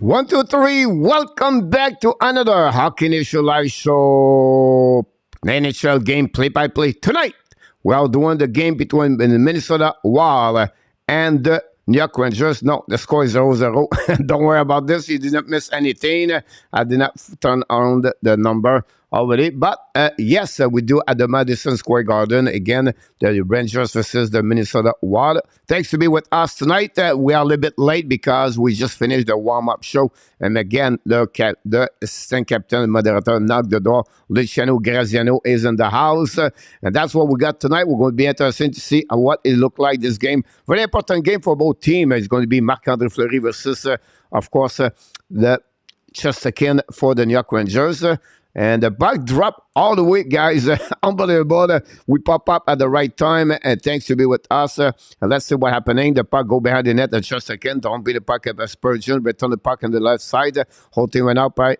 One, two, three. Welcome back to another Hockey Nation Live Show. NHL game play-by-play. Tonight, we are doing the game between the Minnesota Wild and the New York Rangers. No, the score is 0-0. Don't worry about this. You didn't miss anything. I did not turn on the number already. But yes, we do at the Madison Square Garden. Again, the Rangers versus the Minnesota Wild. Thanks to be with us tonight. We are a little bit late because we just finished the warm-up show. And again, the assistant captain and moderator knocked the door. Luciano Graziano is in the house. And that's what we got tonight. We're going to be interested to see what it looked like this game. Very important game for both teams. It's going to be Marc-André Fleury versus, of course, the Chesterkin for the New York Rangers. And the puck dropped all the way, guys. Unbelievable. We pop up at the right time. And thanks to be with us. And let's see what happening. The puck go behind the net at Chesterkin. Don't be the puck at Spurgeon. Return the puck on the left side. Whole thing went out by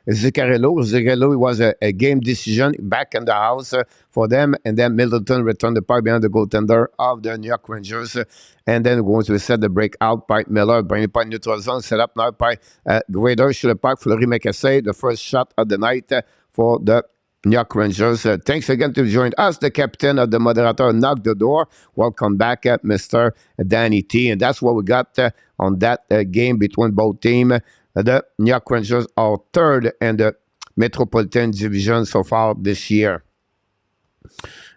Zuccarello. Zuccarello was a game decision back in the house for them. And then Middleton returned the puck behind the goaltender of the New York Rangers. And then we're going to set the break out by Miller. Bring the puck neutral zone. Set up now by Grader. Shoot the puck. Fleury make a save. The first shot of the night for the New York Rangers. Thanks again to join us. The captain of the moderator knocked the door. Welcome back, Mr. Danny T. And that's what we got on that game between both teams. The New York Rangers are third in the Metropolitan Division so far this year.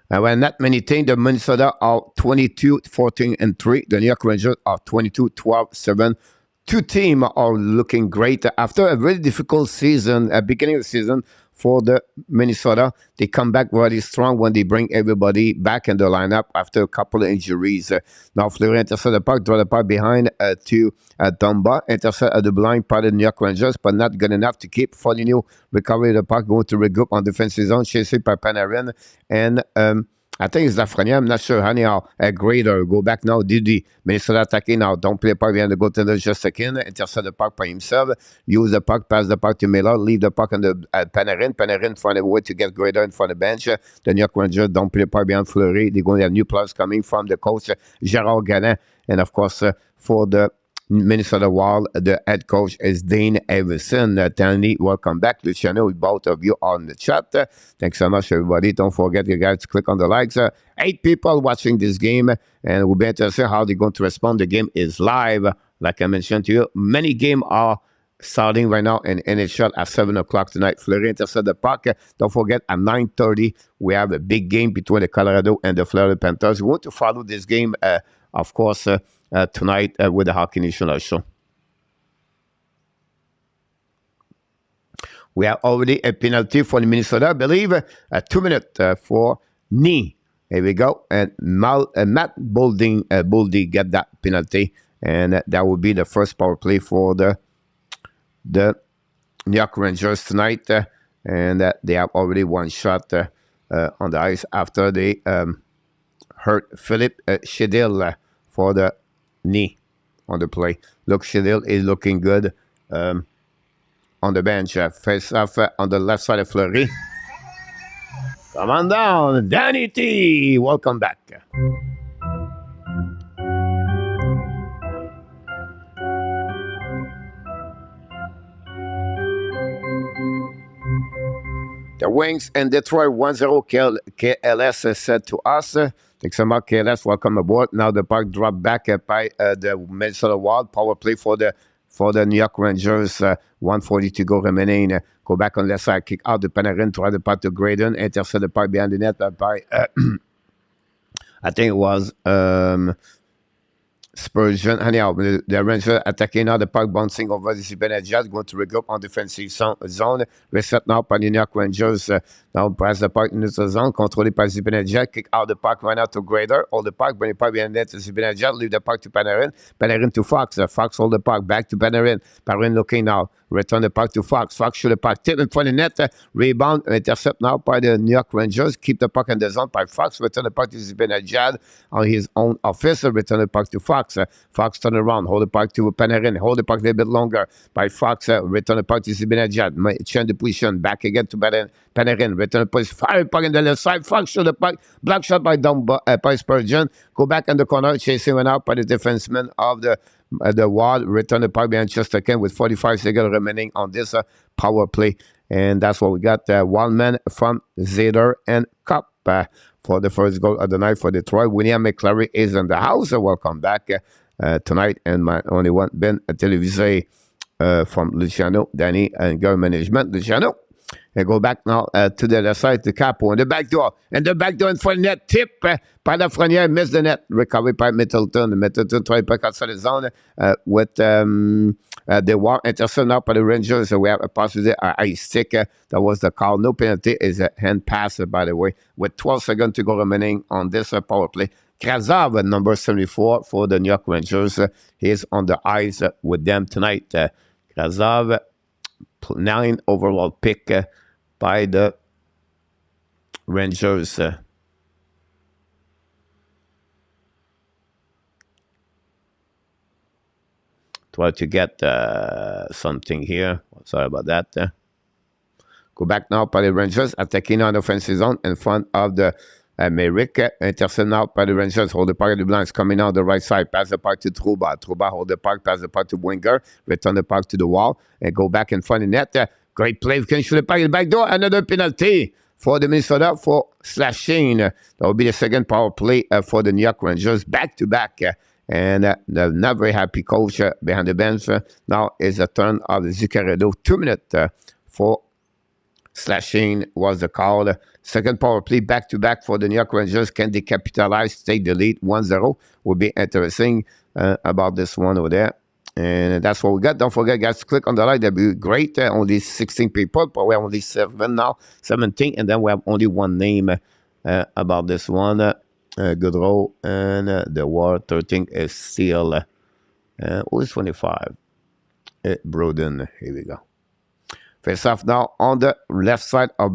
Well, not many things. The Minnesota are 22-14-3. The New York Rangers are 22-12-7. Two teams are looking great. After a very difficult season, beginning of the season for the Minnesota, they come back really strong when they bring everybody back in the lineup after a couple of injuries. Now, Fleury intercept the puck, draw the puck behind to Dumba. Intercept at the blind part of the New York Rangers, but not good enough to keep Foligno recovery the puck, going to regroup on defensive zone, chased by Panarin. And I think it's Lafreniere. I'm not sure. Anyhow, a Grader go back now. Did the Minnesota attacking now? Don't play the puck behind the goaltender just a second. Intercept the puck by himself. Use the puck, pass the puck to Miller. Leave the puck on the Panarin. Panarin find a way to get Grader in front of the bench. The New York Rangers don't play the puck behind Fleury. They're going to have new players coming from the coach, Gerard Galland. And of course, for the Minnesota Wild, the head coach is Dane Everson. Danny, welcome back. Luciano, both of you on the chat. Thanks so much, everybody. Don't forget, you guys, to click on the likes. 8 people watching this game, and we'll be interested how they're going to respond. The game is live, like I mentioned to you. Many games are starting right now in NHL at 7 o'clock tonight. Fleury intercept the puck. Don't forget, at 9:30, we have a big game between the Colorado and the Florida Panthers. We want to follow this game, of course, tonight with the Hockey Nation Show. We have already a penalty for the Minnesota, I believe, 2 minutes for knee. Here we go. And Matt Boldy get that penalty. And that will be the first power play for the New York Rangers tonight. And they have already one shot on the ice after they hurt Philip Shedil for the knee on the play. Look, Shedil is looking good on the bench. Face off on the left side of Fleury. Come on down, Danny T. Welcome back. The Wings in Detroit 1-0. KLS said to us. Thanks so much, KLS. Welcome aboard. Now the puck dropped back by the Minnesota Wild. Power play for the New York Rangers. 1:40 to go remaining. Go back on left side. Kick out the Panarin. Try the puck to Graydon. Intercept the puck behind the net by I think it was Spurgeon. Anyhow, the Rangers attacking now. The puck bouncing over the Zibanejad. Going to regroup on defensive zone. Reset now by the New York Rangers. Now press the puck in the zone. Controlled by Zibanejad. Kick out the puck right now to Grader. Hold the puck. Bring the puck behind the net to Zibanejad. Leave the puck to Panarin. Panarin to Fox. Fox hold the puck. Back to Panarin. Panarin looking now. Return the puck to Fox. Fox shoot the puck. Tip in front of the net. Rebound. Intercept now by the New York Rangers. Keep the puck in the zone by Fox. Return the puck to Zibanejad on his own officer. Return the puck to Fox. Fox turn around. Hold the puck to Panarin. Hold the puck a little bit longer by Fox. Return the puck to Zibanejad. Change the position. Back again to Panarin. Return the puck. Fire puck in the left side. Fox shoot the puck. Block shot by Spurgeon. Go back in the corner. Chasing went out by the defenseman of the the wall, return the puck behind Chesterkin with 45 seconds remaining on this power play. And that's what we got. One man from Slater and Cup for the first goal of the night for Detroit. William McClary is in the house. Welcome back tonight. And my only one, Ben Televisé from Luciano, Danny, and Girl Management. Luciano. And go back now to the other side, to Capo, and the back door. And the back door in front of net, tip par Lafrenière, miss the net. Recovery by Middleton. Middleton try to cut the zone with the war intercepted now by the Rangers. So we have a possibility, a stick. That was the call. No penalty. Is a hand pass, by the way, with 12 seconds to go remaining on this power play. Kaprizov, number 74 for the New York Rangers. He's on the ice with them tonight. Kaprizov, 9 overall pick by the Rangers. Try to get something here. Sorry about that. Go back now by the Rangers, attacking on the offensive zone in front of the Merrick. Intercepted now by the Rangers. Hold the puck at the blinds. Coming out the right side. Pass the puck to Trouba. Trouba hold the puck. Pass the puck to Winger. Return the puck to the wall. And go back in front of the net. Great play. Can shoot the puck in the back door. Another penalty for the Minnesota for slashing. That will be the second power play for the New York Rangers. Back to back. And the not very happy coach behind the bench. Now is the turn of Zuccarello. 2 minutes for slashing was the call. Second power play back-to-back for the New York Rangers. Can they capitalize, take the lead 1-0? Will be interesting about this one over there. And that's what we got. Don't forget, guys, to click on the like. That'd be great. Only 16 people, but we have only 7 now. 17, and then we have only one name about this one. Goodrow, and the war 13 is still. Who is 25? Broden. Here we go. Face off now on the left side of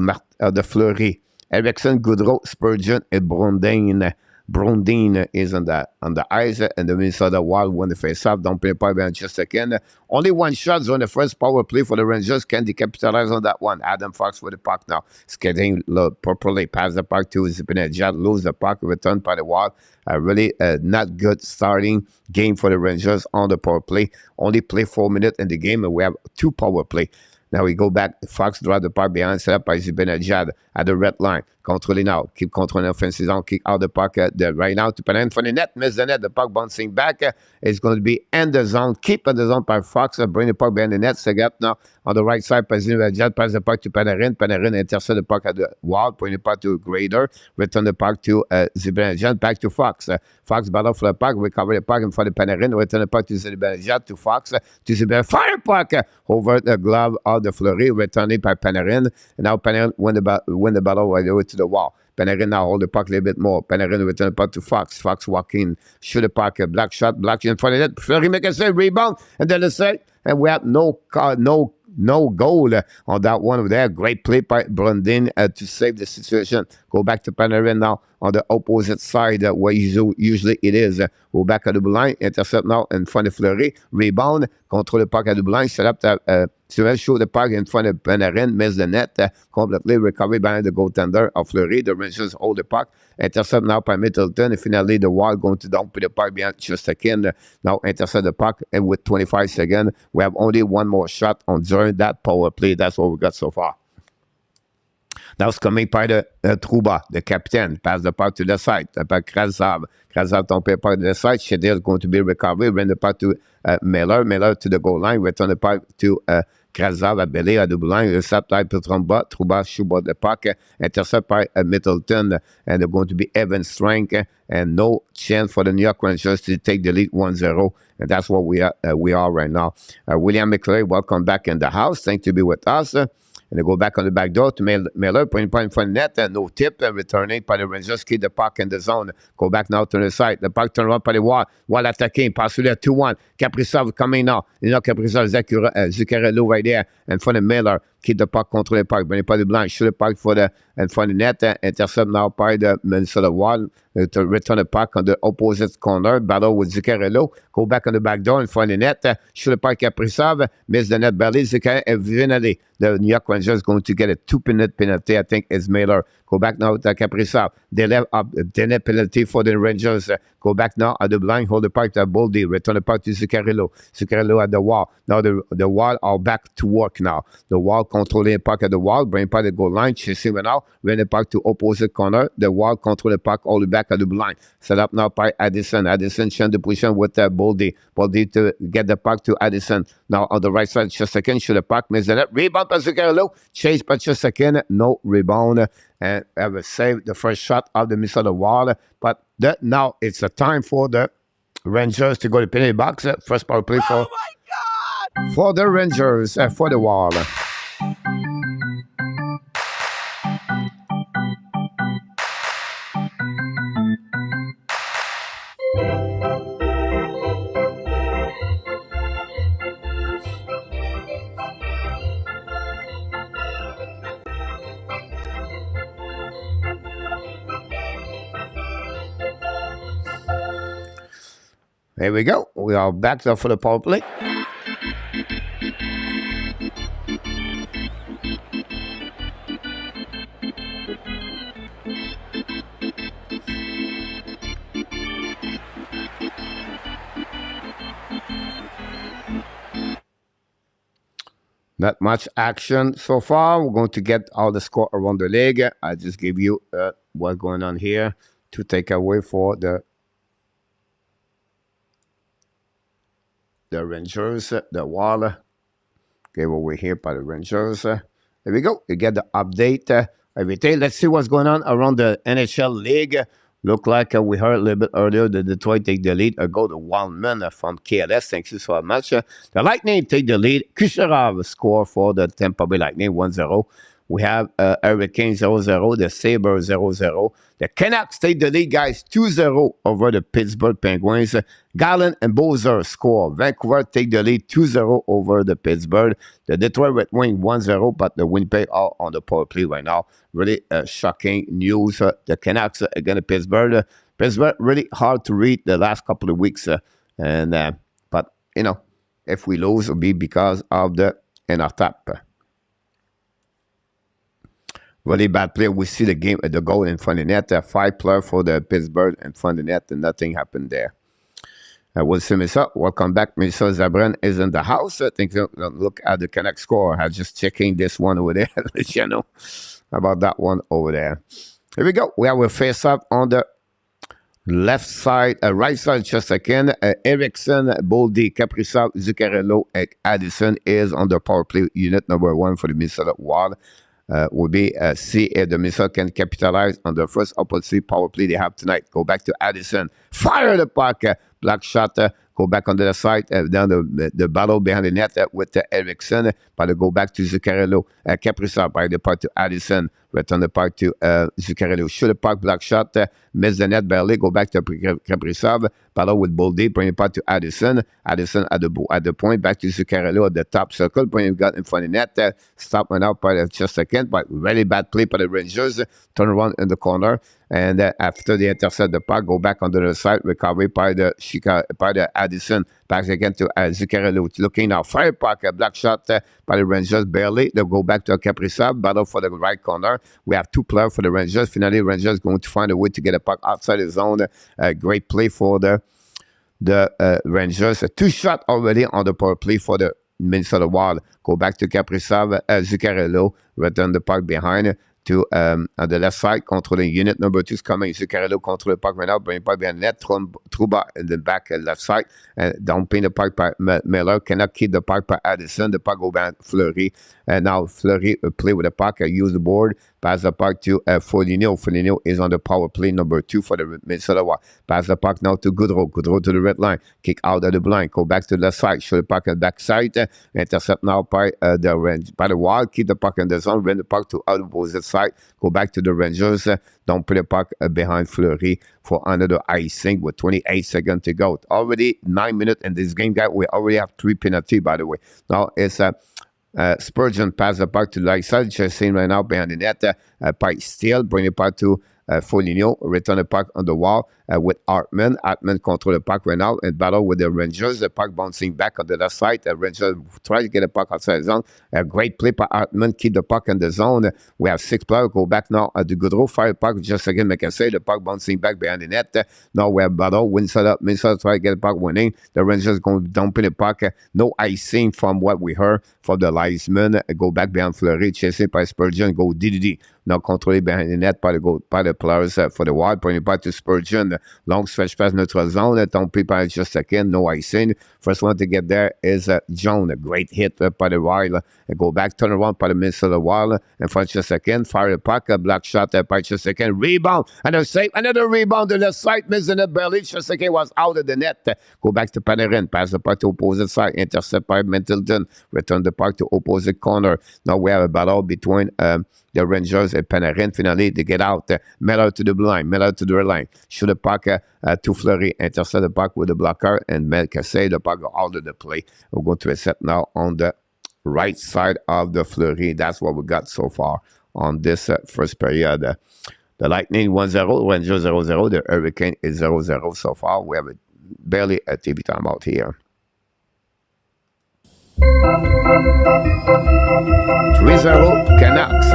the Fleury. Erickson, Goodrow, Spurgeon, and Brondin. Brondin is on the ice, and the Minnesota Wild win the face-off. Don't play by just again. Only one shot on the first power play for the Rangers. Can they capitalize on that one? Adam Fox with the puck now. Skating properly. Pass the puck to Zibanejad. Lose the puck. Return by the Wild. Really not good starting game for the Rangers on the power play. Only play 4 minutes in the game, and we have 2 power play. Now we go back. Fox drive the puck behind, set up by Zibanejad at the red line. Controlling now. Keep controlling offensive zone. Kick out the puck right now to Panarin for the net. Miss the net. The puck bouncing back. It's going to be in the zone. Keep in the zone by Fox. Bring the puck behind the net. Segat now on the right side by Zibanejad. Pass the puck to Panarin. Panarin intercept the puck at the wall. Bring the puck to GRAZIANO. Return the puck to Zibanejad. Back to Fox. Fox battle for the puck. Recover the puck in front of Panarin. Return the puck to Zibanejad. To Fox. To Zibanejad. Fire puck over the glove of the Fleury. Return it by Panarin. And now Panarin win the battle right away to the wall. Panarin now hold the puck a little bit more. Panarin return the puck to Fox. Fox walk in, shoot the puck, a black shot in front of it. Fleury make a save, rebound, and then the save. And we have no goal on that one over there. Great play by Brondin to save the situation. Go back to Panarin now on the opposite side where usually it is. Go back at the blue line. Intercept now in front of Fleury. Rebound. Control the puck at the blue line. Set up to shoot the puck in front of Panarin. Miss the net. Completely recovered behind the goaltender of Fleury. The Rangers hold the puck. Intercept now by Middleton. And finally, the Wild going to dump the puck behind Chesterkin. Now intercept the puck. And with 25 seconds, we have only one more shot on during that power play. That's what we got so far. Now it's coming by the Trouba, the captain. Pass the puck to the side. By Kaprizov. Kaprizov don't pay puck to the side. Shedder is going to be recovered. Bring the puck to MEILLEUR. MEILLEUR to the goal line. Return the puck to Kaprizov at Belay at the blue line. Recept by Trouba. Trouba shoot the puck. Intercept by Middleton. And they're going to be even strength. And no chance for the New York Rangers to take the lead 1-0. And that's what we are right now. William McClary, welcome back in the house. Thanks to be with us. And they go back on the back door to MEILLEUR, putting point in front of the net, and no tip, and returning by the Rangers, keep the puck in the zone. Go back now to the side. The puck turn around by the wall, while attacking, pass to the 2-1. Caprizov coming now. You know, Caprizov, Zuccarello right there in front of MEILLEUR. keep the puck, control the puck, bring the puck to the blind, shoot the puck for the in front of the net, intercept now by the Minnesota Wild to return the puck on the opposite corner, battle with Zuccarello, go back on the back door in front of the net, shoot the puck Caprizov, miss the net barely, Zuccarello, and finally the New York Rangers going to get a 2-minute penalty, I think it's MEILLEUR. Go back now to Caprizov. They left up the net penalty for the Rangers. Go back now at the blind, hold the puck to Boldy, return the puck to Zuccarello. Zuccarello at the wall. Now the Wild are back to work now. The Wild controlling the puck at the wall, bring puck to the goal line, chasing it out, run the puck to opposite corner. The Wild control the puck all the way back at the blind. Set up now by Addison. Addison change the position with Boldy. Boldy to get the puck to Addison. Now on the right side, just a second, shoot the puck, miss the net. Rebound by Zuccarello. Chase by just a second, no rebound. And ever saved the first shot of the Minnesota Wild. But now it's a time for the Rangers to go to penalty box. First power play for the Rangers, for the Wild. Here we go. We are back up for the power play. Not much action so far. We're going to get all the score around the league. I just give you what's going on here to take away for the Rangers, the Wild. Gave away here by the Rangers. There we go. You get the update. Everything. Let's see what's going on around the NHL league. Look like we heard a little bit earlier that Detroit take the lead. A goal to Wildman from KLS. Thank you so much. The Lightning take the lead. Kucherov score for the Tampa Bay Lightning 1-0. We have Hurricane 0-0, the Sabres 0-0. The Canucks take the lead, guys, 2-0 over the Pittsburgh Penguins. Garland and Bowser score. Vancouver take the lead 2-0 over the Pittsburgh. The Detroit Red Wings 1-0, but the Winnipeg are on the power play right now. Really shocking news. The Canucks against Pittsburgh. Pittsburgh really hard to read the last couple of weeks. But, you know, if we lose, it'll be because of the inner tap. Really bad play. We see the game, the goal in front of the net. 5 players for the Pittsburgh in front of the net, and nothing happened there. We'll see this up. Welcome back. Mr. Zabran is in the house. I think look at the Canucks score. I'm just checking this one over there. LUCIANO about that one over there. Here we go. We have a face up on the left side, right side, just a second. Erickson, Boldy, Caprizov, Zuccarello, and Addison is on the power play unit number 1 for the Minnesota Wild. Will be see if the Minnesota can capitalize on the first opposite power play they have tonight. Go back to Addison. Fire the puck. Black shot. Go back on the side. Down the battle behind the net with Erickson. But go back to Zuccarello. Caprizov by the puck to Addison. Return the puck to Zuccarello. Shoot the puck. Black shot. Miss the net barely. Go back to Caprizov. Battle with Boldy. Bring the puck to Addison. Addison at the point. Back to Zuccarello at the top circle. Bring it in front of the net. Stop went out by just a second. But really bad play by the Rangers. Turn around in the corner. And after they intercept the puck, go back on the other side. Recovery by the Addison. Back again to Zuccarello. Looking now. Fire puck. Black shot by the Rangers. Barely. They'll go back to Caprizov. Battle for the right corner. We have 2 players for the Rangers. Finally, Rangers going to find a way to get a puck outside the zone. Great play for the Rangers. 2 shots already on the power play for the Minnesota Wild. Go back to Caprizov. Zuccarello. Return the puck behind to on the left side, controlling unit number 2 is coming. Zuccarello control the puck right now, bring the puck behind net. Trouba in the back left side, and dumping the puck by MEILLEUR. Cannot keep the puck by Addison. The puck go behind Fleury. And now Fleury play with the puck, use the board, pass the puck to Foligno. Foligno is on the power play number 2 for the Minnesota Wild. Pass the puck now to Goodrow. Goodrow to the red line. Kick out of the blind. Go back to the left side. Show the puck at the back side. Intercept now by the Wild. Keep the puck in the zone. Run the puck to out of opposite side. Go back to the Rangers. Don't put the puck behind Fleury for another icing with 28 seconds to go. Already 9 minutes in this game, guys. We already have 3 penalties, by the way. Now it's Spurgeon pass the puck to the right side, just seen right now behind the net. Pike steal, bring the puck to Foligno, return the puck on the wall with Hartman. Hartman control the puck right now and battle with the Rangers. The puck bouncing back on the left side. The Rangers try to get the puck outside the zone. A great play by Hartman, keep the puck in the zone. We have 6 players, go back now to Goudreau, fire the puck, just again, make I say, the puck bouncing back behind the net. Now we have battle, Winside up, Winside try to get the puck winning. The Rangers going to dump in the puck. No icing from what we heard from the linesman. Go back behind Fleury, chasing by Spurgeon, go DDD. Now contrôlé behind the net par the players for the wall. Premier pas to Spurgeon. Long stretch pass notre zone. Tombé par just second. No icing. First one to get there is John. A great hit by the wall. Go back, turn around by the middle of the wall. And for just second, fire the puck. Black shot by just second. Rebound. And a save. Another rebound to the side. Missing the belly. Just second was out of the net. Go back to Panarin. Pass the puck to opposite side. Intercept by Middleton. Return the puck to opposite corner. Now we have a battle between the Rangers and Panarin finally to get out. MEILLEUR to the blue line, MEILLEUR to the red line. Shoot the puck to Fleury, intercept the puck with the blocker, and Melcassé, the puck out of the play. We're going to reset now on the right side of the Fleury. That's what we got so far on this first period. The Lightning 1-0, Rangers 0-0. The Hurricane is 0-0 so far. We have barely a TV timeout here. 3-0 Canucks.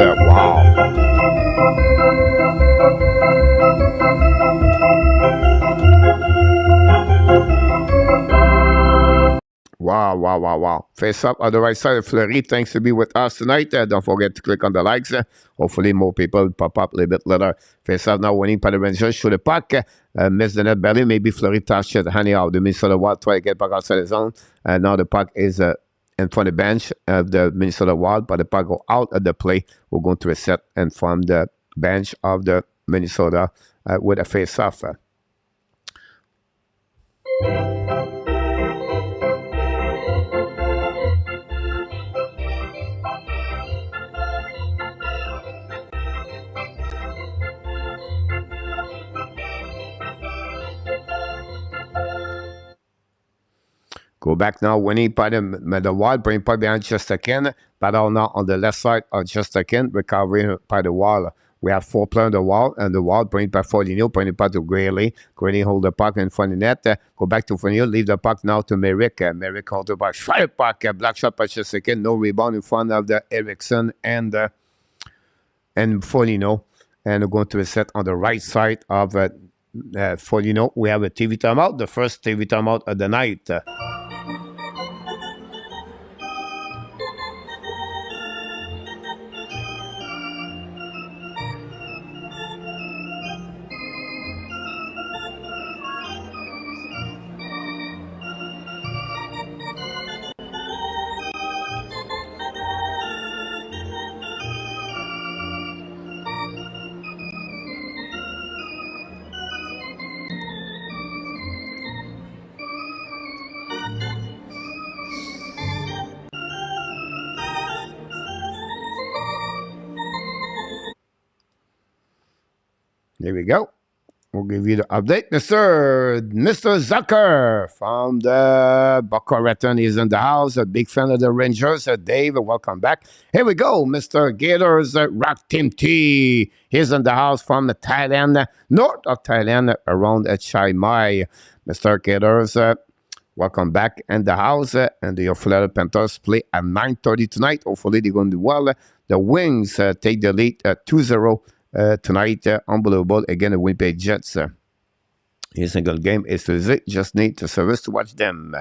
Wow. Wow. Face up on the right side of Fleury. Thanks to be with us tonight. Don't forget to click on the likes. Hopefully more people pop up a little bit later. Face up now winning by the Rangers. Shoot the puck. Miss the net belly. Maybe Fleury touched it. Anyhow, the Minnesota Wild try to get back outside the zone. And now the puck is in front of the bench of the Minnesota Wild, but the puck go out of the play. We're going to reset and from the bench of the Minnesota with a face-off. Go back now, winning by the Wild, bring puck behind Chesterkin. Battle now on the left side of Chesterkin, recovering by the Wild. We have 4 players on the wall, and the Wild bring by Foligno, bring the puck to Grayling. Grayling hold the puck in front of the net. Go back to Foligno, leave the puck now to Merrick. Merrick hold the puck, fire puck, black shot by Chesterkin, no rebound in front of the Eriksson and Foligno. And we're going to reset on the right side of Foligno. We have a TV timeout, the first TV timeout of the night. There we go. We'll give you the update. Mr. Zucker from the Boca Raton is in the house. A big fan of the Rangers. Dave, welcome back. Here we go. Mr. Gators Rock Team T. He's in the house from Thailand, north of Thailand, around Chiang Mai. Mr. Gators, welcome back in the house. And the Florida Panthers play at 9:30 tonight. Hopefully they're going to do well. The Wings take the lead at 2-0. Tonight, unbelievable. Again, the Winnipeg Jets. His single game is to visit. Just need the service to watch them.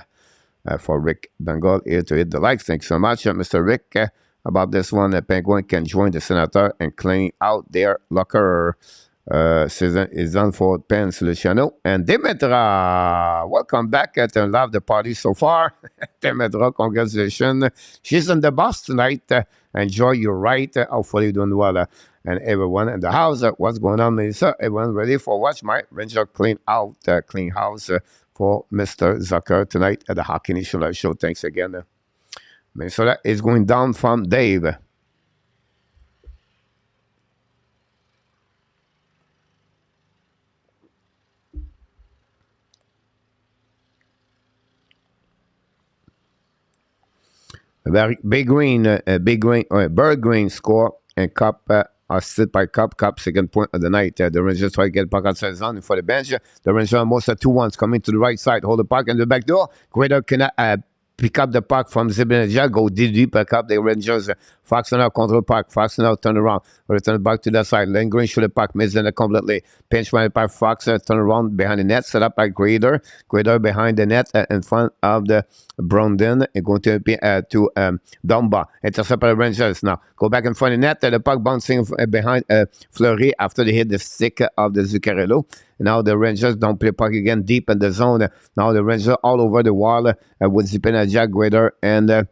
For Rick Bengal here to hit the likes. Thanks so much, Mr. Rick. About this one, Penguin can join the Senator and clean out their locker. Season is done for Pence, Luciano. And Demetra, welcome back. I love the party so far. Demetra, congratulations. She's in the bus tonight. Enjoy your ride. Hopefully you're doing well. And everyone in the house, what's going on, Melissa? Everyone ready for Watch My Ranger Clean Out, Clean House for Mr. Zucker tonight at the Hockey Nation Live Show. Thanks again. Minnesota is going down from Dave. Big Green, Bird Green score, and Cup are sit by Cup. Cup second point of the night. The Rangers try to get puck outside zone for the bench. The Rangers almost at 2-1 coming to the right side. Hold the puck in the back door. Greater cannot pick up the puck from Zibanejad. Go deep, pick up the Rangers. Fox now control puck. Fox now turn around. Return back to that side. Green shoot the puck. Missing it completely. Pinch by Fox. Turn around behind the net. Set up by Greater. Greater behind the net in front of the Brandon. And going to be to Dumba. Intercept by the Rangers now. Go back in front of the net. The puck bouncing behind Fleury after they hit the stick of the Zuccarello. Now the Rangers don't play puck again deep in the zone. Now the Rangers all over the wall with Zibanejad, Greater, and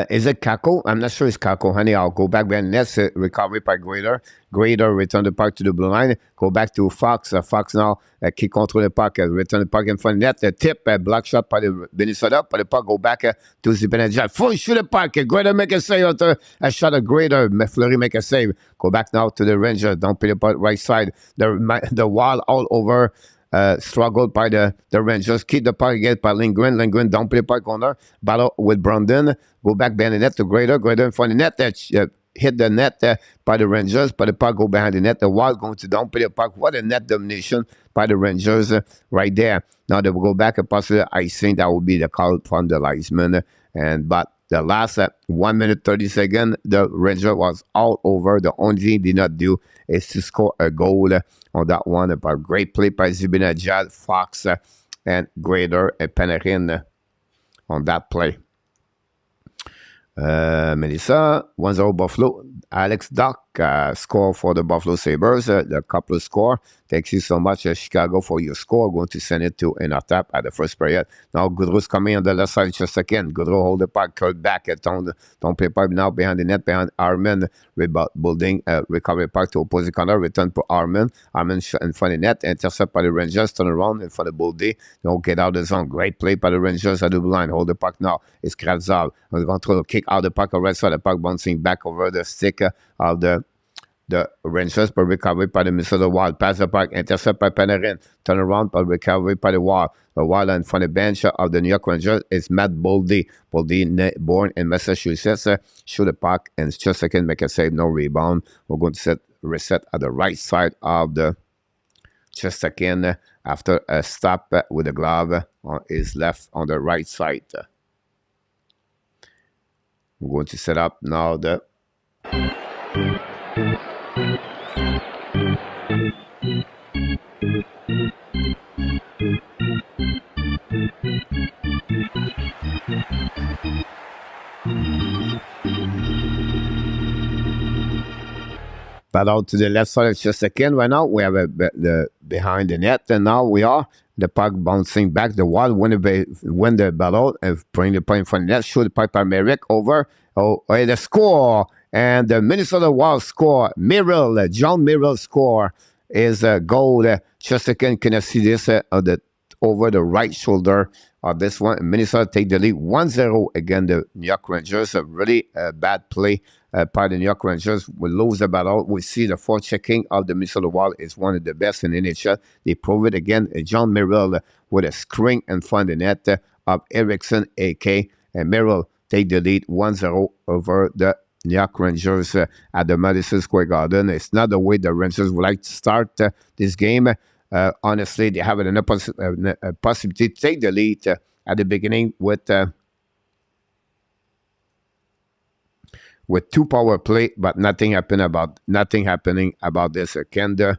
is it Kako? I'm not sure it's Kako. Honey, I'll go back behind the net. Recovery by Greater. Greater return the puck to the blue line. Go back to Fox. Fox now qui control the puck. Return the puck in front of the net. The tip, block shot by the Minnesota. But the puck go back to Zibanejad. Full shoot the puck. Greater make a save after a shot of Greater. Fleury make a save. Go back now to the Rangers. Don't play the puck right side. The wall all over. Struggled by the Rangers. Keep the puck again by Lindgren. Lindgren don't play the puck corner. Battle with Brandon. Go back behind the net to Greater. Greater in front of the net. Hit the net by the Rangers. But the puck go behind the net. The Wild going to don't play the puck. What a net domination by the Rangers right there. Now they will go back and possibly icing. That will be the call from the linesman. But the last 1 minute 30 seconds, the Ranger was all over. The only thing he did not do is to score a goal on that one. A great play by Zibanejad, Fox, and Greater and Panarin on that play. Melissa, 1-0 Buffalo. Alex Duck score for the Buffalo Sabres. The couple score. Thanks you so much, Chicago, for your score. Going to send it to Inatap at the first period. Now Goudreau's coming on the left side just again. Goudreau hold the puck, curled back. Don't play puck now behind the net, behind Armin. Building recovery puck to opposite corner. Return for Armin. Armin in front of the net. Intercept by the Rangers. Turn around in front of Boldy. Don't get out of the zone. Great play by the Rangers at the blue line. Hold the puck now. It's Caprizov. We're going to kick out the puck on the right side. The puck bouncing back over the stick of the Rangers, but recovery by the Minnesota Wild. Pass the puck, intercept by Panarin. Turn around, but recovery by the Wild. The Wild in front of the bench of the New York Rangers is Matt Boldy. Boldy, born in Massachusetts, shoot the puck and just second make a save, no rebound. We're going to reset at the right side of the just again after a stop with the glove on his left on the right side. We're going to set up now the but out to the left side of just again right now. We have the behind the net, and now we are the puck bouncing back. The Wild win the battle and bring the puck in front of the net. Shoot the puck by Merrick over. The score. And the Minnesota Wild score, John Merrill score is a goal. Just again, can I see this over the right shoulder of this one? Minnesota take the lead 1-0 again. The New York Rangers, a really bad play by the New York Rangers. We lose the battle. We see the forechecking of the Minnesota Wild is one of the best in the NHL. They prove it again. John Merrill with a screen in front of the net of Erickson, AK. And Merrill take the lead 1-0 over the New York Rangers at the Madison Square Garden. It's not the way the Rangers would like to start this game. Honestly, they have a possibility to take the lead at the beginning with 2 power play, but nothing happening about this. Can the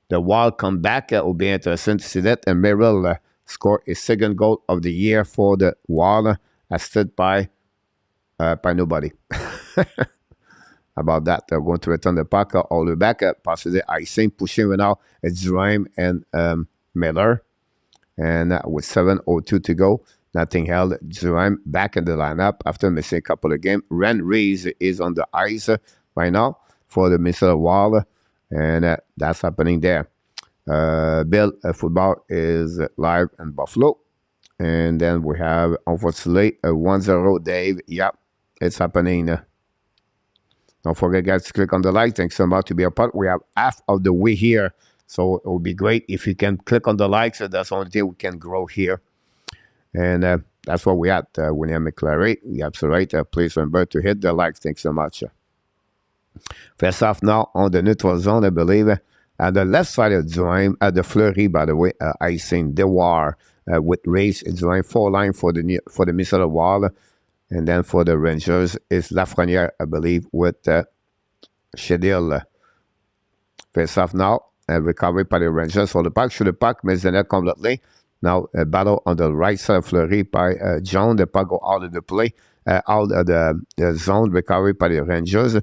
Wild come back? It will be interesting to see that. And Merrill score his second goal of the year for the Wild, assisted by nobody. About that, they're going to return the puck all the way back. Possibly icing, pushing right now. It's Jerome and Miller. And with 7:02 to go, nothing held. Jerome back in the lineup after missing a couple of games. Ren Rees is on the ice right now for the Minnesota Wild. And that's happening there. Bill football is live in Buffalo. And then we have, unfortunately, a 1-0 Dave. Yep, it's happening. Don't forget, guys, to click on the like. Thanks so much to be a part. We have half of the way here. So it would be great if you can click on the likes. So that's the only thing we can grow here. And that's what we at, William McClary. You're absolutely right. Please remember to hit the like. Thanks so much. Face off now on the neutral zone, I believe. At the left side of Dwayne, at the Fleury, by the way, icing DUARTE with race. It's Dwayne 4 line for the Minnesota Wild. And then for the Rangers, it's Lafreniere, I believe, with Shedil. Face off now. Recovery by the Rangers. For the puck, shoot the puck, miss the net completely. Now, a battle on the right side of Fleury by John. The puck go out of the play. Out of the zone, recovery by the Rangers,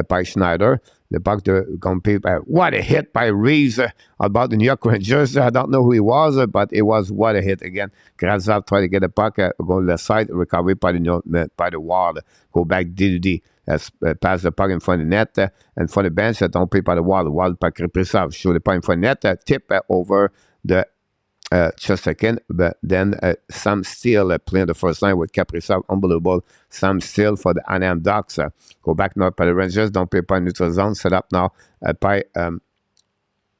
by Schneider. The puck going to be, what a hit by Reeves about the New York Rangers. I don't know who he was, but it was what a hit again. Caprizov tried to get the puck, go to the side, recovery by the Wild. Go back D2D. Pass the puck in front of the net, and for the bench, don't play by the Wild by Caprizov. Show the puck in front of the net, tip over the just a second, but then Sam Steele playing the first line with Caprizov, unbelievable. Sam Steele for the LANHAM Ducks. Go back now by the Rangers, don't play by neutral zone, set up now by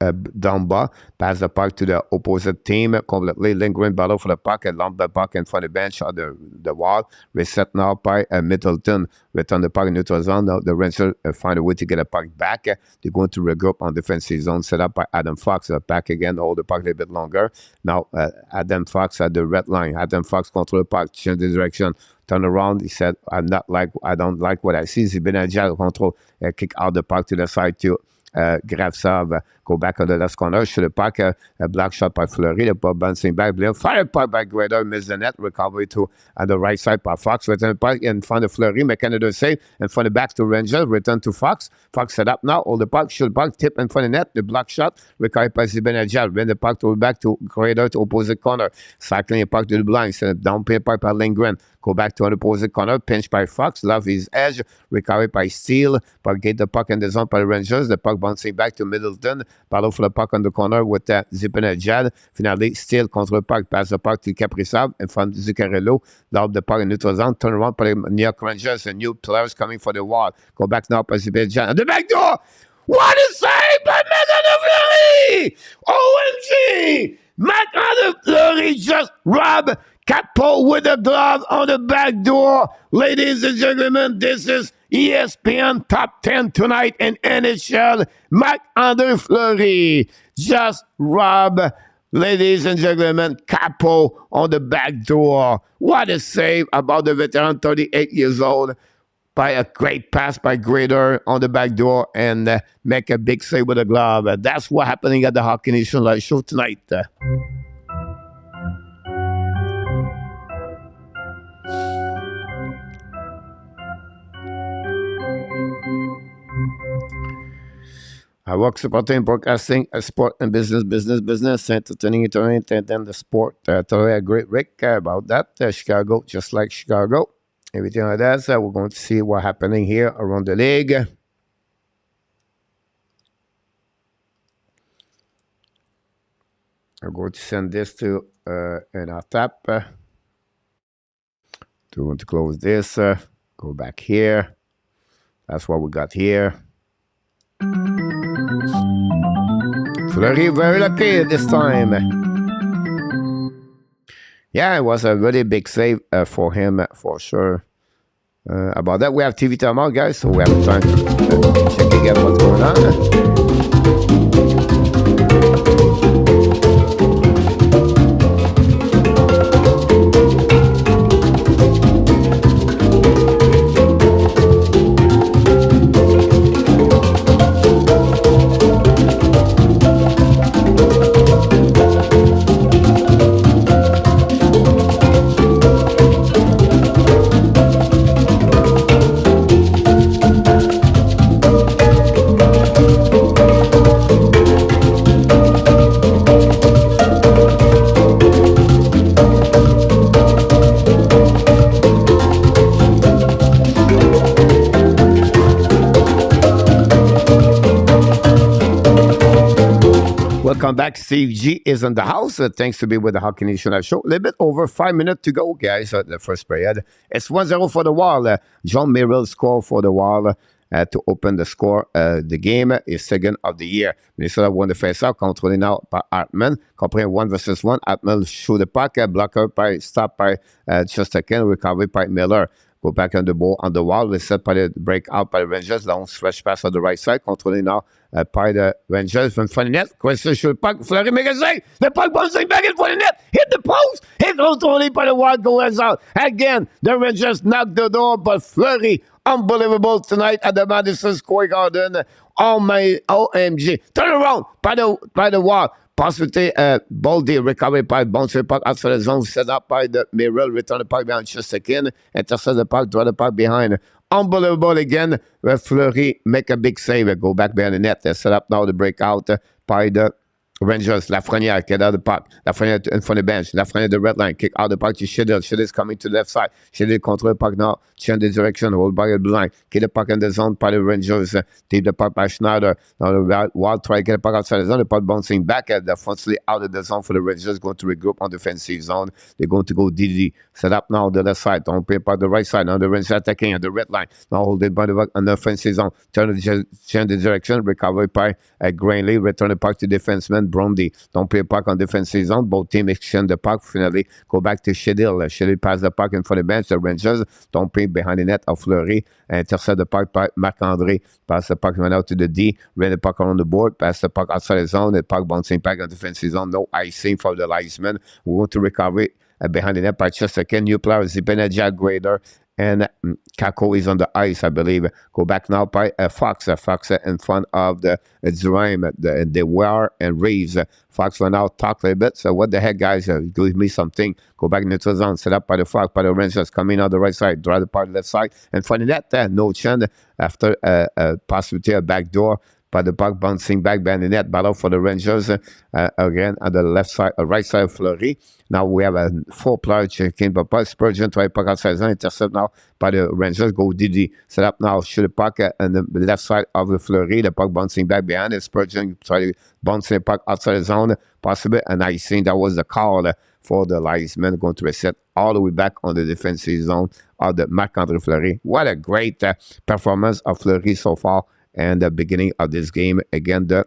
Dumba, pass the puck to the opposite team, completely lingering battle for the puck, and lump the puck in front of the bench on the wall. Reset now by Middleton, return the puck in neutral zone. Now the Rangers find a way to get the puck back. They're going to regroup on defensive zone, set up by Adam Fox. Back again, hold the puck a little bit longer. Now Adam Fox at the red line. Adam Fox control the puck, change the direction. Turn around, he said, I don't like what I see. He's been agile control, kick out the puck to the side too. Gravsov go back on the left corner, shoot the puck, a block shot by Fleury, the puck bouncing back, fire puck by Grader, miss the net, recovery to on the right side by Fox, return the puck in front of Fleury, make another save, and from the back to Rangers, return to Fox, Fox set up now, hold the puck, shoot the puck, tip in front of the net, the block shot, recovery by Zibanejad, bring the puck to back to Grader to opposite corner, cycling the puck to the blind, send it down, pay puck by Lindgren, go back to an opposite corner, pinch by Fox, love his edge, recovery by Steele, but get the puck in the zone by the Rangers, the puck bouncing back to Middleton, battle for the puck on the corner with Zibanejad, finally Steele contre the puck, pass the puck to Caprizov, in front of Zuccarello, down the puck in neutral zone, turn around by the New York Rangers, and new players coming for the wall, go back now by Zibanejad, and the back door, what a save by Fleury! OMG! Fleury just robbed Capo with a glove on the back door. Ladies and gentlemen, this is ESPN Top 10 tonight in NHL. Fleury just robbed, ladies and gentlemen, Capo on the back door. What a save about the veteran, 38 years old, by a great pass by Grader on the back door and make a big save with a glove. That's what's happening at the Hockey Nation Live Show tonight. I work supporting broadcasting, sport and business, entertaining, and then the sport. Today, a great Rick about that. Chicago, just like Chicago. Everything like that. So we're going to see what's happening here around the league. I'm going to send this to an tap. We want to close this. Go back here. That's what we got here. Fleury very lucky this time. Yeah, it was a really big save for him, for sure. About that, we have TV tomorrow, guys, so we have time to check again what's going on. Welcome back. Steve G is in the house. Thanks to be with the Hockey Nation Live Show. A little bit over 5 minutes to go, guys, at the first period. It's 1-0 for the Wild. John Merrill scored for the Wild. to open the score. The game is second of the year. Minnesota won the face-off, controlé now par Hartman. Compris 1 versus 1. Hartman shoot the puck, blocker by stop by Chesterkin, recovery by Miller. Go back on the ball on the wall. Reset by the breakout by the Rangers. Long stretch pass on the right side. Controlé now by the Rangers from front of net. Question shoot the puck. Fleury make a save. The puck bouncing back in front of net. Hit the post. Hit controlé by the wall. Goes out. Again, the Rangers knocked the door, but Fleury, unbelievable tonight at the Madison Square Garden. Oh my OMG. Turn around by the wall. Possibility, Baldy recovery by bouncer puck outside the zone, set up by the Merrill, return the puck behind Chesterkin, intercept the puck, draw the puck behind. Unbelievable again, where Fleury make a big save, go back behind the net, set up now the breakout by the Rangers. Lafrenière get out the puck. Lafrenière in front of the bench. Lafrenière the red line. Kick out the puck to Shedder. Shedder is coming to the left side. Shedder control the puck now. Change the direction. Hold by the blue line. Get the puck in the zone by the Rangers. Deep the puck by Schneider. Now the Wild try to get the puck outside the zone. The puck bouncing back at the front out of the zone for the Rangers. Going to regroup on the defensive zone. They're going to go DD. Set up now the left side. Don't play by the right side. Now the Rangers attacking at the red line. Now hold it by the puck on the offensive zone. Change the direction. Recovery by Grenier. Return the puck to defenseman Brody. Don't play a puck on defensive zone. Both teams exchange the puck. Finally, go back to Shedil. Shedil pass the puck in front of the bench. The Rangers don't play behind the net of Fleury. Intercept the puck by Marc-André. Pass the puck went out to the D. Ran the puck around the board. Pass the puck outside the zone. The puck bouncing back on defensive zone. No icing for the linesman. We want to recover it behind the net by Chesterkin. New player, Zibanejad Grader. And Kako is on the ice, I believe. Go back now by Fox. Fox in front of the Zrime, the DeWar and Reeves. Fox went out, talk a little bit. So what the heck, guys? Give me something. Go back in the zone. Set up by the Fox, by the Rangers. Coming out the right side. Draw the part left side. And for the net, no chance after possibility of back door. By the puck bouncing back behind the net. Battle for the Rangers again on the left side, right side of Fleury. Now we have a 4-player checking, but Spurgeon try puck outside zone. Intercept now by the Rangers. Go DD. Set up now. Shoot the puck on the left side of the Fleury. The puck bouncing back behind it. Spurgeon try to bounce the puck outside the zone. Possibly, and I think that was the call for the linesman going to reset all the way back on the defensive zone of the Marc-André Fleury. What a great performance of Fleury so far. And the beginning of this game, again, the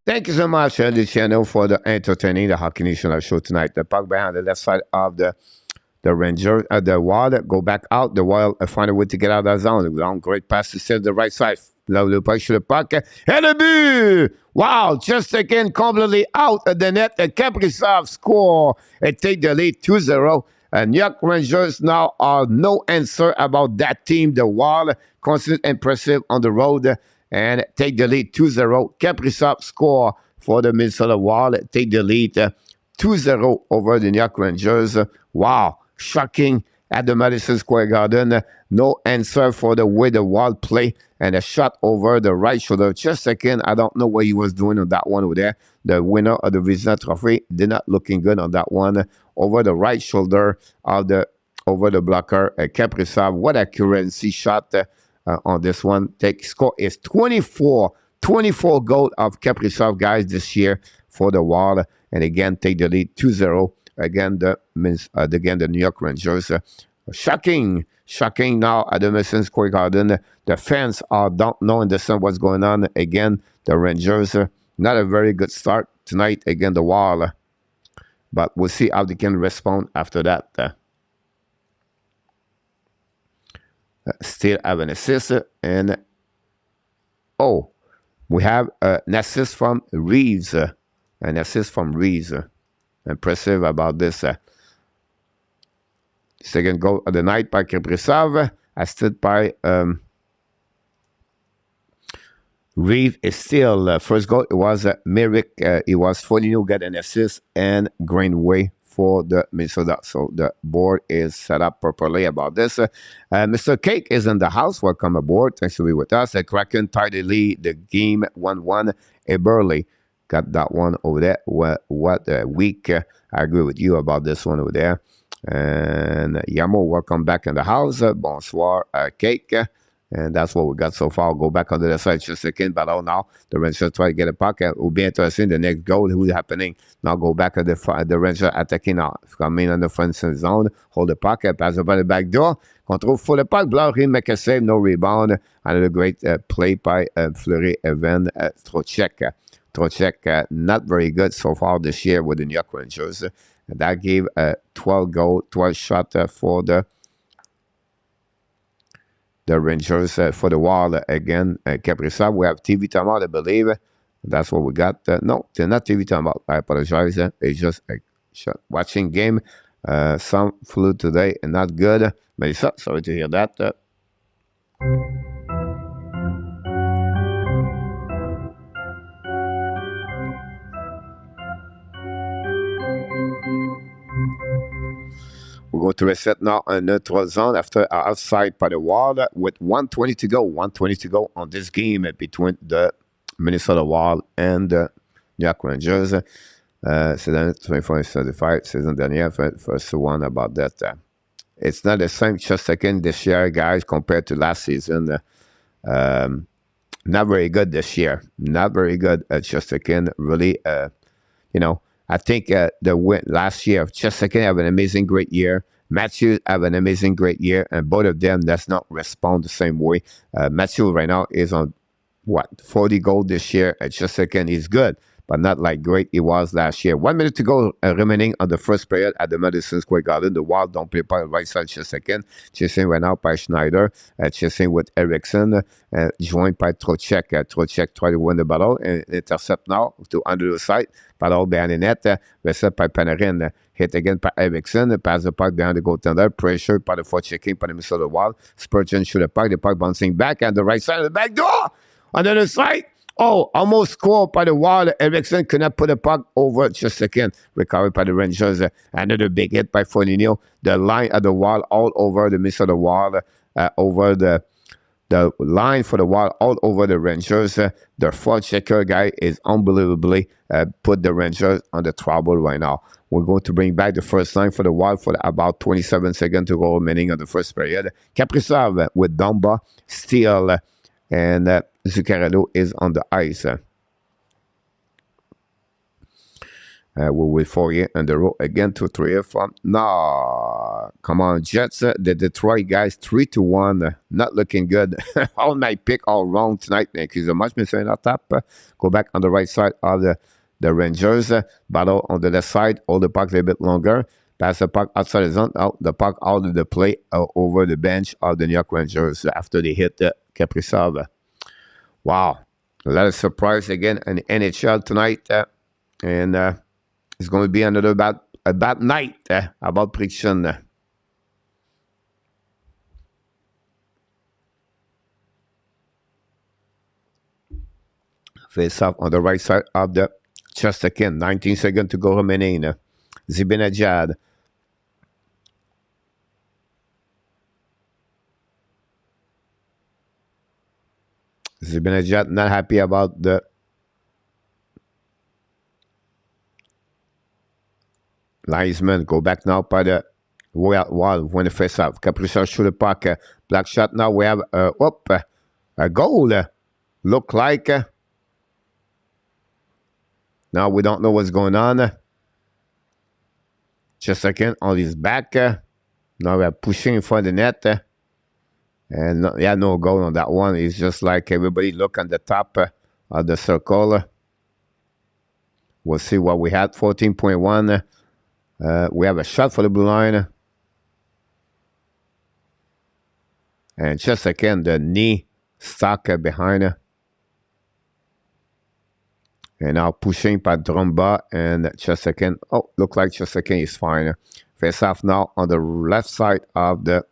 Thank you so much, Luciano, for the entertaining the Hockey National show tonight. The puck behind the left side of the Ranger, the Wild go back out. The Wild find a way to get out of the zone. Long great pass to save the right side. Le puck shoot the puck. And a but! Wow, just again completely out of the net. Caprizov score and take the lead 2-0. And New York Rangers now are no answer about that team. The Wild constant impressive on the road. And take the lead 2-0. Caprizov score for the Minnesota Wild. Take the lead 2-0 over the New York Rangers. Wow, shocking at the Madison Square Garden. No answer for the way the Wild play. And a shot over the right shoulder. Just a second, I don't know what he was doing on that one over there. The winner of the Vezina Trophy did not looking good on that one. Over the right shoulder of over the blocker. Caprizov, what accuracy shot on this one. Score is 24 goal of Caprizov, guys, this year for the Wild. And again, take the lead 2-0. Again, the New York Rangers. Shocking now at the Madison Square Garden. The fans don't know in the sun what's going on. Again, the Rangers, not a very good start tonight. Again, the Wild. But we'll see how they can respond after that. Still have an assist, and we have an assist from Reeves. Impressive about this. Second goal of the night by Caprizov, assisted by Reeves. Is still first goal. It was Merrick. It was Foligno got an assist, and Greenway for the Minnesota. So the board is set up properly about this. Mr. Cake is in the house. Welcome aboard. Thanks to be with us. Kraken tied the lead, the game 1-1. Kimberley got that one over there. What a week. I agree with you about this one over there. And Yamo, welcome back in the house. Bonsoir, Cake. And that's what we got so far. I'll go back on the other side just a second. But now the Rangers try to get a puck. It will be interesting. The next goal, who's happening. Now go back at the Rangers attacking now. Coming on the front zone. Hold the puck. Pass over the back door. Control for the puck. Blurry make a save. No rebound. Another great play by Fleury Evan Trocheck. Trocheck, not very good so far this year with the New York Rangers. And that gave a 12 shot for the Rangers for the Wild again. Caprizov, we have TV timeout, I believe. That's what we got. No, they're not TV timeout. I apologize. It's just a watching game. Some flu today and not good. Melissa, sorry to hear that. We're going to reset now in neutral zone after outside by the Wild with 1:20 to go. 1:20 to go on this game between the Minnesota Wild and the New York Rangers. Season 24-35, season dernier, first one about that. It's not the same Chesterkin this year, guys, compared to last season. Not very good this year. Not very good at Chesterkin. Really, I think the win last year, Chesterkin have an amazing, great year. Matthews have an amazing, great year. And both of them does not respond the same way. Matthews right now is on, 40 goals this year. At Chesterkin, he's good, but not like great he was last year. 1 minute to go remaining on the first period at the Madison Square Garden. The Wild don't play by the right side Chesterkin. Chasing right now by Schneider. Chasing with Eriksson. Joined by Trocheck. Trocheck try to win the battle and intercept now to under the side. Battle behind the net. Reset by Panarin. Hit again by Eriksson. Pass the puck behind the goaltender. Pressure by the forechecking by the Minnesota Wild. Spurgeon shoot the puck. The puck bouncing back on the right side of the back door. On the other side. Oh, almost scored by the Wild. Eriksson could not put the puck over just a second. Recovered by the Rangers. Another big hit by Foligno. The line of the Wild all over the Minnesota Wild. Over the line for the Wild all over the Rangers. Their forechecker guy is unbelievably put the Rangers on the trouble right now. We're going to bring back the first line for the Wild for about 27 seconds to go remaining on the first period. Caprizov with Dumba, Steele, and Zuccarello is on the ice. We'll wait for you on the road again to 3 from no. Come on, Jets. The Detroit guys 3-1. Not looking good. All my pick all wrong tonight. Thank you so much, Mr. Natap. Go back on the right side of the Rangers. Battle on the left side. Hold the puck a little bit longer. Pass the puck outside the zone. Out the puck out of the play over the bench of the New York Rangers after they hit Caprizov. Wow. A lot of surprise again in NHL tonight. And it's going to be another bad night about prediction. Face off on the right side of the Chesterkin. 19 seconds to go remaining. Zibanejad. Zibanejad not happy about the linesman. Go back now by the Wild when the face off. Caprizov shoot the puck. Black shot now. We have a goal. Look like. Now we don't know what's going on. Just a second on his back. Now we're pushing in front of the net. And no goal on that one. It's just like everybody look on the top of the circle. We'll see what we had. 14.1. We have a shot for the blue line. And just again, the knee stuck behind. And now pushing by Drumba and just again. Oh, look like just again is fine. Face off now on the left side of the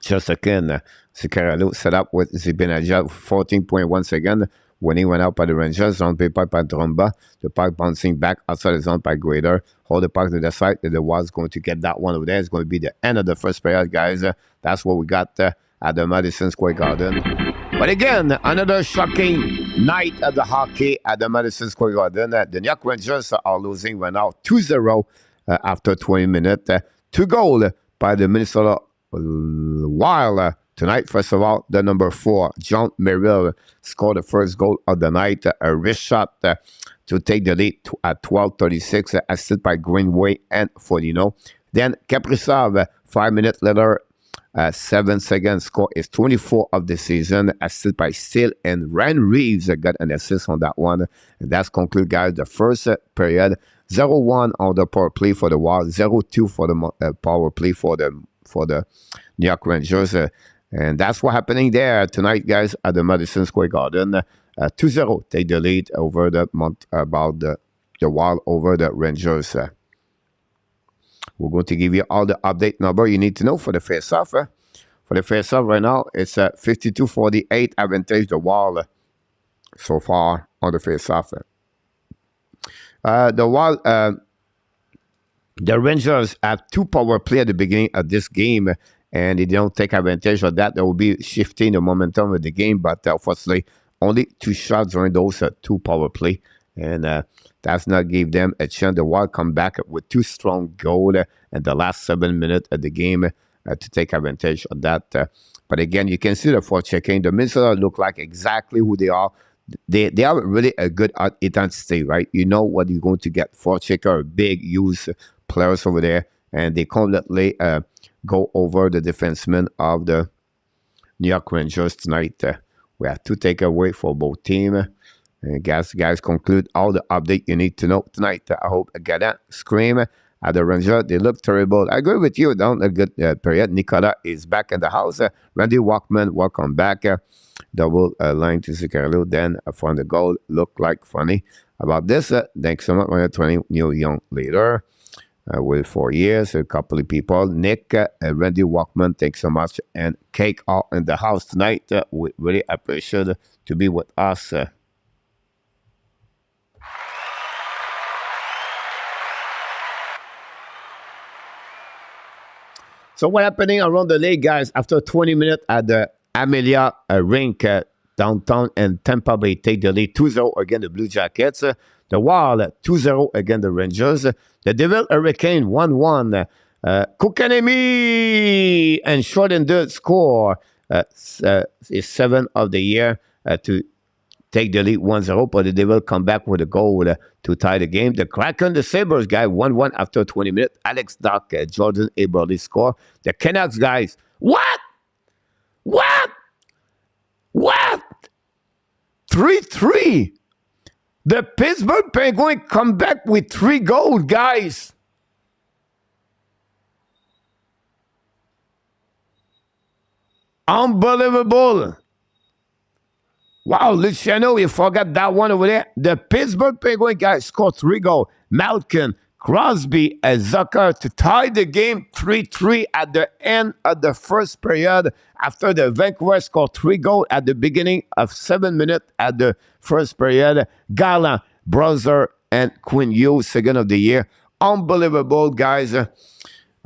just again. Zuccarello set up with Zibanejad 14.1 again. Winning went out by the Rangers. Zone play by Drumba. The puck bouncing back outside the zone by Grader. Hold the puck to the side. The Wild's going to get that one over there. It's going to be the end of the first period, guys. That's what we got at the Madison Square Garden. But again, another shocking night of the hockey at the Madison Square Garden. The New York Rangers are losing right now 2-0 after 20 minutes. 2 goals by the Minnesota Wild tonight. First of all, the number 4, John Merrill, scored the first goal of the night. A wrist shot to take the lead at 12:36, assisted by Greenway and Foligno. Then Caprizov, 5 minutes later, 7-second score is 24 of the season, assisted by Steele, and Ryan Reeves got an assist on that one. And that's conclude, guys, the first period. 0-1 on the power play for the Wild, 0-2 for the power play for the New York Rangers. And that's what's happening there tonight, guys, at the Madison Square Garden. 2-0 take the lead over the Wild over the Rangers. We're going to give you all the update number you need to know for the face-off. For the face-off right now, it's 52-48 advantage the Wild so far on the face-off. The Rangers have 2 power play at the beginning of this game, and they don't take advantage of that. They will be shifting the momentum of the game, but unfortunately, only 2 shots during those 2 power play, and that's not give them a chance. The Wild come back with 2 strong goals in the last 7 minutes of the game to take advantage of that. But again, you can see the forechecking. The Minnesota look like exactly who they are. They are really a good intensity, right? You know what you're going to get. Forechecker, big, use players over there, and they completely go over the defensemen of the New York Rangers tonight. We have 2 takeaways for both teams. And guys, conclude all the update you need to know tonight. I hope Gada scream at the Rangers. They look terrible. I agree with you. Down a good period. Nicolas is back in the house. Randy Walkman, welcome back. Double line to Sicarello. Then from the goal, look like funny. About this, thanks so much. 20 new young leader. With 4 years, a couple of people. Nick, Randy Walkman, thanks so much. And Cake all in the house tonight. We really appreciate to be with us. So what happening around the league, guys? After 20 minutes at the Amelia rink downtown in Tampa Bay, take the lead 2-0 against the Blue Jackets. The Wild 2-0 against the Rangers. The Devil Hurricane 1-1. Kokanemi and Shorten score is 7 of the year to take the lead 1-0, but the Devil come back with a goal to tie the game. The Kraken, the Sabres, guy, 1-1 after 20 minutes. Alex Dock, Jordan Eberle score. The Canucks, guys, what? 3-3. The Pittsburgh Penguins come back with 3 goals, guys. Unbelievable. Wow, Luciano, you forgot that one over there. The Pittsburgh Penguins guys scored 3 goals. Malkin, Crosby, and Zucker to tie the game 3-3 at the end of the first period after the Vancouver scored 3 goals at the beginning of 7 minutes at the first period. Gala, Brother, and Quinn Hughes, second of the year. Unbelievable, guys.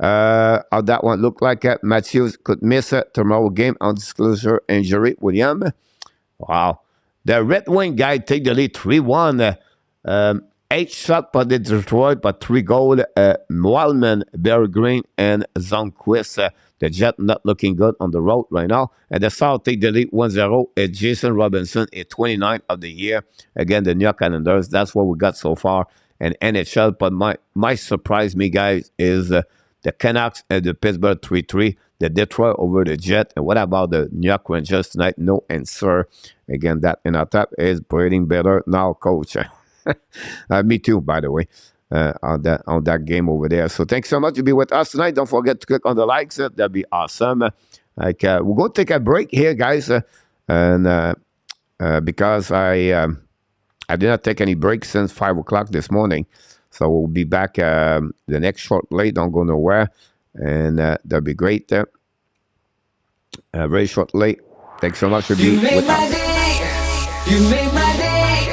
How that one looked like Matthews could miss tomorrow game on disclosure injury. William. Wow. The Red Wing guy take the lead 3-1. 8 shots for the Detroit, but 3 goals. Wildman, Barry Green, and Zonquist. The Jet not looking good on the road right now. And the South take the lead 1-0. Jason Robinson is 29 of the year. Again, the New York Islanders. That's what we got so far in NHL. But my surprise me, guys, is the Canucks and the Pittsburgh 3-3. The Detroit over the Jet. And what about the New York Rangers tonight? No answer. Again, that in our top is breathing better now, coach. Me too, by the way, on that game over there. So thanks so much to be with us tonight. Don't forget to click on the likes. That'd be awesome. We're going to take a break here, guys. And because I did not take any breaks since 5 o'clock this morning. So we'll be back the next short late. Don't go nowhere. And that'd be great. Very short late. Thanks so much for being with us. You made my day.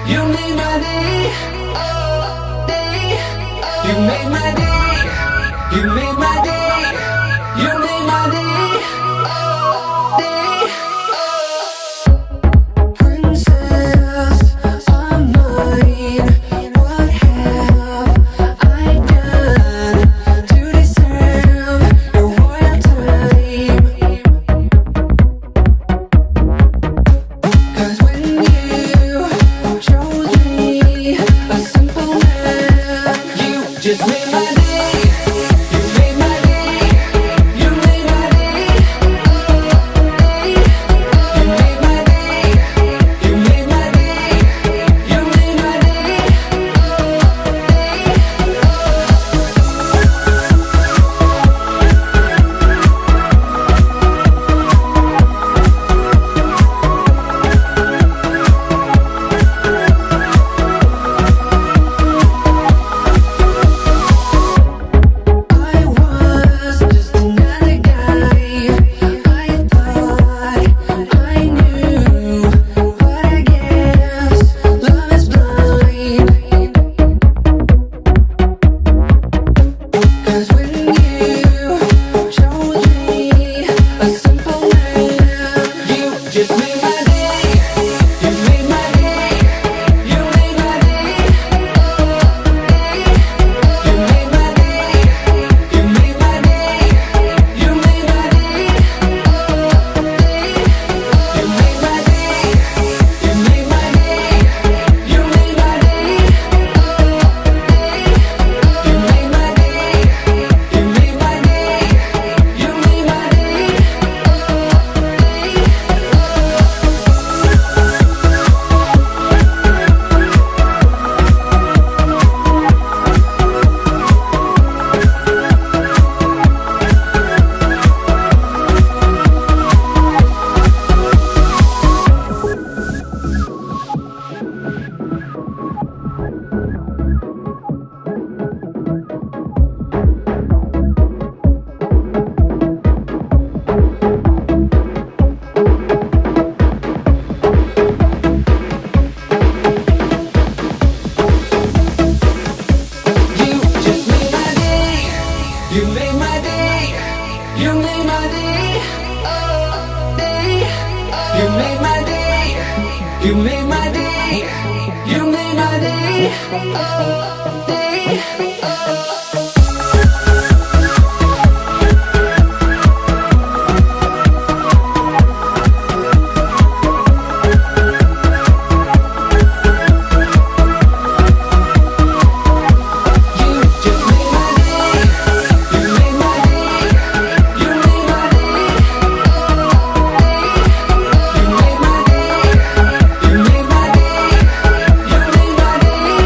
You made my day. Oh, day. You made my day. You made my day. You made my day. Oh, day. Princess of mine, what have I done to deserve your royal time? 'Cause when you chose me, a simple man, you just made my day. You made my day. You made my day. Day. You made my day. You made my day. You made my day. I was just another guy. I thought I knew, but I guess love is blind. 'Cause when you chose me, a simple man, you just made my day. You made my day. You made my day. Day. You made my day. You made my day. You made my day. Day. You made my day. You made my day. You made my day. Day. You made my day. You made my day. You made my day. You just made my day. You made my day. You made my day. Oh, day. You made my day. You made my day. You made my day. Oh, day. You just made my day. You made my day. You made my day. You made my day. You made my day. You made my day.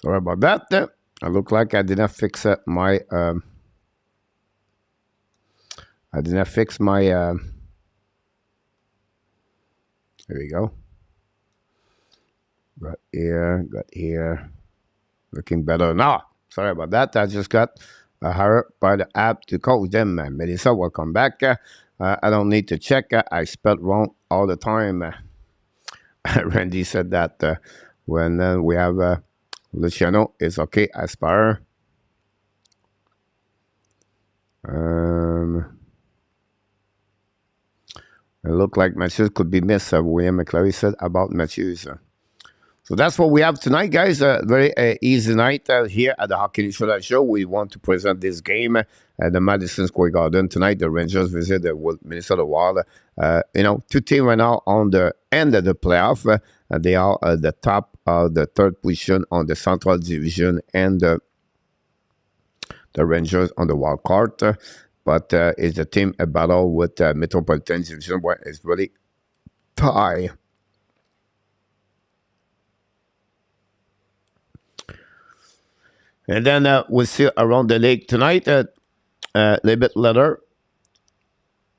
Sorry about that. I look like I did not fix my. I did not fix my. Here we go. Got here. Looking better now. Sorry about that. I just got hired by the app to coach them. Melissa, welcome back. I don't need to check. I spelled wrong all the time. Randy said that when we have Luciano, it's okay. Aspire. It looked like Matthews could be missed. William McClary said about Matthews. So that's what we have tonight, guys. Very easy night here at the Hockey Shootout Show. We want to present this game at the Madison Square Garden tonight. The Rangers visit the Minnesota Wild. Two teams right now on the end of the playoff. They are at the top of the third position on the Central Division, and the Rangers on the wild card. But it's a team a battle with Metropolitan Division where it's really tie. And then we'll see around the league tonight. A little bit later,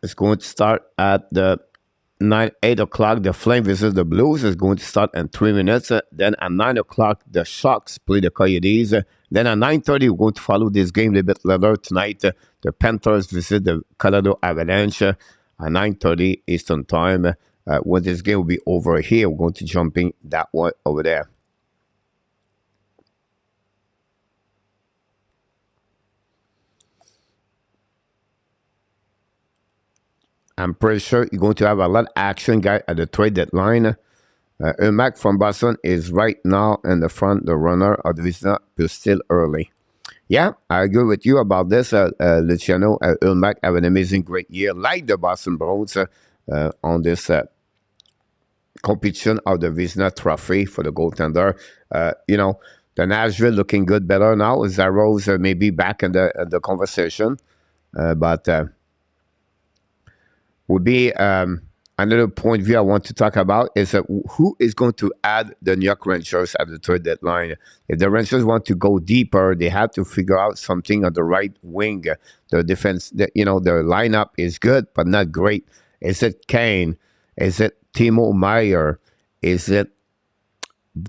It's going to start at the 8 o'clock. The Flame versus the Blues is going to start in 3 minutes. Then at 9 o'clock, the Sharks play the Coyotes. Then at 9:30, we're going to follow this game a little bit later tonight. The Panthers visit the Colorado Avalanche at 9:30 Eastern Time. When this game will be over here, we're going to jump in that one over there. I'm pretty sure you're going to have a lot of action, guys, at the trade deadline. Mac from Boston is right now in the front, the runner of the Vizna, but still early. Yeah, I agree with you about this. Luciano, Mac have an amazing, great year, like the Boston Bruins on this competition of the Vizna Trophy for the goaltender. You know, the Nashville looking good, better now. Zaros may be back in the conversation, but would be another point of view I want to talk about is who is going to add the New York Rangers at the trade deadline. If the Rangers want to go deeper, they have to figure out something on the right wing. The defense, the lineup is good, but not great. Is it Kane? Is it Timo Meier? Is it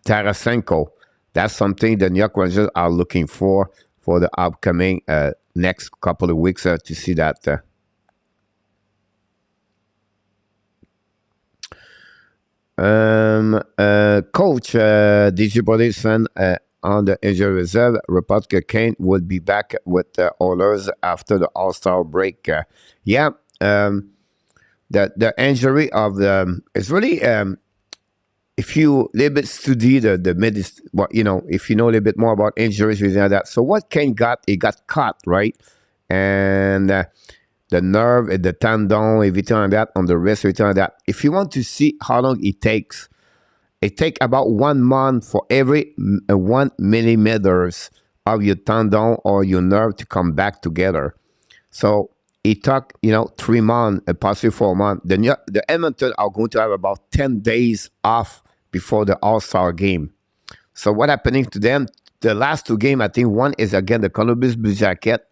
Tarasenko? That's something the New York Rangers are looking for the upcoming next couple of weeks to see that. Coach DJ Bodison on the injury reserve. Report Kane would be back with the Oilers after the All-Star break. The injury of the is really if you a little bit study the medicine, if you know a little bit more about injuries like that. So what Kane got, he got caught, right, and the nerve, the tendon, everything like that, on the wrist, everything like that. If you want to see how long it takes about 1 month for every 1 millimeters of your tendon or your nerve to come back together. So it took, 3 months, possibly 4 months. The Edmonton are going to have about 10 days off before the All-Star game. So what happening to them? The last 2 games, I think one is against the Columbus Blue Jackets,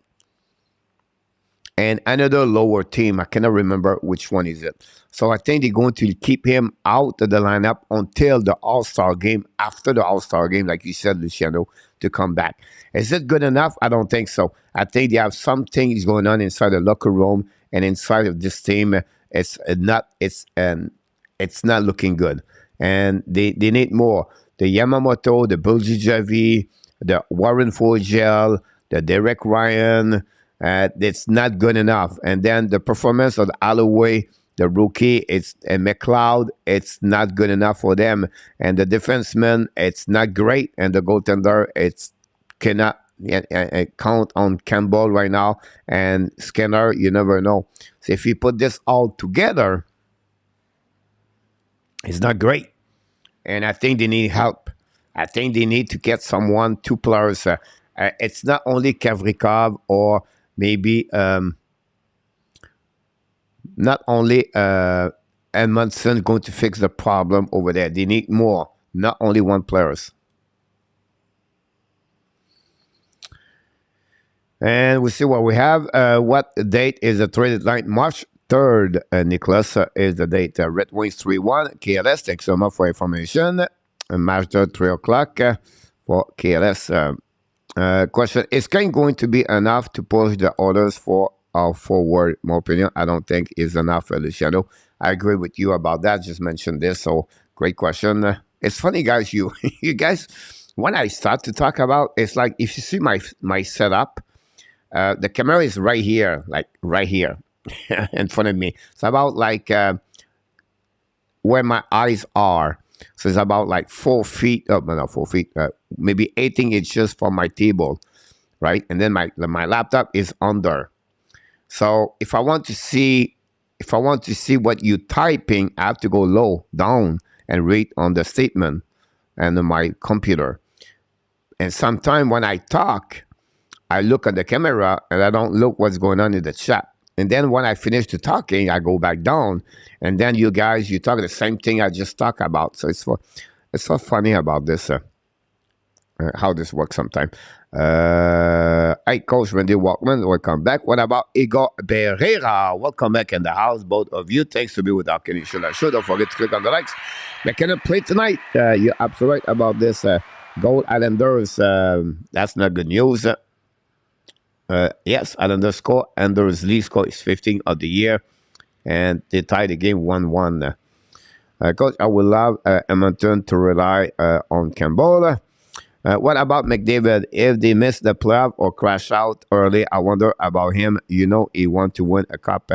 and another lower team. I cannot remember which one is it. So I think they're going to keep him out of the lineup until the All-Star game, after the All-Star game, like you said, Luciano, to come back. Is it good enough? I don't think so. I think they have some things going on inside the locker room and inside of this team. It's not looking good. And they need more. The Yamamoto, the Buljijavi, the Warren Foegel, the Derek Ryan, it's not good enough. And then the performance of Holloway, the rookie, and McLeod, it's not good enough for them. And the defenseman, it's not great. And the goaltender, it's cannot count on Campbell right now. And Skinner, you never know. So if you put this all together, it's not great. And I think they need help. I think they need to get someone, 2 players. It's not only Kavrikov or maybe not only Edmondson going to fix the problem over there. They need more, not only 1 players. And we see what we have. What date is the trade deadline? March 3rd, Nicholas, is the date. Red Wings 3-1. KLS, thanks so much for information. March 3rd, 3 o'clock for KLS. Question, is Kane going to be enough to push the orders for our forward? My opinion, I don't think is enough, Luciano. I agree with you about that. Just mentioned this, so great question. It's funny, guys, you guys, when I start to talk about, it's like, if you see my setup, the camera is right here, like right here in front of me. It's about like where my eyes are. So it's about like 4 feet, not 4 feet, maybe 18 inches from my table, right? And then my laptop is under. So if I want to see what you're typing, I have to go low down and read on the statement and on my computer. And sometimes when I talk, I look at the camera and I don't look what's going on in the chat. And then when I finish the talking, I go back down. And then you guys, you talk the same thing I just talked about. So it's so funny about this. how this works sometime. Hey, Coach Randy Walkman, welcome back. What about Igor Pereira? Welcome back in the house, both of you. Thanks to be with our Canadian show. Don't forget to click on the likes. They cannot play tonight. You're absolutely right about this. Gold Islanders, that's not good news. Yes, Islanders score. Islanders lead score is 15 of the year, and they tied the game 1-1. Coach, I would love Edmonton to rely on Campbell. What about McDavid? If they miss the playoff or crash out early, I wonder about him. You know, he wants to win a cup.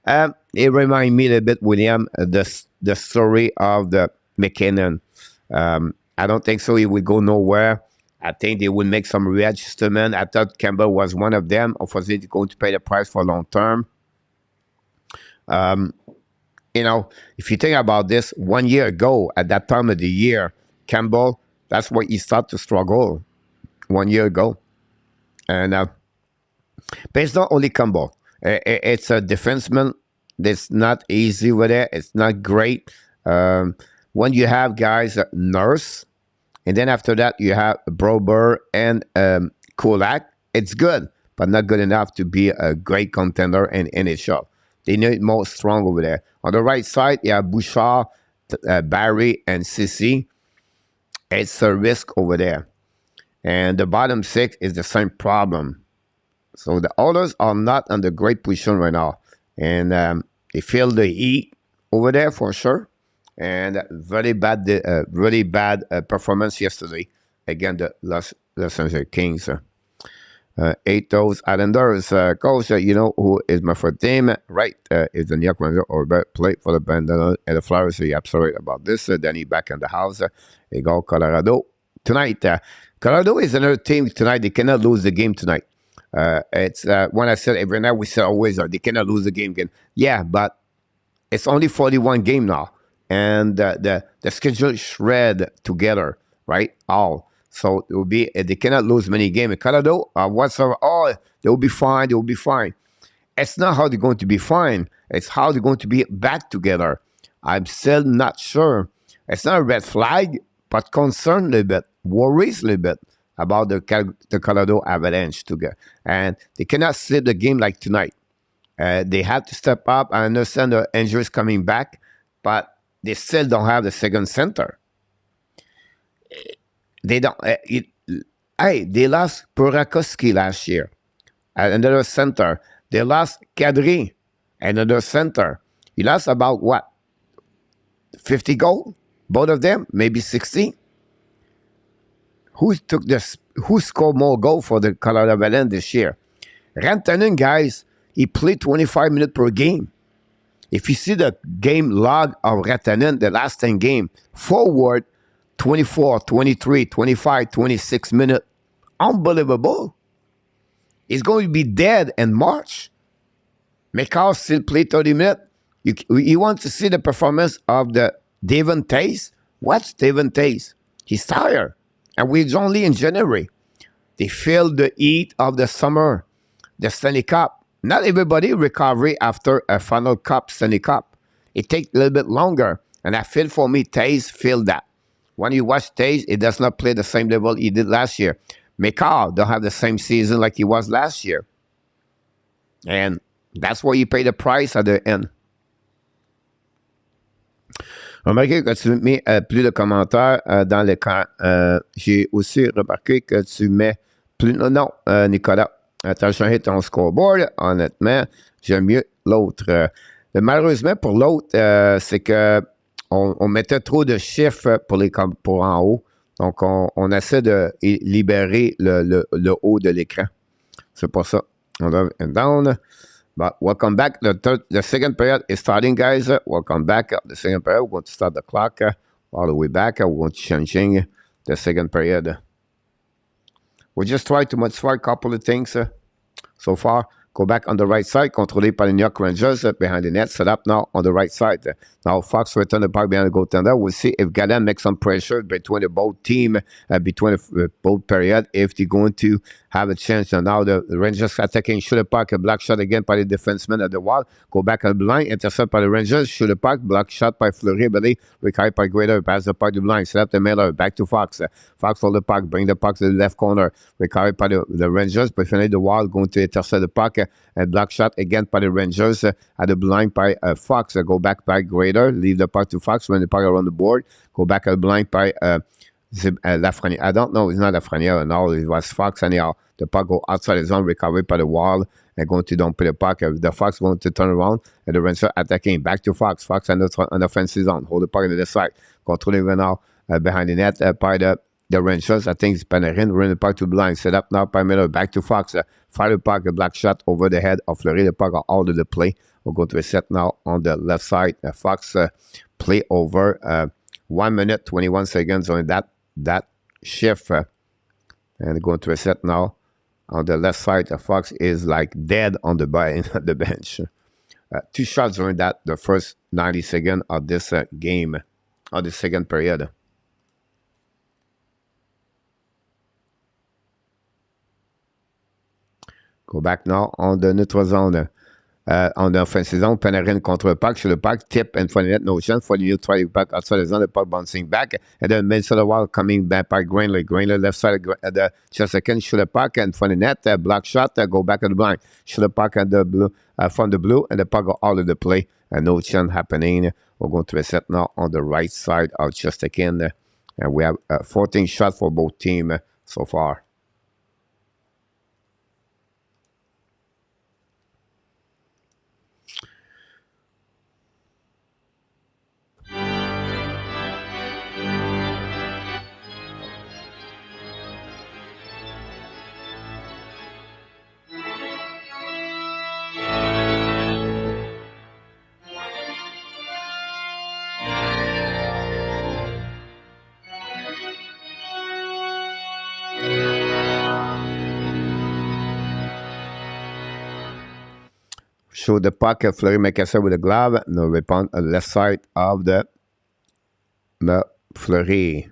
It reminds me a little bit, William, the story of the McKinnon. I don't think so. He will go nowhere. I think they will make some readjustment. I thought Campbell was one of them. Unfortunately, going to pay the price for long term. You know, if you think about this, 1 year ago, at that time of the year, Campbell, that's where he started to struggle 1 year ago. And but it's not only Campbell. It's a defenseman. It's not easy with it. It's not great. When you have guys Nurse, and then after that you have Brober and Kulak, it's good, but not good enough to be a great contender in NHL. They need more strong over there. On the right side, you have Bouchard, Barry, and Sissi. It's a risk over there. And the bottom six is the same problem. So the others are not under great position right now. And they feel the heat over there for sure. And really bad performance yesterday against the Los Angeles Kings. 8 those Islanders. Coach, you know who is my first team? Right, is the New York Rangers or play for the Bandana and the Flyers. So you're absolutely right about this. Danny back in the house. They go Colorado tonight. Colorado is another team tonight. They cannot lose the game tonight. It's when I said every night, we said always they cannot lose the game again. Yeah, but it's only 41 game now. And the schedule shred together, right? All. So it will be, they cannot lose many games. Colorado, whatsoever, they will be fine, they will be fine. It's not how they're going to be fine. It's how they're going to be back together. I'm still not sure. It's not a red flag, but concerned a little bit, worries a little bit about the Colorado Avalanche together. And they cannot slip the game like tonight. They have to step up. I understand the injuries coming back, but they still don't have the second center. They don't. They lost Burakovsky last year, another center. They lost Kadri, another center. He lost about what? 50 goals? Both of them, maybe 60. Who scored more goals for the Colorado Avalanche this year? Rantanen, guys, he played 25 minutes per game. If you see the game log of Rantanen, the last 10 games, forward, 24, 23, 25, 26 minutes. Unbelievable. He's going to be dead in March. McCall still played 30 minutes. You want to see the performance of the Devon Tays? What's Devon Tays? He's tired. And we're only in January. They feel the heat of the summer, the Stanley Cup. Not everybody recovery after a final cup, Stanley Cup. It takes a little bit longer. And I feel for me, Tays feel that. When you watch Tays, it does not play the same level he did last year. McCall don't have the same season like he was last year. And that's why you pay the price at the end. Remarquez que tu mets plus de commentaires dans l'écran. J'ai aussi remarqué que tu mets plus... Non, Nicolas, tu as changé ton scoreboard. Honnêtement, j'aime mieux l'autre. Malheureusement, pour l'autre, c'est que on mettait trop de chiffres pour en haut. Donc, on essaie de libérer le haut de l'écran. C'est pour ça. On down and down. But welcome back. The second period is starting, guys. Welcome back. The second period, we're going to start the clock all the way back. We're going to changing the second period. We just tried to modify a couple of things so far. Go back on the right side, controllé par the New York Rangers behind the net. Set up now on the right side. Now Fox return the puck behind the goaltender. We'll see if Galan makes some pressure between the both team, between the both period, if they're going to have a chance. And now the Rangers attacking, shoot the puck, a block shot again by the defenseman at the wall. Go back on the blind, intercept by the Rangers, shoot the puck, block shot by Fleury, Belly, recovered by Greater, pass the puck to the blind, set up the Meilleur, back to Fox. Fox for the puck, bring the puck to the left corner, recovered by the Rangers, but finally the wall going to intercept the puck, and block shot again by the Rangers at the blind by Fox. Go back by Greater, leave the puck to Fox, run the puck around the board, go back at the blind by Lafreniere. I don't know, it's not Lafreniere, no, it was Fox anyhow. The puck go outside the zone, recovered by the wall, and going to dump the puck. The Fox going to turn around, and the Rangers attacking back to Fox. Fox on the offensive zone, hold the puck on the side, controlling now behind the net by the Rangers. I think it's Panarin, run the puck to the blind, set up now by Miller, back to Fox, fire the puck, a black shot over the head of Fleury. The puck out of the play. We'll go to a set now on the left side. Fox play over 1 minute, 21 seconds on that shift. And going to a set now on the left side. Fox is like dead on the bench. 2 shots during the first 90 seconds of this game, of the second period. Go back now on the neutral zone. On the offensive zone, Panarin contre le puck, sur le puck, tip in front of the net, no chance. 40 minutes, try the puck outside the zone, the puck bouncing back. And then Minnesota Wild coming back by GRENIER. GRENIER left side at the just second, shoot the puck in front of the net, block shot, go back at the blind. Shoot the puck at the blue, from the blue, and the puck go out of the play. No chance happening. We're going to reset now on the right side of just again. And we have 14 shots for both teams so far. Show the puck, Fleury makes with the glove. No rebound on the left side of the Fleury.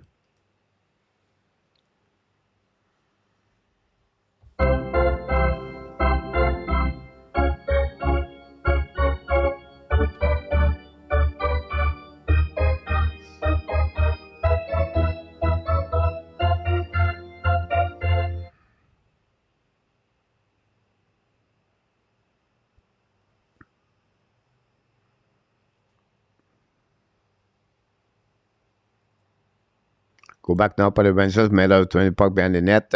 Go back now for the Rangers. MEILLEUR 20 puck behind the net.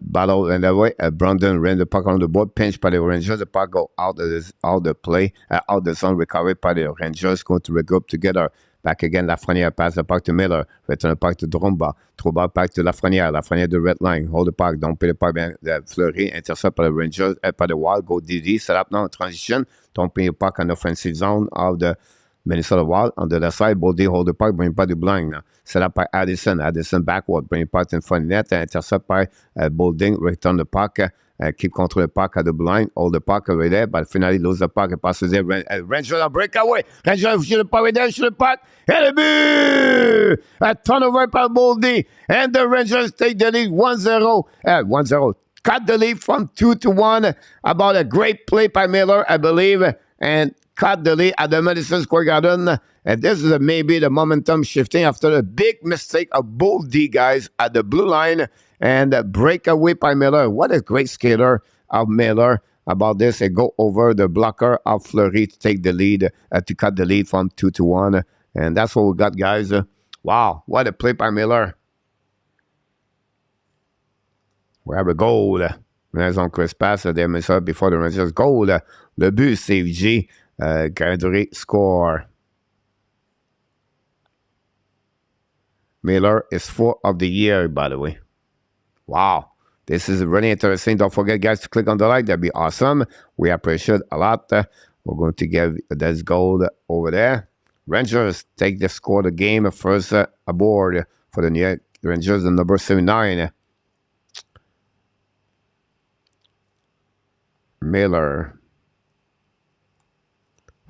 Battle in the way. Brandon ran the puck on the board. Pinch by the Rangers. The puck go out of the play. Out the zone. Recovered by the Rangers. Going to regroup together. Back again. Lafreniere pass the puck to MEILLEUR. Return the puck to Drumba. Trouba back to Lafreniere. Lafreniere the red line. Hold the puck. Don't pay the puck behind the Fleury. Intercept by the Rangers. By the Wild. Go DD. Set up now in transition. Don't pay the puck on the offensive zone of the Minnesota Wild. On the left side, Boldy hold the puck, bring puck to blind. Set up by Addison. Addison backward, bring puck in front of the net. Intercept by Boldy. Return the puck. Keep control the puck at the blind. Hold the puck over there, but finally lose the puck. It passes there. Rangers on breakaway. Rangers shoot the puck right there. Shoot the puck. And a boo! A turnover by Boldy. And the Rangers take the lead 1-0. 1-0. Cut the lead from 2-1. About a great play by MEILLEUR, I believe. And cut the lead at the Madison Square Garden. And this is maybe the momentum shifting after a big mistake of both D guys at the blue line. And a breakaway by MEILLEUR. What a great skater of MEILLEUR about this. They go over the blocker of Fleury to take the lead, to cut the lead from 2-1. And that's what we got, guys. Wow, what a play by MEILLEUR. We have a goal. Maison Chris pass there, before the Rangers goal. Le but, Save G. Gardry score. MEILLEUR is 4 of the year, by the way. Wow. This is really interesting. Don't forget, guys, to click on the like. That'd be awesome. We appreciate a lot. We're going to give this goal over there. Rangers take the score of the game first aboard for the New York Rangers, the number 79. MEILLEUR.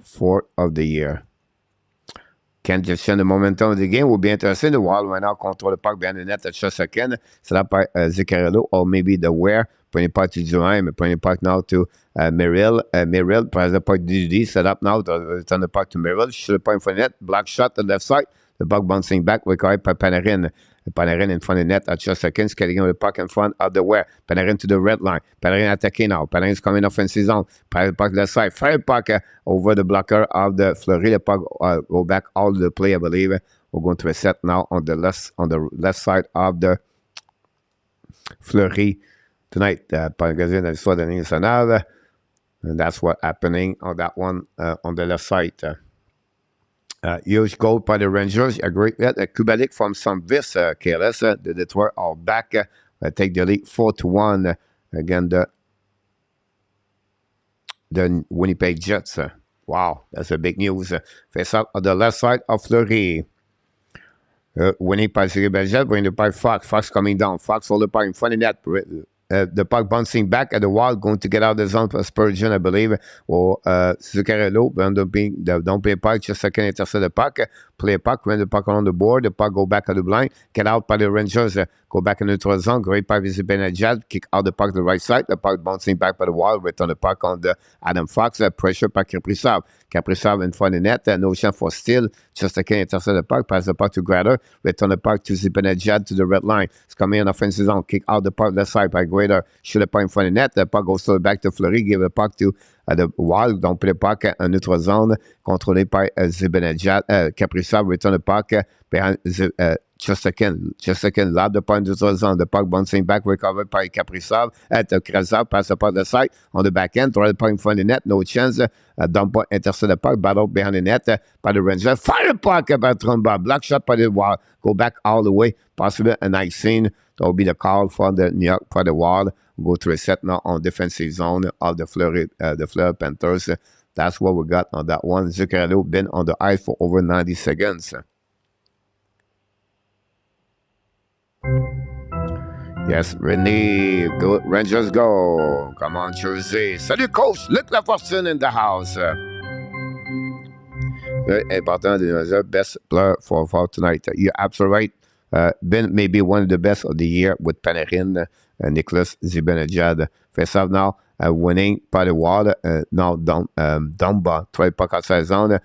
4th of the year. Can't just send the momentum of the game. We'll be interested in the wall right now. Control the puck behind the net at just a second. Set up by Zuccarello or maybe the Ware. Putting puck to Duhaime. Putting puck now to Merrill. Merrill. Press the puck to DD. Set up now to return the puck to Merrill. Shoot the puck for the net. Block shot to the left side. The puck bouncing back. Recovered by Panarin. Panarin in front of the net at just a second. Skating the puck in front of the Ware. Panarin to the red line. Panarin attacking now. Panarin's coming offensive zone. Press the puck left side. Fire puck over the blocker of the Fleury. The puck go back all the play, I believe. We're going to reset now on the left side of the Fleury tonight. Magazine de l'histoire de la Ligue nationale. And that's what's happening on that one on the left side. Huge goal by the Rangers. A great hit. Kubalik from Samvis, KLS. The Detroit are back. Take the lead 4-1 against the Winnipeg Jets. Wow, that's a big news. Face up on the left side of Fleury. Winning by Jet, bring the puck Fox. Fox coming down. Fox hold the puck in front of net. The puck bouncing back at the wall, going to get out of the zone for Spurgeon, I believe. Or Zuccarello, don't pay puck, just a second, intercept the puck. Play a puck, run the puck on the board. The puck go back at the blind. Get out by the Rangers. Go back in the neutral zone. Great puck is Benajad. Kick out the puck to the right side. The puck bouncing back by the wall. Return the puck on the Adam Fox. Pressure by Caprizov. Caprizov in front of the net. No chance for steal. Just a second, intercept the puck. Pass the puck to Grader. Return the puck to Zibanejad to the red line. It's coming in offensive zone. Kick out the puck left side by Grader. Shoot the puck in front of the net. The puck goes to back to Fleury. Give the puck to the wall. Don't play the puck en neutral zone. Contrôlé par Zibanejad. Caprizov return the puck behind just a second. Lob the puck in neutral zone. The puck bouncing back. Recovered by Caprizov. Krasov pass the puck the side on the back end. Throw the puck in front of the net. No chance. Dump puck. Intercept the puck. Battle behind the net by the Rangers. Fire the puck by Tromba. Block shot by the wall. Go back all the way. Possibly a nice scene. That will be the call for the New York for the wall. Go to reset now on defensive zone of the Fleury Panthers. That's what we got on that one. Zuccarello been on the ice for over 90 seconds. Yes, René, go, Rangers go. Come on, Jersey. Salut, coach. Luc Lafortune in the house. Very important, the best player for tonight. You're absolutely right. Been maybe one of the best of the year with Panarin, Nicholas Zibanejad. Face off now, winning by the wall. Now Dumba, 12 puck outside zone.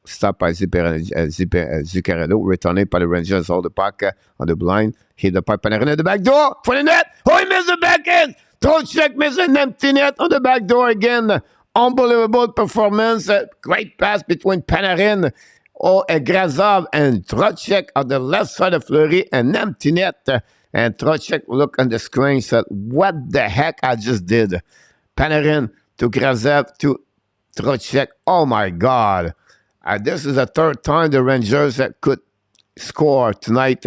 Stop by Zuccarello. Returning by the Rangers. Hold the puck on the blind. Hit the puck. Panarin at the back door for the net. Oh, he missed the back end. Throw check, miss an empty net on the back door again. Unbelievable performance. Great pass between Panarin. Grazov and Trocheck on the left side of Fleury, an empty net. And Trocheck look on the screen and said, what the heck I just did? Panarin to Grazov to Trocheck. Oh my God. This is the third time the Rangers could score tonight.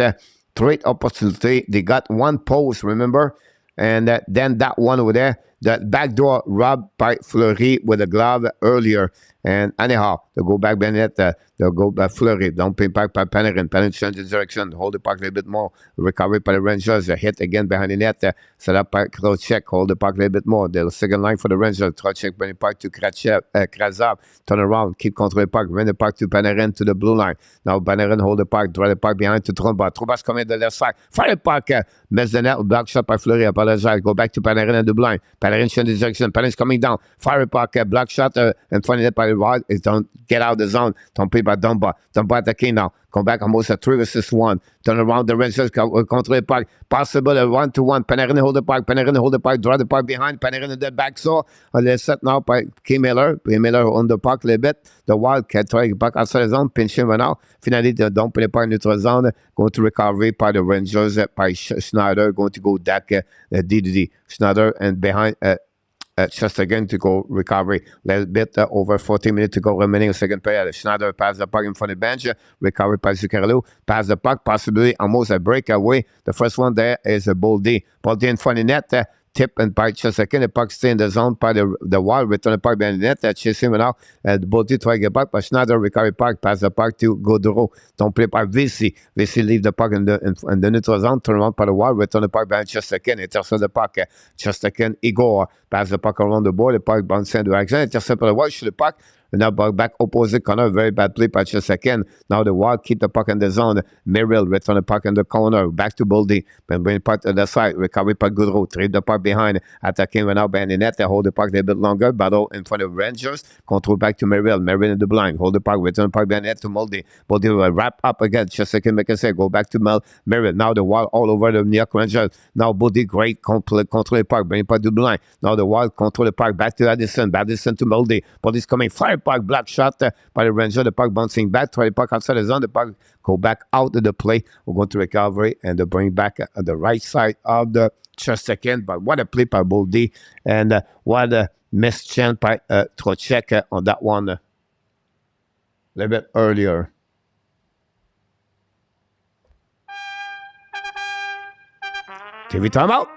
Great opportunity. They got one post, remember? And then that one over there. That backdoor robbed by Fleury with a glove earlier. And anyhow, they'll go back Bennett. They'll go back Fleury. Don't pay back by Panarin. Panarin changes direction. Hold the puck a little bit more. Recovery by the Rangers. A hit again behind the net. Set up by Trocheck. Hold the puck a little bit more. The second line for the Rangers. Trocheck bring the puck to Krasov. Turn around. Keep control the puck. Run the puck to Panarin to the blue line. Now Panarin hold the puck. Draw the puck behind to Tromba. Tromba's coming to the left side. Fire the puck. Miss the net. Block shot by Fleury. Apologize. Go back to Panarin and the blind. Panarin changes direction. Panarin's coming down. Fire the puck. Block shot in front of the net by the wall. Don't get out of the zone. Don't play by Dumba. Dumba attacking now. Come back almost a 3 versus 1. Turn around the Rangers. Control the puck. Possible a 1-to-1. Panarin hold the puck. Panarin hold the puck. Draw the puck behind. Panarin in the back. So let's set now by Kimbersly. Kimbersly on the puck a little bit. The Wildcat trying back outside the zone. Pinch him right now. Finally, they don't play the puck in neutral zone. Going to recovery by the Rangers. By Schneider. Going to go back DDD. Schneider and behind. Just again to go recovery. A little bit over 40 minutes to go remaining second period. Schneider pass the puck in front of the bench. Recovery by Zuccarello. Pass the puck. Possibly almost a breakaway. The first one there is a Boldy. Boldy in front of the net. tip and by Chesakin. The puck stay in the zone by the wall. Return the puck behind the net. Chase him now. Botti try to get back. But Schneider recovery puck. Pass the puck to Gaudreau. Don't play by VC. VC leave the puck in the neutral zone. Turn around by the wall. Return the puck behind Chesakin. Intercept the puck. Chesakin. Igor. Pass the puck around the board. The puck bouncing in the direction. Intercept by the wall. Shoot the puck. Now back opposite corner, very bad play by Chesakin. Now the Wild keep the puck in the zone. Merrill return the puck in the corner. Back to Boldy. Then bring the puck to the side. Recovery by Goudreau. Trade the puck behind. Attacking right now behind the net. They hold the puck a bit longer. Battle in front of Rangers. Control back to Merrill. Merrill in the blind. Hold the puck. Return the puck behind the net to Moldy. Moldy will wrap up again. Chesakin make a save. Go back to Merrill. Now the Wild all over the New York Rangers. Now Boldy great. Control the puck. Bring the puck to the blind. Now the Wild control the puck. Back to Addison. Addison to Moldy. Boldy's coming. Fire puck. Black shot by the Ranger, the puck bouncing back, try the puck outside the zone, the puck go back out of the play. We're going to recovery and to bring back on the right side of the Chesakin. But what a play by Boldy and what a missed chance by Trocheck on that one a little bit earlier. TV timeout.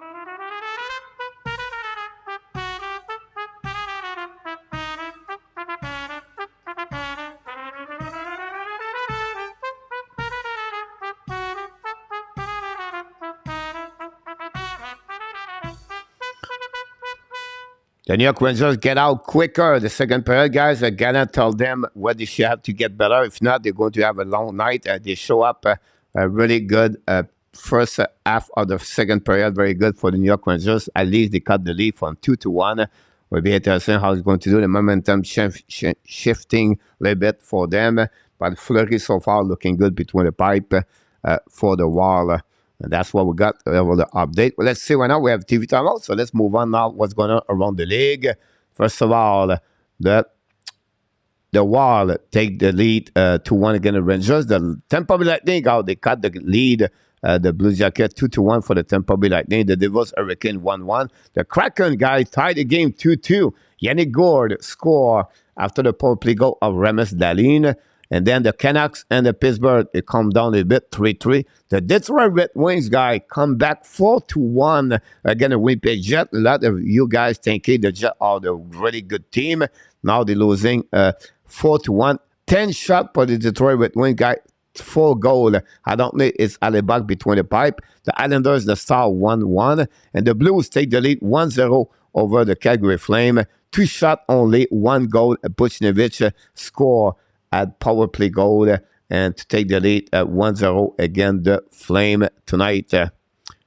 The New York Rangers get out quicker. The second period, guys, Gana tell them what they should have to get better. If not, they're going to have a long night. They show up a really good first half of the second period. Very good for the New York Rangers. At least they cut the lead from 2-1. Will be interesting how it's going to do. The momentum shifting a little bit for them. But Fleury so far looking good between the pipe for the wall. And that's what we got for the update. Well, let's see right now. We have TV timeout. So let's move on now. What's going on around the league? First of all, the Wall take the lead 2-1 against the Rangers. The Tampa Bay Lightning, they cut the lead. The Blue Jackets 2-1 for the Tampa Bay Lightning. The Devils Hurricane 1-1. The Kraken guys tied the game 2-2. Yannick Gourde score after the power play goal of Ramis Dahlin. And then the Canucks and the Pittsburgh, they come down a bit, 3-3. The Detroit Red Wings guy come back 4-1 against the Winnipeg Jets. A lot of you guys thinking the Jets are the really good team. Now they're losing 4-1. 10 shots for the Detroit Red Wings guy, 4 goals. I don't know, it's Alibak between the pipe. The Islanders, the Star 1-1. And the Blues take the lead 1-0 over the Calgary Flame. 2 shots only, 1 goal. Buchnevich score at power play goal and to take the lead at 1-0 against the Flame tonight. And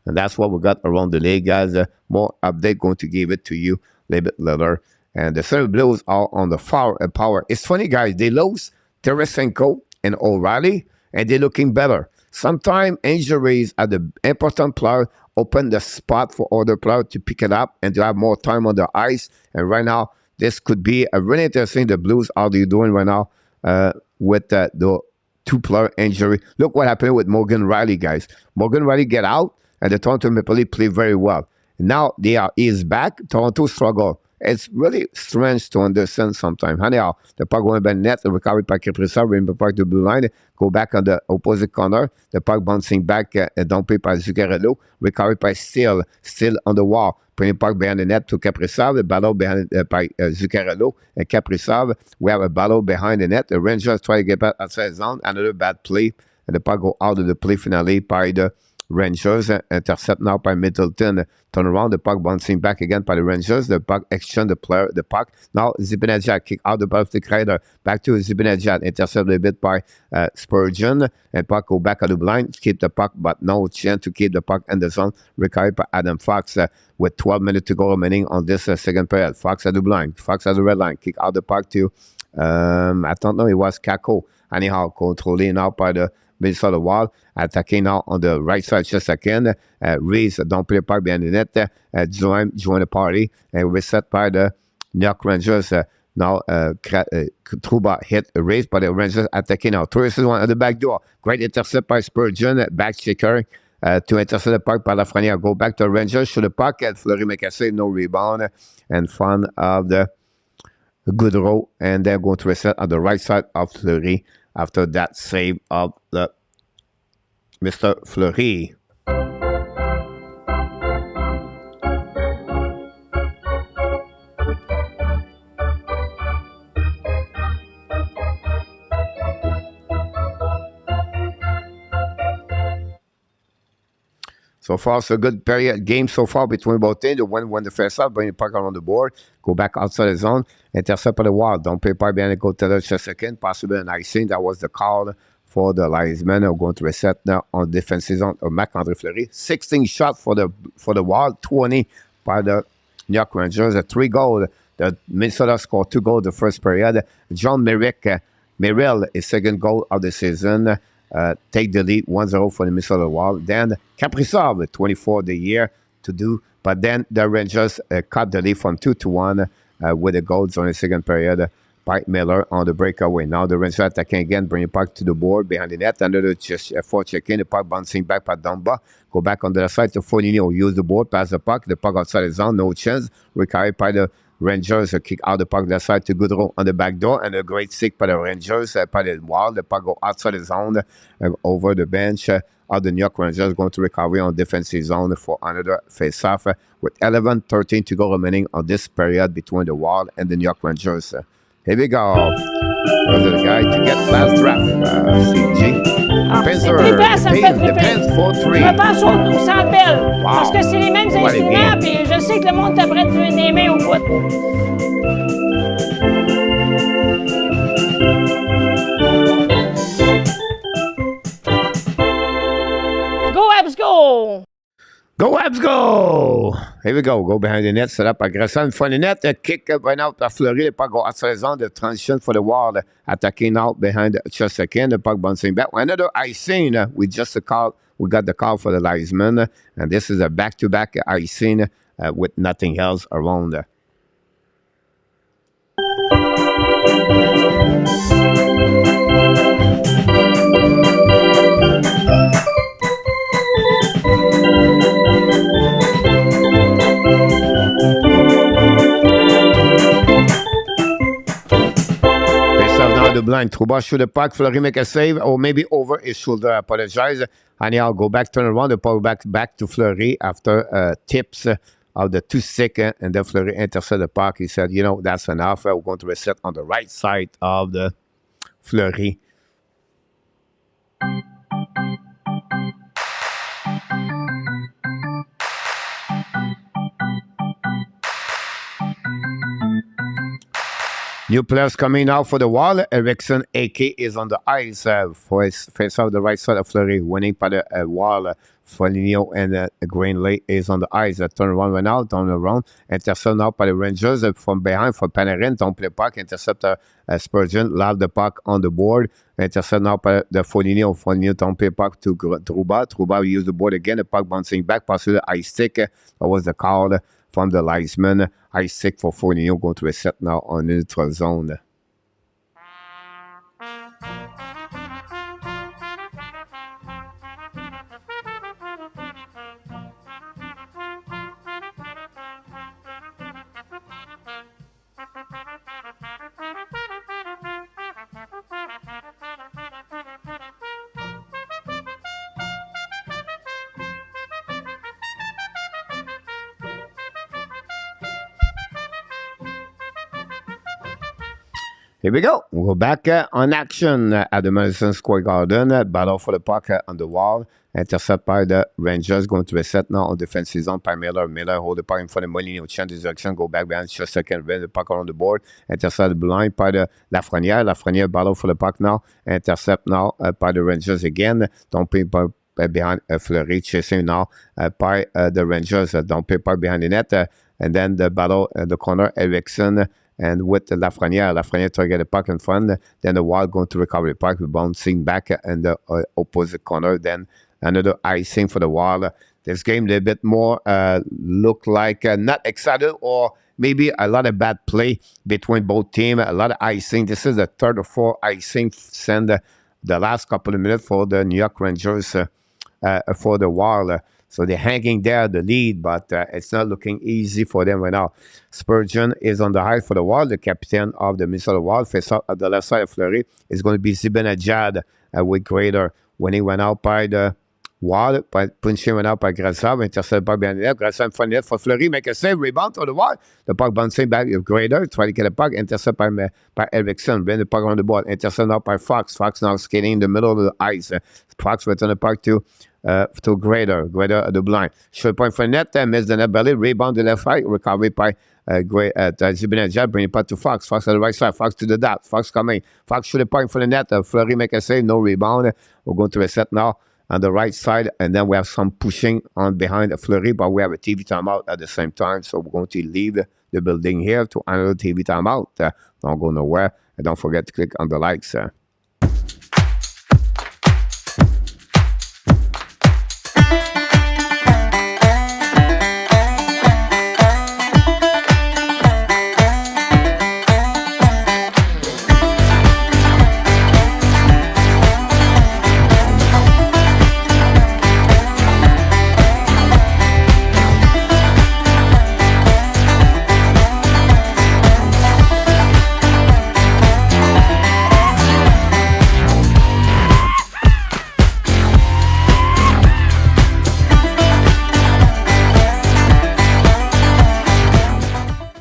that's what we got around the league, guys. More update going to give it to you a little bit later. And the St. Blues are on the far power. It's funny, guys. They lose Tarasenko and O'Reilly, and they're looking better. Sometimes injuries at the important player open the spot for other players to pick it up and to have more time on the ice. And right now, this could be a really interesting. The Blues, how they're doing right now. With the 2-player injury. Look what happened with Morgan Riley, guys. Morgan Riley get out, and the Toronto Maple Leafs play very well. Now he's back. Toronto struggle. It's really strange to understand sometimes. Anyhow, the puck going by net, the recovery by Caprizov, bring the puck to the blue line, go back on the opposite corner. The puck bouncing back, don't pay by Zuccarello. Recovery by still on the wall. Bring the puck behind the net to Caprizov. The battle behind by Zuccarello and Caprizov. We have a battle behind the net. The Rangers try to get back outside the zone. Another bad play. And the puck go out of the play finale by the Rangers. Intercept now by Middleton. Turn around, the puck bouncing back again by the Rangers. The puck exchange the puck. Now Zibanejad kick out the ball of the Schrader. Back to Zibanejad. Intercepted a bit by Spurgeon. And puck go back at the blind. Keep the puck, but no chance to keep the puck in the zone. Recovered by Adam Fox with 12 minutes to go remaining on this second period. Fox at the blind. Fox at the red line. Kick out the puck to, I don't know, it was Kako. Anyhow, controlling now by the Minnesota Wild, attacking now on the right side just again. Reese don't play the puck behind the net. Join the party and reset by the New York Rangers. Now Trouba hit Reese, but the Rangers attacking now. Torres is one at the back door. Great intercept by Spurgeon, back checker to intercept the puck by Lafreniere. Go back to the Rangers, shoot the puck, and Fleury make a save, no rebound, and fun of the Gaudreau, and they're going to reset on the right side of Fleury after that save of the Mr. Fleury. So far, it's a good period game so far between both teams. The one win the first half, bring the puck around the board, go back outside the zone, intercept by the Wild. Don't pay part behind the goal to the second, possibly an icing. That was the call for the linesmen. Are going to reset now on defensive zone of Marc-André Fleury. 16 shots for the Wild, 20 by the New York Rangers. 3 goals. The Minnesota scored 2 goals the first period. John Merrill, his second goal of the season. Take the lead 1-0 for the Minnesota Wild. Then Caprizov, 24 the year to do. But then the Rangers cut the lead from 2-1 with the goals on the second period by MEILLEUR on the breakaway. Now the Rangers attacking again, bring the puck to the board behind the net. Under the four check-in, the puck bouncing back by Dumba. Go back on the side to Foligno. Use the board, pass the puck outside the zone, no chance. Recovered by the Rangers, kick out the puck that side to Goodrow on the back door, and a great stick by the Rangers, by the Wild. The puck go outside the zone, over the bench of the New York Rangers, going to recover on defensive zone for another face-off, with 11:13 to go remaining on this period between the Wild and the New York Rangers. Here we go. There's the guy to get last draft, CG. C'est trippant, ça me fait tripper. Je me pense au Centre Bell, Wow. parce que c'est les mêmes What a instruments, game. puis je sais que le monde t'apprête des mains au bout. Go, Habs, go! Go, Habs, go! Here we go. Go behind the net, set up aggressive in front of the net. A kick right out by Fleury. The puck go outside the zone. The transition for the Wild. Attacking out behind just again. The puck bouncing back. Another icing. We got the call for the linesman. And this is a back-to-back icing with nothing else around. The blind. Trouba shoot the puck. Fleury make a save, or maybe over his shoulder. I apologize. And I'll go back, turn around, the puck back to Fleury after tips of the 2-stick, and then Fleury intercept the puck. He said, you know, that's enough. We're going to reset on the right side of the Fleury. New players coming out for the Wild. Eriksson, AK, is on the ice for his face off the right side of Fleury, winning by the Wild. Foligno and Greenley is on the ice. Turn around right now, down around. Intercept now by the Rangers from behind for Panarin. Don't play puck. Intercept Spurgeon. Lob the puck on the board. Intercept now by the Foligno. Foligno don't play puck to Trouba. Trouba use the board again. The puck bouncing back. Possibly the ice stick. That was the call from the linesman. Ice stick for Foligno. Going to reset now on neutral zone. Here we go. We're back on action at the Madison Square Garden. Battle for the puck on the wall. Intercept by the Rangers. Going to reset now on defensive zone by MEILLEUR. MEILLEUR hold the puck in front of Molino. Change his direction. Go back behind. Just a second. Win the puck on the board. Intercept the blind by the Lafrenière. Lafrenière battle for the puck now. Intercept now by the Rangers again. Don't pay behind Fleury. Chasing now by the Rangers. Don't pay behind the net. And then the battle the corner. Eriksson. And with the Lafrenière try to get the puck in front. Then the Wild going to recover the puck. Bouncing back in the opposite corner. Then another icing for the Wild. This game a little bit more look like not excited, or maybe a lot of bad play between both teams. A lot of icing. This is the third or fourth icing send the last couple of minutes for the New York Rangers for the Wild. So they're hanging there, the lead, but it's not looking easy for them right now. Spurgeon is on the high for the Wild. The captain of the Minnesota Wild, face out at the left side of Fleury, is going to be Zibanejad with Grader. When he went out by the Wall, punché maintenant par Caprizov, intercepté par Bernadette. Graziano front net for Fleury, make a save, rebound to the wall. The puck bouncing back of GRENIER, try to get a puck, intercepted by Erickson. Bring the puck on the board, intercepted now by Fox. Fox now skating in the middle of the ice. Fox return the puck to GRENIER at the blind. Short point for net, miss the net belly, rebound to left side, recovery by Zibanejad, bring it back to Fox. Fox at the right side, Fox to the dot. Fox coming. Fox shoot a point for the net. Fleury make a save, no rebound. We're going to reset now on the right side, and then we have some pushing on behind the Fleury, but we have a TV timeout at the same time, so we're going to leave the building here to another TV timeout. Don't go nowhere, and don't forget to click on the likes.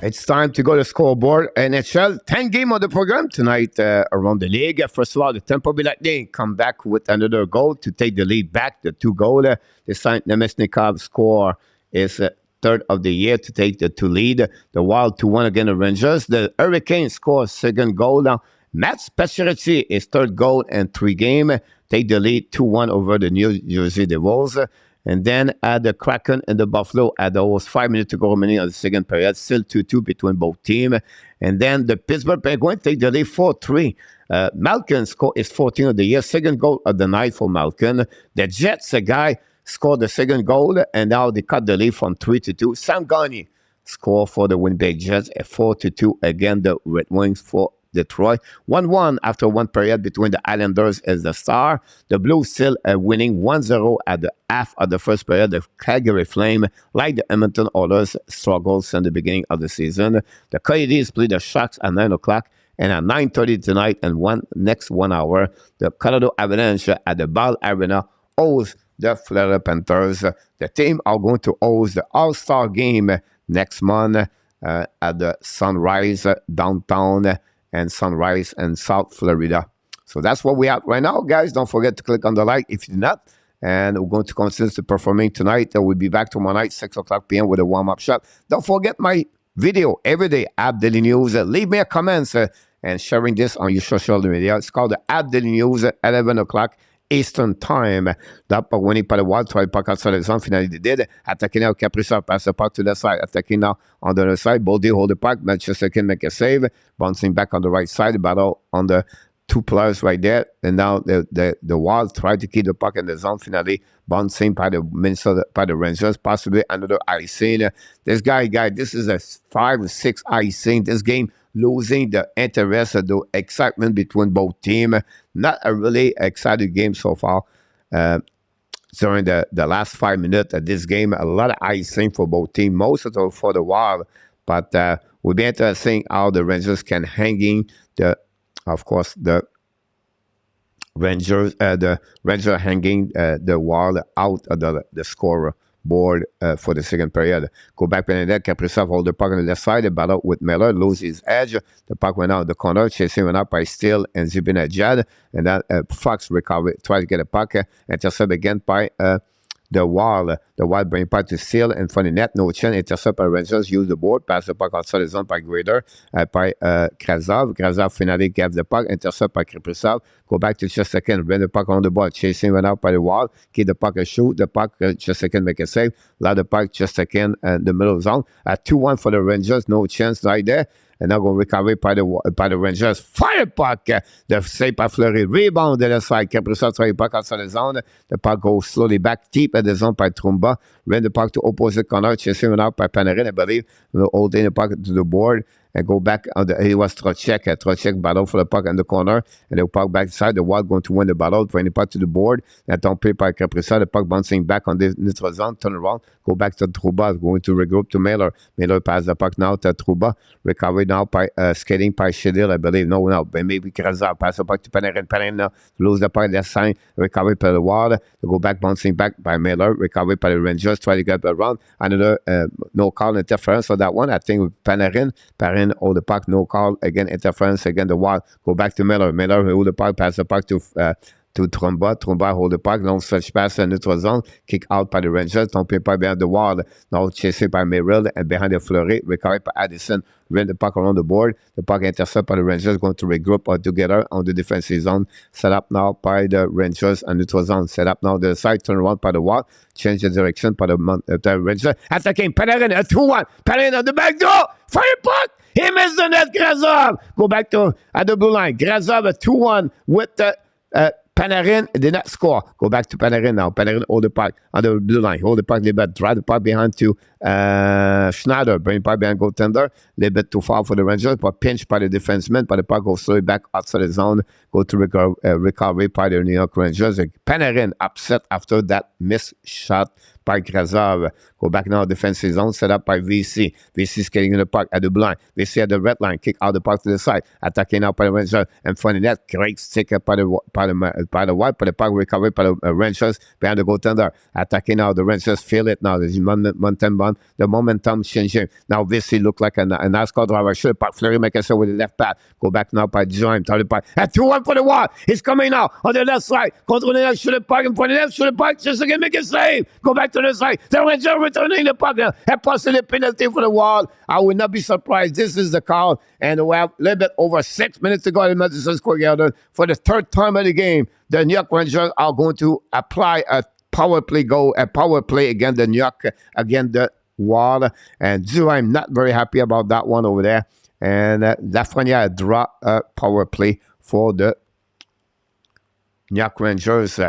It's time to go to scoreboard. NHL, 10 game on the program tonight around the league. First of all, the Tampa Bay Lightning come back with another goal to take the lead back, the 2 goal. The Saint Nemesnikov score is third of the year to take the 2 lead. The Wild 2-1 against the Rangers. The Hurricanes score 2nd goal. Now, Matt Pacioretty is 3rd goal and 3 game. Take the lead 2-1 over the New Jersey Devils. And then at the Kraken and the Buffalo, at almost 5 minutes to go remaining of the second period, still 2-2 between both teams. And then the Pittsburgh Penguins take the lead 4-3. Malkin score is 14th of the year, 2nd goal of the night for Malkin. The Jets, a guy, scored the 2nd goal, and now they cut the lead from 3-2. Sam Gagner score for the Winnipeg Jets at 4-2 against the Red Wings for Detroit. 1-1 after 1 period between the Islanders as the Star. The Blues still winning 1-0 at the half of the first period. The Calgary Flame, like the Edmonton Oilers, struggles since the beginning of the season. The Coyotes play the Sharks at 9 o'clock. And at 9:30 tonight and next 1 hour, the Colorado Avalanche at the Ball Arena hosts the Florida Panthers. The team are going to host the All-Star game next month at the Sunrise downtown and Sunrise in South Florida. So that's what we have right now, guys. Don't forget to click on the like if you did not. And we're going to continue performing tonight. We'll be back tomorrow night, 6 o'clock p.m. with a warm-up shot. Don't forget my video every day, App Daily News. Leave me a comment and sharing this on your social media. It's called the App Daily News at 11 o'clock Eastern Time. Là, pour winner par le Wild, travaille pas quand ça les gens, finalement, ils did. Attacking now, Caprizov, pass the puck to the side. Attacking now on the other side. Boldy hold the puck. Manchester can make a save. Bouncing back on the right side. Battle on the 2 players right there. And now the Wild try to keep the puck in the zone. Finally, bouncing by the Minnesota, by the Rangers. Possibly another icing. This guy, this is a 5 or 6 icing. This game losing the interest, the excitement between both teams. Not a really exciting game so far. During the last 5 minutes of this game, a lot of icing for both teams, most of it for the Wild. But we'll be interesting how the Rangers can hang in the Rangers hanging the Wild out of the scorer board for the second period. Go back behind that. Caprizov hold the puck on the left side. The battle with MEILLEUR, lose his edge. The puck went out the corner. Chasing went up by Steele and Zibanejad. And then Fox recovered, tried to get a puck. Intercept again by the Wild. The Wild bring puck to Steele in front of the net. No chance. Intercept by Rangers. Use the board. Pass the puck outside the zone by GRENIER. By Caprizov. Caprizov finally gave the puck. Intercept by Caprizov. Go back to just a second. Bring the puck on the board. Chasing went out by the Wild. Keep the puck and shoot. The puck just a second make a save. Allow the puck just a second in the middle zone. 2-1 for the Rangers. No chance right there. And now going to recover by the Rangers. Fire puck. The save by Fleury. Rebound the left side. Caprizov try puck outside the zone. The puck goes slowly back deep at the zone by Trumba. Ran the puck to opposite corner. Chasing went out by Panarin, I believe. Holding the puck to the board. and go back on the, he was Trocheck. Trocheck battle for the puck in the corner, and the puck back inside. The Wild going to win the battle, bring the puck to the board, and Tompé by Caprizov. The puck bouncing back on the neutral zone, turn around, go back to Trouba, going to regroup to MEILLEUR. MEILLEUR pass the puck now to Trouba, recovery now by skating by Shadil, I believe. No, but maybe Grazia pass the puck to Panarin. Panarin now lose the puck, left side, recovery by the Wild, go back bouncing back by MEILLEUR, recovery by the Rangers, try to get around. Another no call interference on that one. I think with Panarin hold the puck, no call, again interference, again the Wild, go back to MEILLEUR. MEILLEUR hold the puck, pass the puck to Tromba. Tromba hold the puck, long stretch pass in neutral zone, kick out by the Rangers, Tompé by behind the Wild, now chased by Merrill, and behind the Fleury, recovered by Addison, ran the puck around the board, the puck intercepted by the Rangers, going to regroup all together on the defensive zone, set up now by the Rangers and neutral zone, set up now the side, turn around by the Wild, change the direction by the Rangers, attacking Panarin, a 2-1, Panarin on the back door, fire puck, he missed the net, Grazov, go back to at the blue line, Grazov a 2-1 with the Panarin did not score. Go back to Panarin now. Panarin hold the puck on the blue line. Hold the puck a little bit. Drive the puck behind to Schneider. Bring the puck behind goaltender. A little bit too far for the Rangers, but pinched by the defenseman. But the puck goes slowly back outside the zone. Go to recovery by the New York Rangers. Panarin upset after that missed shot by Grazov. Go back now, defensive zone set up by VC. VC skating in the puck at the blind. VC at the red line, kick out the puck to the side. Attacking now by the Rangers. And front of that, great stick up by the White, but the puck recovered by the Rangers behind the goaltender. Attacking now, the Rangers feel it now. There's the momentum changing. Now VC look like a NASCAR driver. Shoot the puck. Fleury make a with the left pad. Go back now by Joim. Tell the puck. At 2-1 for the Wild. He's coming now on the left side. Control the left, shoot the puck in front of them. Shoot the puck. Just again, make a save. Go back to the side. The Rangers returning the puck now. A possible penalty for the Wild. I would not be surprised. This is the call. And we have a little bit over 6 minutes to go in Madison Square Garden. For the third time of the game, the New York Rangers are going to apply a power play against the New York, against the Wild. And I'm not very happy about that one over there. And Lafreniere draw a power play for the New York Rangers.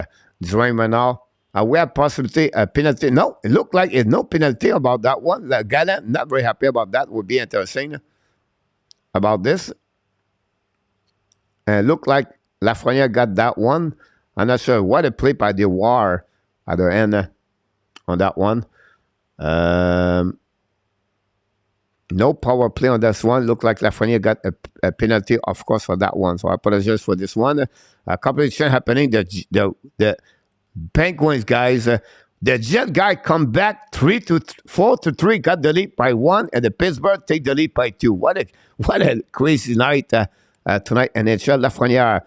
Right now, we have possibility a penalty. No, it looked like it's no penalty about that one. Gallant, not very happy about that. Would be interesting about this. And look like Lafreniere got that one. I'm not sure what a play by the War at the end on that one. No power play on this one. Look like Lafreniere got a penalty, of course, for that one. So I apologize for this one. A couple of things happening. The Penguins guys, the Jet guy come back 4-3, got the lead by 1, and the Pittsburgh take the lead by 2. What a crazy night tonight. NHL Lafreniere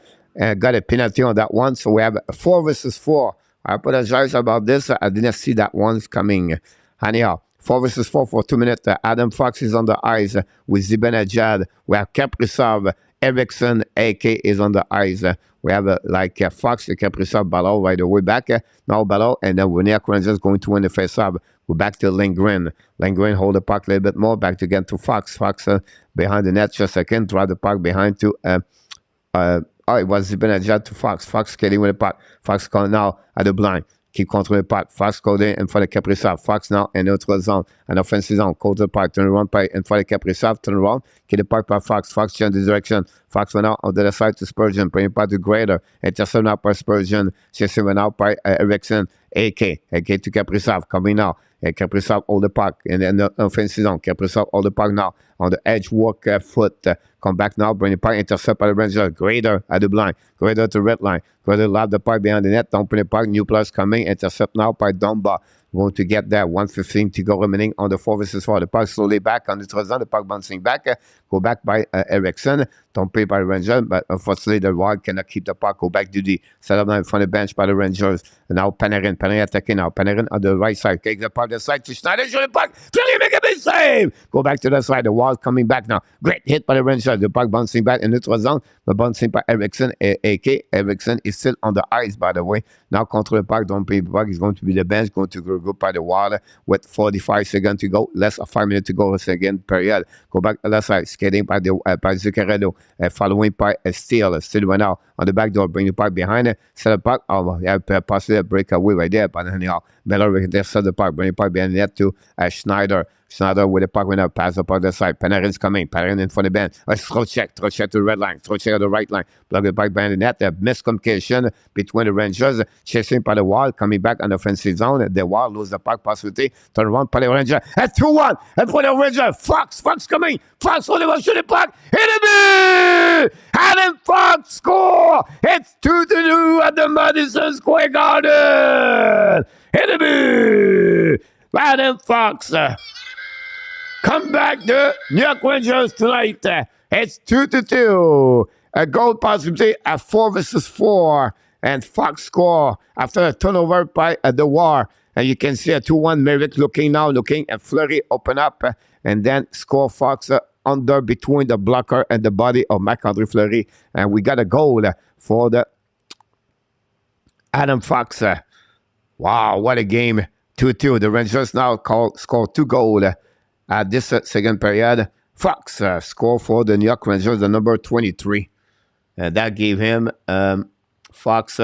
got a penalty on that one. So we have 4 versus 4. I apologize about this. I didn't see that one coming. Anyhow, 4 versus 4 for 2 minutes. Adam Fox is on the ice with Zibanejad. We have Caprizov. Eriksson, AK is on the ice. We have Fox, the Caprizov, Ballot right away back. Now Ballot, and then New York Rangers going to win the face-off. Go back to Lindgren. Lindgren hold the puck a little bit more. Back again to Fox. Fox behind the net just a second. Drive the puck behind to... it was Zibanejad to Fox. Fox skating with the puck. Fox calling now at the blind. Keep controlling the puck. Fox called in front of Caprizov. Fox now in neutral zone. An offensive zone. Call the puck. Turn around in front of Caprizov. Turn around. Keep the puck by Fox. Fox change the direction. Fox went out on the other side to Spurgeon. Bring it back to GRAZIANO. Intercepted out by Spurgeon. Chasing went out by Eriksson. AK to Caprizov. Coming now. Caprizov hold the puck in the offensive zone. Caprizov hold the puck now on the edge walk foot. Come back now. Bring the puck. Intercept by the Rangers. GRAZIANO at the blind. GRAZIANO to red line. GRAZIANO lob the puck behind the net. Don't bring the puck. New plus coming. Intercept now by Dumba. Going to get there. 1:15 to go remaining on the 4 versus 4. The puck slowly back on the zone. The puck bouncing back. Go back by Eriksson. Don't play by the Rangers. But unfortunately, the Wild cannot keep the puck. Go back to the set up now in front of the bench by the Rangers. And now Panarin. Panarin attacking now. Panarin on the right side. Take the puck to the side to Schneider. Shoot the puck. Fleury make a big save. Go back to the side. The Wild coming back now. Great hit by the Rangers. The puck bouncing back in neutral zone. But bouncing by Eriksson. AK. Eriksson is still on the ice, by the way. Now control the puck. Don't play the puck. He's going to be the bench. Going to go by the Wild with 45 seconds to go. Less of 5 minutes to go. Second period. Go back to the side. Skating by Zuccarello. Following by Steele. Steele went out on the back door. Bring the puck behind it. Set the puck. Oh, yeah, possibly a breakaway right there. But anyhow, MEILLEUR set the puck. Bring the puck behind the net to Schneider. Schneider with the puck when I pass up on the side. Panarin's coming. Panarin in front of the bench. Throw check to the red line. Throw check at the right line. Plug it back behind the net. Miscommunication between the Rangers. Chasing by the wall. Coming back on the offensive zone. The wall lose the puck possibility. Turn around by the Rangers. At 2-1. And for the Rangers. Fox coming. Fox only one shooting puck. Hit it! Adam Fox score. It's 2-2 at the Madison Square Garden. Hit it! Adam Fox. Come back to New York Rangers tonight. It's 2-2. A goal possibility at 4 versus 4. And Fox score after a turnover by the War. And you can see a 2-1 Merrick looking at Fleury open up. And then score Fox under between the blocker and the body of Marc-Andre Fleury. And we got a goal for the Adam Fox. Wow, what a game. 2-2. The Rangers now score 2 goals at this second period. Fox score for the New York Rangers, the number 23. That gave him, Fox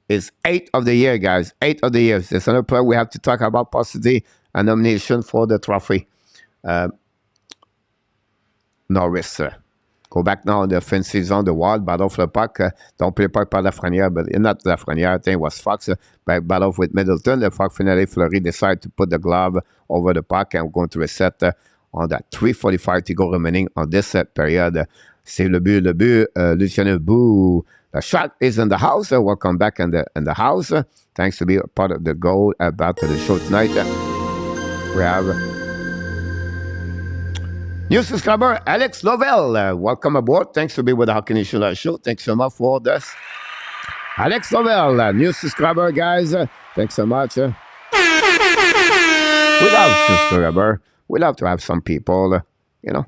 is 8th of the year, guys. 8th of the year. There's another player we have to talk about, possibly a nomination for the trophy. Norris. Go back now in the offensive zone, the wall, battle for the puck. Don't play puck par Lafrenière, but not Lafrenière. I think it was Fox. Battle with Middleton. The Fox finally, Fleury decided to put the glove over the puck, and we're going to reset on that 3:45 to go remaining on this period. C'est le but, Luciano Boo. The shot is in the house. Welcome back in the house. Thanks to be a part of the goal about the show tonight. We have new subscriber, Alex Lovell. Welcome aboard. Thanks to be with the Hockey Nation Live show. Thanks so much for this. Alex Lovell, new subscriber, guys. Thanks so much. We love subscriber. We love to have some people, you know.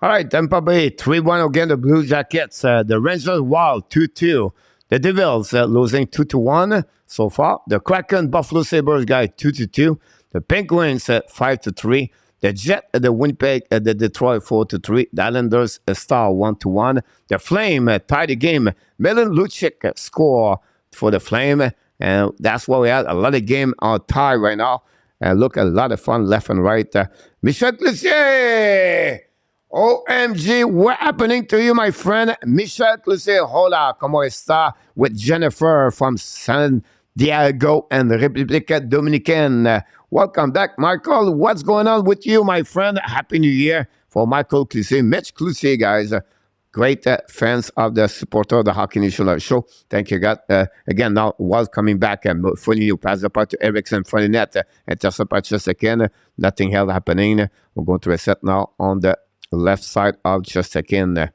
All right, Tampa Bay 3-1 again, the Blue Jackets. The Rangers Wild 2-2. The Devils losing 2-1 so far. The Kraken Buffalo Sabres guy 2-2. The Penguins 5-3. The Jet the Winnipeg the Detroit 4-3. The Islanders Star 1-1. The Flame tied the game. Milan Lucic score for the Flame. And that's why we had a lot of game on tie right now. Look, a lot of fun left and right. Michel Cloutier! OMG, what happening to you, my friend? Michel Cloutier, hola, como está? With Jennifer from San Diego and República Dominican. Welcome back, Michael. What's going on with you, my friend? Happy New Year for Michael Cloutier. Mitch Cloutier, guys. Great fans of the supporter of the Hockey Nation show. Thank you, God. Again, now was coming back and funny you pass the part to Erickson from the net. And just about just again, nothing else happening. We're going to reset now on the left side of just again.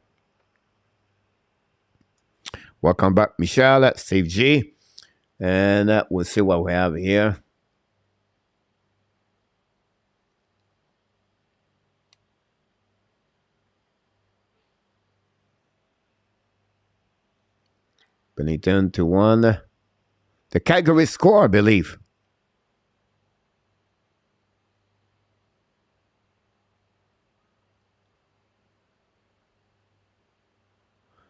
Welcome back, Michelle, Steve G. And we'll see what we have here. Bennington 2-1. The Calgary score, I believe.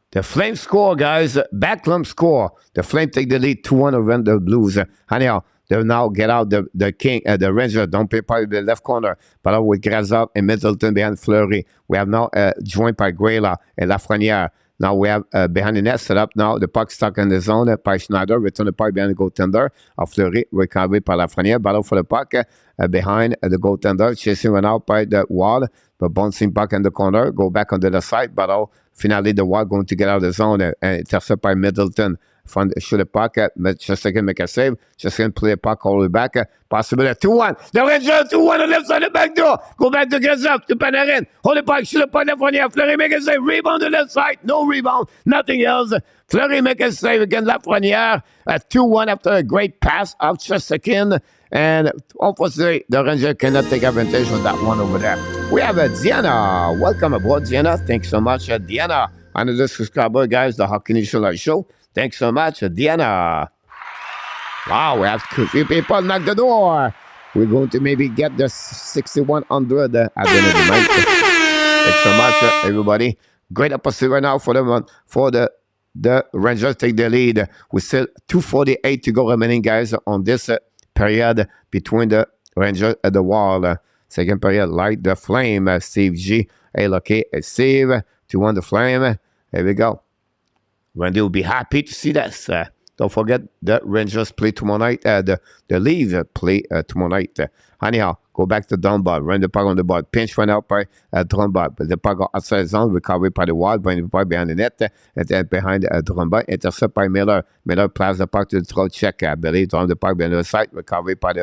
The Flames score, guys. Backlund score. The Flames take the lead 2-1 over the Blues. Anyhow, they now get out the King, the Rangers. Don't play part of the left corner. But with Kaprizov and Middleton behind Fleury. We have now joined by Grela and Lafrenière. Now we have behind the net set up now. The puck stuck in the zone by Schneider. Return the puck behind the goaltender of Fleury. Recovered by Lafrenière. Battle for the puck behind the goaltender. Chasing one out by the wall. but bouncing back in the corner, go back on the other side, battle. Finally, the Wild going to get out of the zone and intercept by Middleton. Front shoot a puck at just again make a save. Just again play a puck all the way back. Possibly a 2-1. The Rangers 2-1 on the left side of the back door. Go back to Caprizov to Panarin. Hold the puck, shoot a puck left Lafrenière. Fleury make a save. Rebound on the left side. No rebound. Nothing else. Fleury make a save again. Lafrenière. 2-1 after a great pass of Chesterkin. And unfortunately, the Rangers cannot take advantage of that one over there. We have Diana. Welcome aboard, Diana. Thanks so much, Diana. Another subscriber, guys, the Hockey Nation Live Show. Thanks so much, Diana. Wow, we have a few people knock the door. We're going to maybe get the 6,100 at the end of the night. Thanks so much, everybody. Great opportunity right now for the Rangers take the lead. We still 2:48 to go remaining, guys, on this period between the Rangers and the Wild. Second period, light the flame. Steve G. Hey, okay, Steve, 2-1 the flame. Here we go. Randy will be happy to see this. Don't forget the Rangers play tomorrow night. The Leafs play tomorrow night. Anyhow, go back to Dunbar. Run the puck on the board. Pinch run out by Dunbar. But the puck outside zone. Recovery by the Wild. Bring the puck behind the net. And then behind Dunbar. Intercept by Miller. Miller plays the puck to the throat check. I believe on the puck behind the side. Recovery by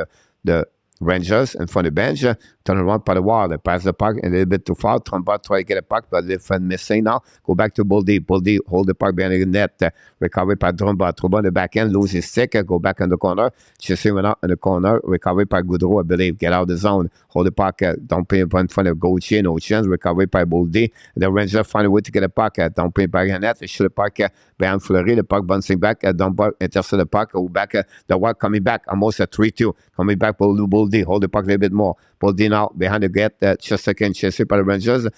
the Rangers in front of the bench. Turn around by the Wild. Pass the puck a little bit too far. Tromba try to get a puck, but they're missing now. Go back to Boldy. Boldy hold the puck behind the net. Recovery by Tromba. Tromba on the back end. Lose his stick. Go back in the corner. Chasing went out in the corner. Recovery by Goudreau, I believe. Get out of the zone. Hold the puck. Don't pay in front of Gauthier. No chance. Recovery by Boldy. The Rangers find a way to get a puck. Don't pay back in the net. They shoot the puck behind Fleury. The puck bouncing back. Dunbar intercept the puck. Go back. The Wild coming back. Almost a 3-2. Coming back. Boldy. Hold the puck a little bit more. Boldy now behind the gate. Chesterkin chased by the Rangers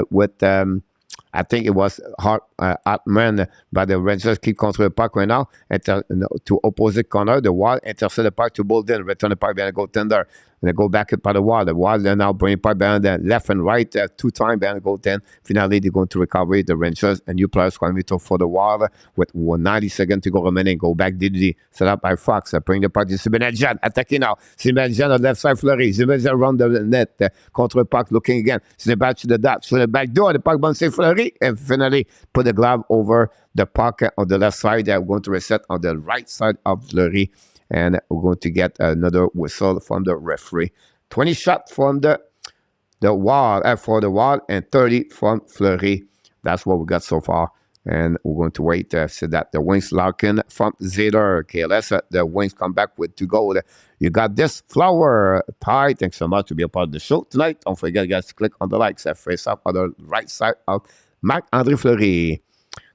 with I think it was Hartman, but the Rangers keep control the puck right now. To opposite corner, the Wild intercept the puck to Bolden, return the puck behind the goaltender. And they go back by the Wild. The Wild are now bringing puck behind the left and right, 2 times behind the goaltender. Finally, they're going to recover the Rangers. And new players coming to for the Wild with 90 seconds to go remaining. Go back, Didi, set up by Fox. Bring the puck to Zibanejad. Attacking now. Zibanejad on the left side, Fleury. Zibanejad around the net. Contre the puck, looking again. Zibanejad to the dot. To the back door. The puck bouncing Fleury. And finally, put the glove over the puck on the left side. They're going to reset on the right side of Fleury. And we're going to get another whistle from the referee. 20 shots from the Wild, for the Wild, and 30 from Fleury. That's what we got so far. And we're going to wait so that the wings Larkin from Zeder. Okay, the wings come back with 2 goals. You got this flower pie. Thanks so much to be a part of the show tonight. Don't forget, guys, to click on the likes. Face up on the right side of Marc-André Fleury.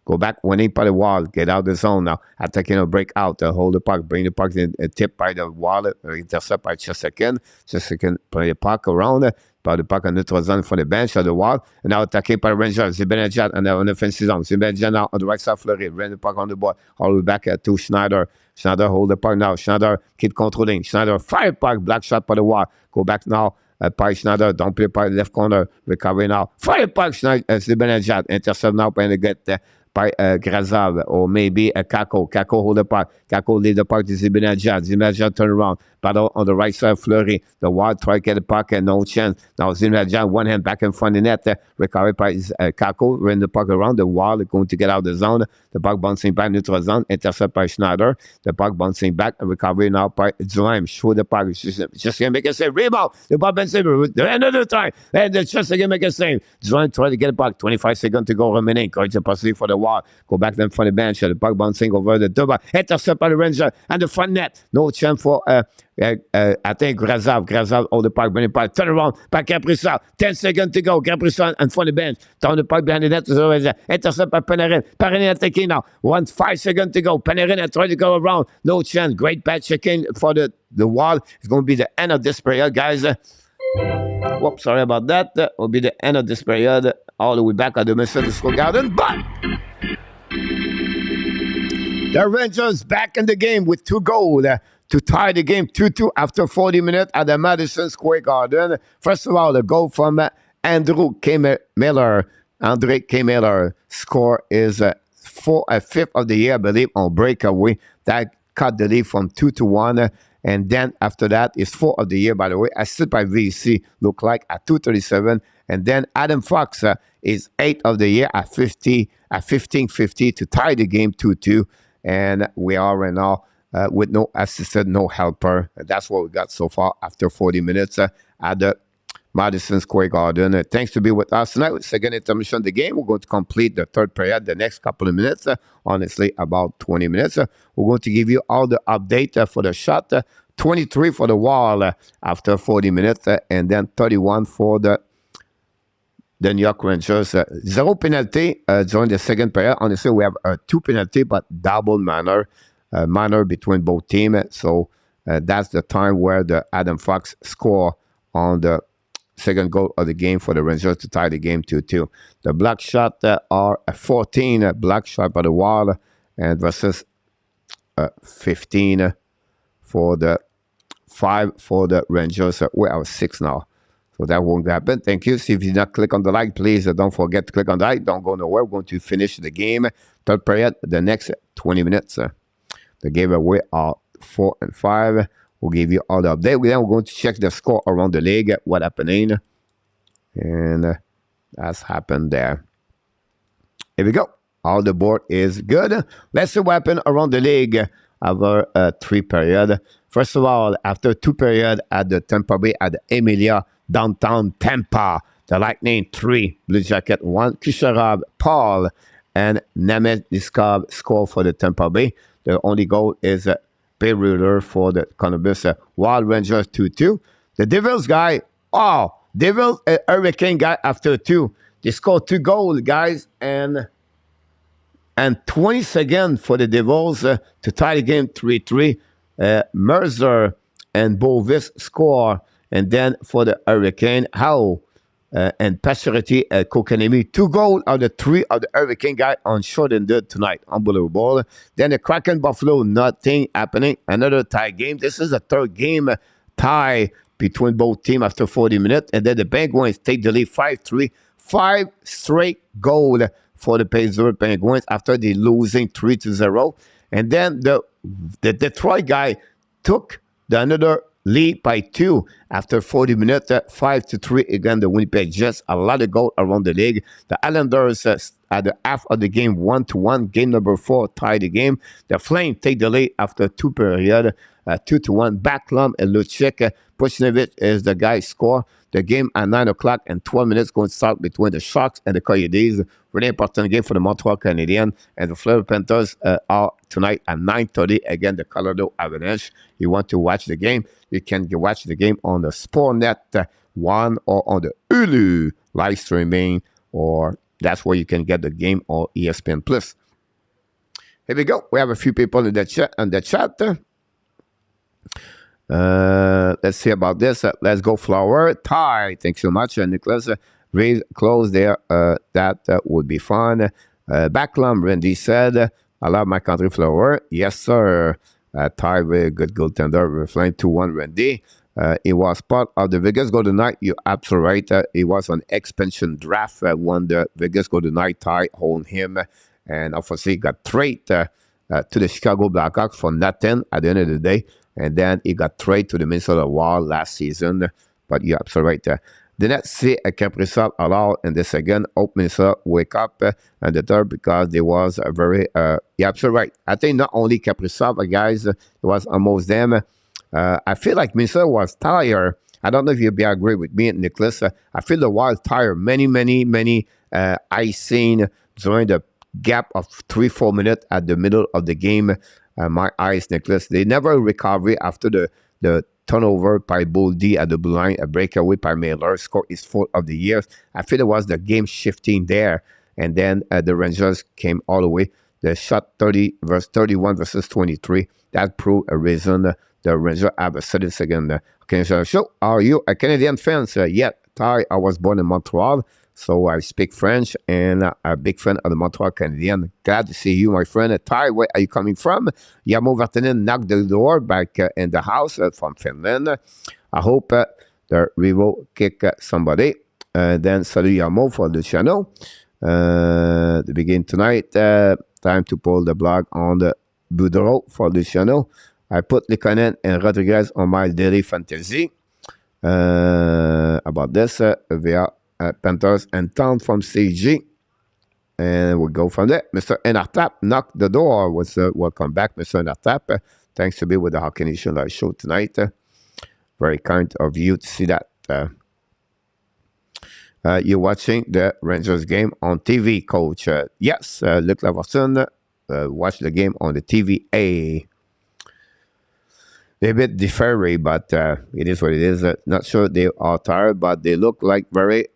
Go back, winning by the Wild. Get out of the zone now. Attacking a break out. Hold the puck. Bring the puck in. Tip by the Wild. Intercept by Chesterkin. Chesterkin play the puck around. By the puck on the neutral zone for the bench of the Wild. And now attacking by the Rangers. Zibanejad on the offensive zone. Zibanejad now on the right side. Fleury. Bring the puck on the board. All the way back to Schneider. Schneider hold the puck now. Schneider keep controlling. Schneider fire puck. Black shot by the Wild. Go back now. By Schneider. Don't play by the left corner. Recovery now. Fire puck. Schneider. Zibanejad. Intercept now by the get by Grazov or maybe a Kako. Kako hold the puck. Kako lead the puck to Zibanejad. Zibanejad turn around. Battle on the right side, Fleury. The Wild try to get the puck and no chance. Now Zibanejad, one hand back in front of the net. Recovered by Kako. Run the puck around. The Wild are going to get out of the zone. The puck bouncing back neutral zone. Intercept by Schneider. The puck bouncing back. Recovery now by Zulaim. Show the puck. Just going to make a save. Rebound. The puck been saved. Another time. And just going to make a save. Zulaim try to get the puck. 25 seconds to go remaining. Coach a possibility for the Wild. Go back then from the bench. The puck bouncing over the double. Intercept by the Ranger. And the front net. No chance for I think Grazov hold the puck, bring the puck, turn around by Caprizov. 10 seconds to go. Caprizov in front of the bench. Down the puck behind the net. Intercept by Panarin. Panarin attacking now. 5 seconds to go. Panarin trying to go around. No chance. Great bad checking for the Wild. It's going to be the end of this period, guys. Whoops, sorry about that. That will be the end of this period. All the way back at the Minnesota Square Garden. But the Rangers back in the game with 2 goals to tie the game 2-2 after 40 minutes at the Madison Square Garden. First of all, the goal from Andrew Miller. Andre K. Miller score is 5th of the year, I believe, on breakaway. That cut the lead from 2-1. And then after that is 4th of the year, by the way. Assisted by VC, look like at 2:37. And then Adam Fox is 8th of the year at 1550 to tie the game 2-2. And we are right now with no assistant, no helper. That's what we got so far after 40 minutes at the Madison Square Garden. Thanks to be with us tonight with second intermission of the game. We're going to complete the third period the next couple of minutes, honestly, about 20 minutes. We're going to give you all the update for the shot. 23 for the wall after 40 minutes, and then 31 for the New York Rangers. Zero penalty during the second period. Honestly, we have 2 penalty, but double manner between both teams. So that's the time where the Adam Fox score on the second goal of the game for the Rangers to tie the game 2-2. The block shot are 14 block shot by the wall and versus 15 for the 5 for the Rangers. We are 6 now. So that won't happen. Thank you. See if you did not click on the like, please don't forget to click on the like. Don't go nowhere. We're going to finish the game. Third period, the next 20 minutes. The giveaway are 4 and 5. We'll give you all the update. Then we're going to check the score around the league, what happening. And that's happened there. Here we go. All the board is good. Let's see what happened around the league over 3 period. First of all, after 2 period at the Tampa Bay at the Emilia, downtown Tampa, the Lightning 3, Blue Jacket 1, Kucherov, Paul, and Namestnikov score for the Tampa Bay. The only goal is Payruler for the Columbus Wild Rangers 2-2. The Devils guy, Devils Hurricane guy after 2. They scored 2 goals, guys, and 20 seconds for the Devils to tie the game 3-3. Mercer and Bovis score, and then for the Hurricane, Howe and Pacioretty Kokanemi, 2 goals out of the 3 of the Hurricane guy on shortened tonight. Unbelievable. Then the Kraken Buffalo, nothing happening. Another tie game. This is a third game tie between both teams after 40 minutes. And then the Penguins take the lead 5-3. 5 straight goals for the Pittsburgh Penguins after they losing 3-0. And then the Detroit guy took another lead by 2 after 40 minutes, 5-3 against the Winnipeg Jets. A lot of goals around the league. The Islanders at the half of the game, 1-1. Game number 4 tied the game. The Flames take the lead after 2 periods, 2-1. Backlund and Lucic. Pushnovich is the guy score. The game at 9 o'clock and 12 minutes going to start between the Sharks and the Coyotes. Really important game for the Montreal Canadiens. And the Florida Panthers are tonight at 9:30 against the Colorado Avalanche. You want to watch the game, you can watch the game on the Sportnet 1 or on the Hulu live streaming, or that's where you can get the game on ESPN+. Here we go. We have a few people in the chat. Let's see about this. Let's go Flower. Ty, thanks so much. Nicholas, raise close there. That would be fun. Backlund, Randy said, I love my country Flower. Yes, sir. Ty, very good goaltender. We're flying 2-1, Randy. It was part of the Vegas Golden Knight. You're absolutely right. It was an expansion draft when the Vegas Golden Knight Ty owned him. And obviously got traded to the Chicago Blackhawks for nothing at the end of the day. And then he got traded to the Minnesota Wild last season. But you're absolutely right. Did not see a Caprizov allowed in the second. Hope Minnesota wake up and the third because there was a very, you're absolutely right. I think not only Caprizov, guys, it was almost them. I feel like Minnesota was tired. I don't know if you'll agree with me, Nicholas. I feel the Wild tired. Many icing during the gap of 3-4 minutes at the middle of the game. My eyes, Nicholas. They never recover after the turnover by Boldy at the blue line, a breakaway by MEILLEUR, score his 4th of the year. I feel it was the game shifting there. And then the Rangers came all the way. The shot 31 versus 23. That proved a reason the Rangers have a 32nd Canadian show. Are you a Canadian fan? Yeah, Ty, I was born in Montreal. So I speak French and a big fan of the Montreal Canadiens. Glad to see you, my friend. Ty, where are you coming from? Yamo Vartanen knocked the door back in the house from Finland. I hope the Revo kick somebody. Then salut Yamo for Luciano. The begin tonight. Time to pull the blog on the Boudreau for Luciano. I put Likonen and Rodriguez on my daily fantasy. About this, via Panthers and Town from CG. And we'll go from there. Mr. Enartap knocked the door. Welcome back, Mr. Enartap. Thanks to be with the Hockey Nation Live show tonight. Very kind of you to see that. You're watching the Rangers game on TV, Coach. Yes, Luc Laverson watched the game on the TVA. They're a bit deferry, but it is what it is. Not sure they are tired, but they look like very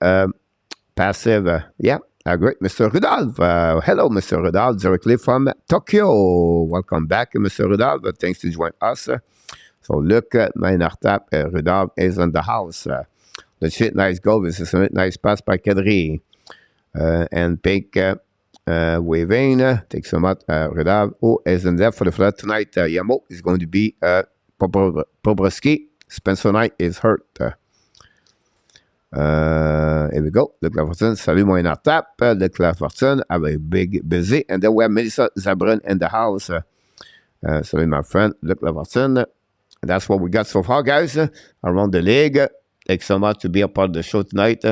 passive. Yeah, great. Mr. Rudolph. Hello, Mr. Rudolph, directly from Tokyo. Welcome back, Mr. Rudolph. Thanks to join us. So look at my Nartap. Rudolph is in the house. Legit nice goal. This is a nice pass by Kadri. And Pink waving. Takes him out. Rudolph, who is in there for the flood tonight. Yamo is going to be Pobreski. Spencer Knight is hurt. Here we go. Luc Laverton. Salut, mon Nartap. Luc Laverton. Have a big busy. And then we have Melissa Zabrin in the house. Salut, my friend. Luc Laverton. And that's what we got so far, guys, around the league. Thanks so much to be a part of the show tonight.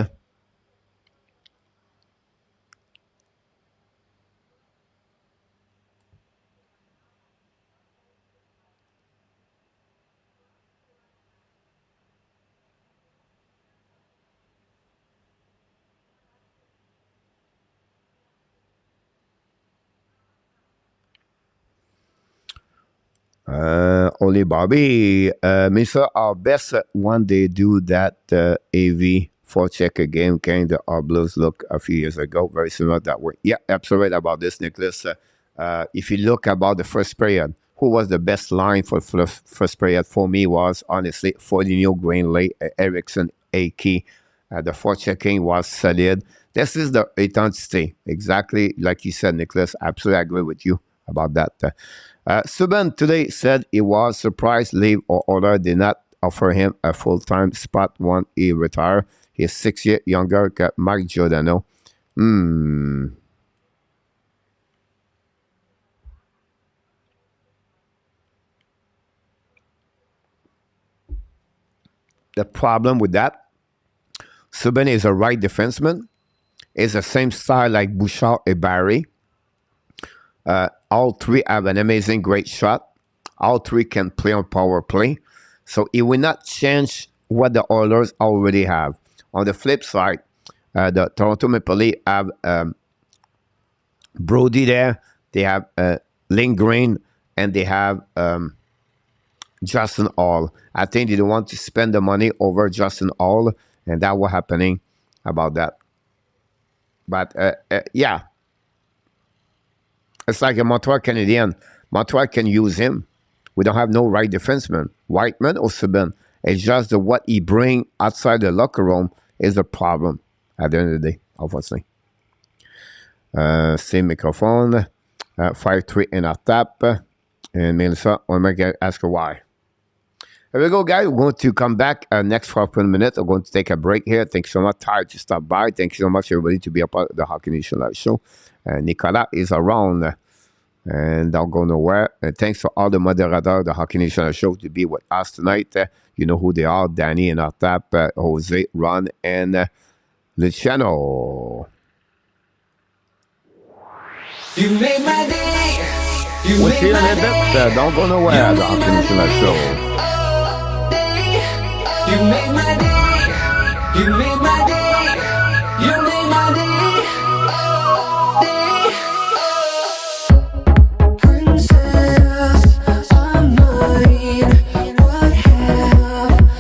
Only Bobby, Mr. Our best when they do that AV four-checker game kind of our Blues look a few years ago, very similar that way. Yeah, absolutely about this, Nicholas. If you look about the first period, who was the best line for first period for me was honestly Foligno, Greenley, Erickson, Aki. The four-checking was solid. This is the intensity, exactly like you said, Nicholas. Absolutely agree with you about that. Subban today said he was surprised Leave or Order did not offer him a full-time spot when he retired. He's 6 years younger than Mark Giordano. The problem with that, Subban is a right defenseman. Is the same style like Bouchard and Barry. All three have an amazing, great shot. All three can play on power play. So it will not change what the Oilers already have. On the flip side, the Toronto Maple Leafs have Brody there. They have Lindgren, and they have Justin Hall. I think they don't want to spend the money over Justin Hall, and that was happening about that. But yeah. It's like a Montreal Canadian. Montreal can use him. We don't have no right defenseman, Whiteman or Subban. It's just that what he bring outside the locker room is a problem at the end of the day, obviously. Same microphone. 5-3 in our tap. And Melissa, I'm going to ask her why. Here we go, guys. We're going to come back next 12 minutes. I'm going to take a break here. Thanks so much, Ty, to stop by. Thank you so much, everybody, to be a part of the Hockey Nation Live show. Nicolas is around and don't go nowhere. And thanks to all the moderators of the Hockey Nation Live show to be with us tonight. You know who they are. Danny and Artap, Jose, Ron, and Luciano. You made my day. You We'll made see you in my a day. bit. Don't go nowhere. The Hockey Nation Live show. You made my day. You made my day. You made my day. Princess of mine, what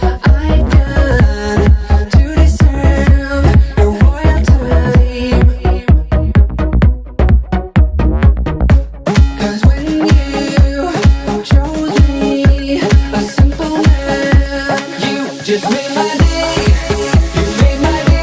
have I done to deserve your royalty? 'Cause when you chose me, a simple man, you just made my day. You made my day.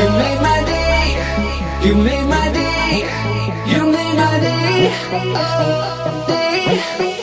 You made my day. You made my day. You made my day. Day.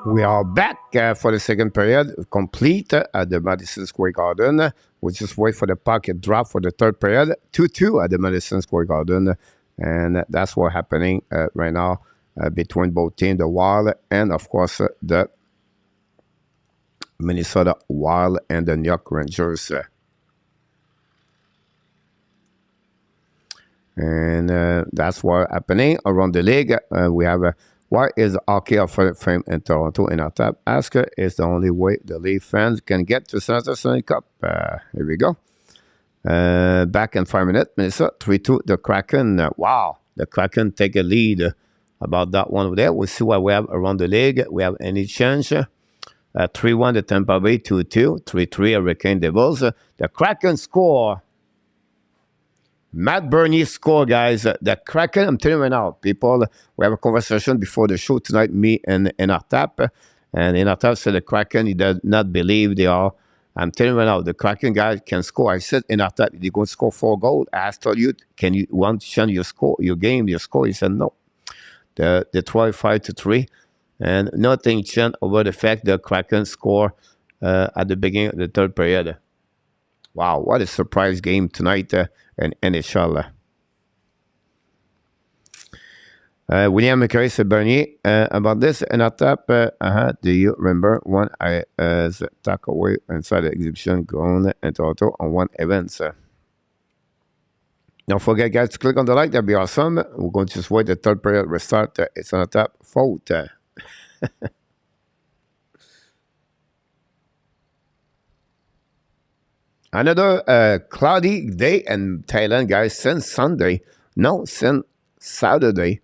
We are back for the second period, complete at the Madison Square Garden. We'll just wait for the pocket drop for the third period. 2-2 at the Madison Square Garden. And that's what's happening right now between both teams, the Wild and, of course, the Minnesota Wild and the New York Rangers. And that's what's happening around the league. We have why is hockey of fame in Toronto in our top? Asker is the only way the league fans can get to Senator Stanley Cup. Here we go. Back in 5 minutes, Minnesota 3-2. The Kraken. Wow, the Kraken take a lead about that one over there. We'll see what we have around the league. We have any change? 3-1 the Tampa Bay, 2-2. 3-3 Hurricane Devils. The Kraken score. Matt Bernier score, guys. The Kraken, I'm telling you right now, people, we have a conversation before the show tonight, me and Artap. And Artap said the Kraken, he does not believe they are. I'm telling you right now, the Kraken guys can score. I said in Artap, they're going to score 4 goals. I asked you, can you want to change your score, your game, your score? He said no. The 12-5-3. And nothing changed over the fact the Kraken score at the beginning of the third period. Wow, what a surprise game tonight in NHL. William McCary said, Bernier, about this in our top, do you remember when I talk away inside the exhibition ground in Toronto on one event? Don't forget, guys, to click on the like. That'd be awesome. We're going to just wait the third period restart. It's on the top. Fault. Another cloudy day in Thailand, guys, since Sunday. No, since Saturday.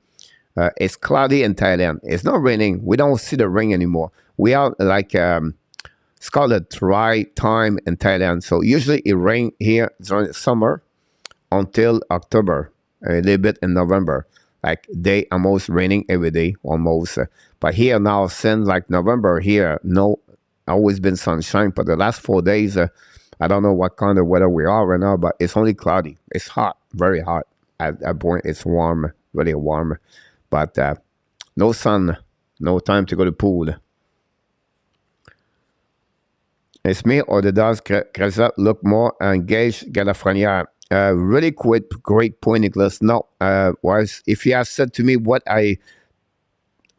It's cloudy in Thailand. It's not raining. We don't see the rain anymore. We are like, it's called a dry time in Thailand. So usually it rains here during the summer until October, a little bit in November. Like they almost raining every day, almost. But here now, since like November here, no, always been sunshine. But the last 4 days, I don't know what kind of weather we are right now, but it's only cloudy. It's hot, very hot. At that point, it's warm, really warm. But no sun, no time to go to the pool. It's me or the dogs. Caprizov look more engaged. Galafreniere. Really great point, Nicholas. No, was if you have said to me what I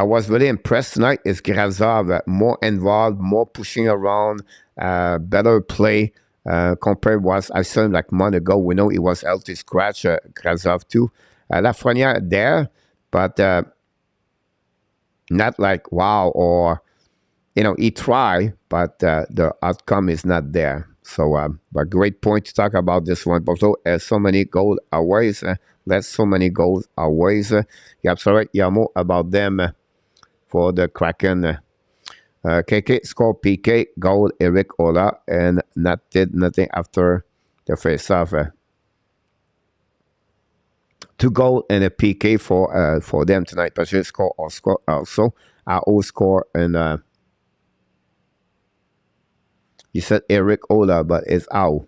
was really impressed tonight is Caprizov, more involved, more pushing around, better play. Compared was I saw him like a month ago. We know he was healthy scratch, Caprizov too. Lafreniere there, but not like wow or he tried, but the outcome is not there. So, but great point to talk about this one. But so many goals are ways. Let so many goals are ways. You're absolutely right, Yamo, about them for the Kraken. KK scored PK, goal, Eric Ola, and did nothing after the face-off. 2 goals and a PK for them tonight. Patrick score also. Our old score and you said Eric Ola, but it's Ao.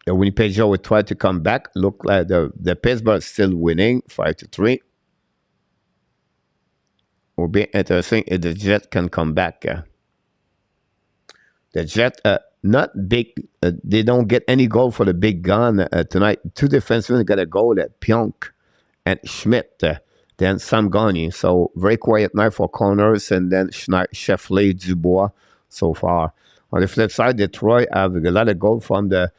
The Winnipeg Jets will try to come back. Look like the Pittsburgh still winning 5-3. Will be interesting if the Jets can come back. The Jet, not big. They don't get any goal for the big gun tonight. Two defensemen got a goal at Pionk and Schmidt. Then Sam Gagné. So very quiet night for corners, and then Sheffley, Dubois so far. On the flip side, Detroit have a lot of goal from the,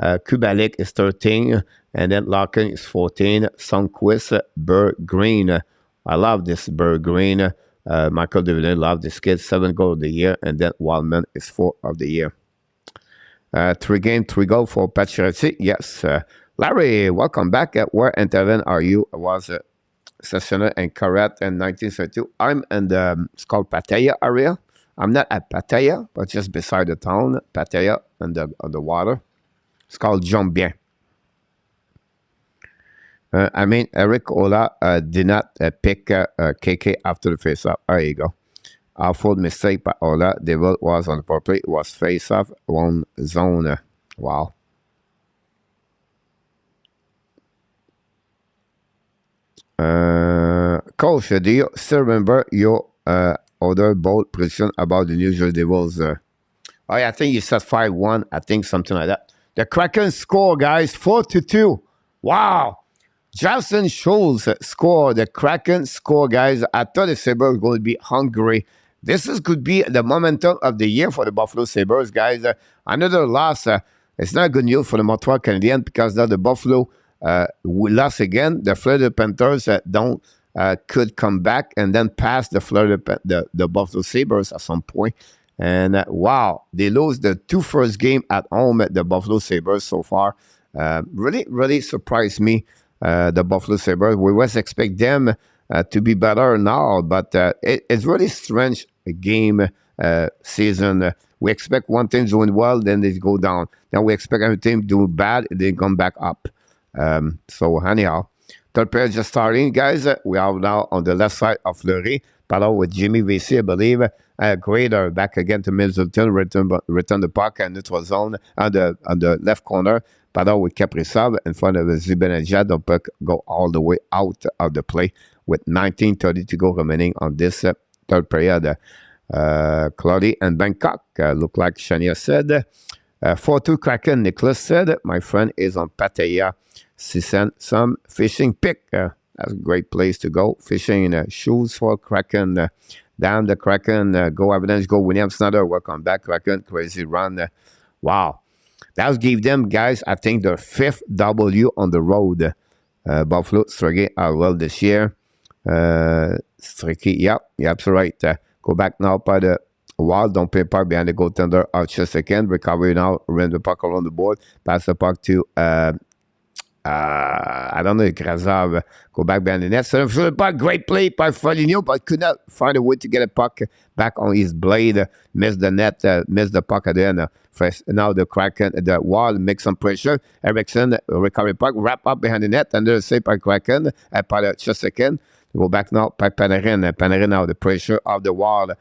Kubalik is 13, and then Larkin is 14. Sundqvist, Berg Green. I love this Berg Green. Michael DeVilliers, love this kid. 7 goals of the year, and then Wildman is 4 of the year. 3 game, 3 goal for Pacioretty. Yes. Larry, welcome back. Where intervene are you? I was stationed in Carrette in 1932. I'm in the, it's called Pattaya area. I'm not at Pattaya, but just beside the town, Pattaya, on the water. It's called Jean-Bien. Eric Ola did not pick KK after the face-off. There you go. Awful mistake by Ola. Devil was on the power play. It was face-off, one zone. Wow. Coach, do you still remember your other bold prediction about the New Jersey Devils? I think you said 5-1. I think something like that. The Kraken score, guys, 4-2. Wow. Justin Schultz scored. The Kraken score, guys. I thought the Sabres were going to be hungry. This could be the momentum of the year for the Buffalo Sabres, guys. Another loss. It's not good news for the Montreal Canadiens because now the Buffalo lost again. The Florida Panthers could come back and then pass the Buffalo Sabres at some point. And wow, they lose the 2 first game at home at the Buffalo Sabres so far. Really, really surprised me. The Buffalo Sabres. We was expect them to be better now, but it's really strange game season. We expect one team doing well, then they go down. Now we expect every team doing bad, they come back up. So anyhow, third period just starting, guys. We are now on the left side of Fleury. Paddle with Jimmy VC, I believe. GRENIER back again to Middleton, return the puck and neutral zone on the left corner. Paddle with Caprizov in front of Zibanejad. The puck go all the way out of the play with 19:30 to go remaining on this third period. Claudy and Bangkok look like Shania said. 4-2 Kraken, Nicholas said. My friend is on Pattaya. She sent some fishing pick. That's a great place to go. Fishing in shoes for Kraken. Down the Kraken. Go Evidence. Go William Snyder. Welcome back, Kraken. Crazy run. Wow. That gave them, guys, I think their 5th W on the road. Buffalo, Stricky are well this year. Stricky, yep, that's right. Go back now by the wall. Don't play part behind the goaltender. Just again. Recovery now. Run the puck around the board. Pass the puck to I don't know, Kaprizov. Go back behind the net. So the puck, great play by Foligno, but could not find a way to get a puck back on his blade. Missed the net, missed the puck at the end. Now the Kraken, the wall, make some pressure. Eriksson, recovery puck, wrap up behind the net, and there's a save by Kraken, by just again. Go back now by Panarin. Panarin now the pressure of the wall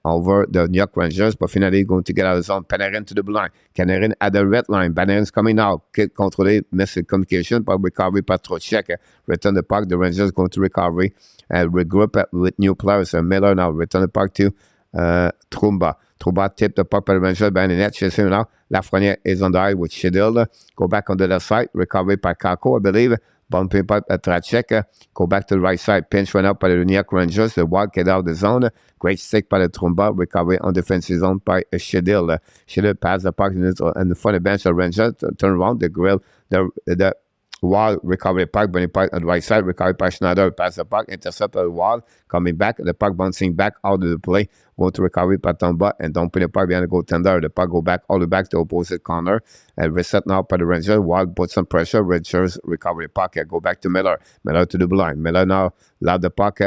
over the New York Rangers, but finally going to get out of the zone. Panarin to the blue line. Panarin at the red line. Panarin's coming now. Controlé, miss communication, but recovery by Trocheck. Return the puck. The Rangers going to recovery and regroup with new players. Miller now return the puck to Trumba. Trumba tipped the puck by the Rangers behind the net. Chasing now. Lafreniere is on the eye with Shedil. Go back on the left side. Recovery by Kako, I believe. Bumping pipe at Trachek. Go back to the right side. Pinch went up by the New York Rangers. The Wild get out of the zone. Great stick by the Trumba. Recovery on defensive zone by Shedil. Shedil passed the puck in the front of the bench. The Rangers turn around. The grill. The Wild recovery puck. Burning puck on the right side. Recovery by Schneider. Pass the puck. Intercept the Wild. Coming back. The puck bouncing back out of the play. Go to recovery by Tomba. And don't put the puck behind the goaltender. The puck go back all the way back to opposite corner. And reset now by the Rangers. Wild put some pressure. Rangers recovery puck. Go back to Miller. Miller to the blind. Miller now loud the puck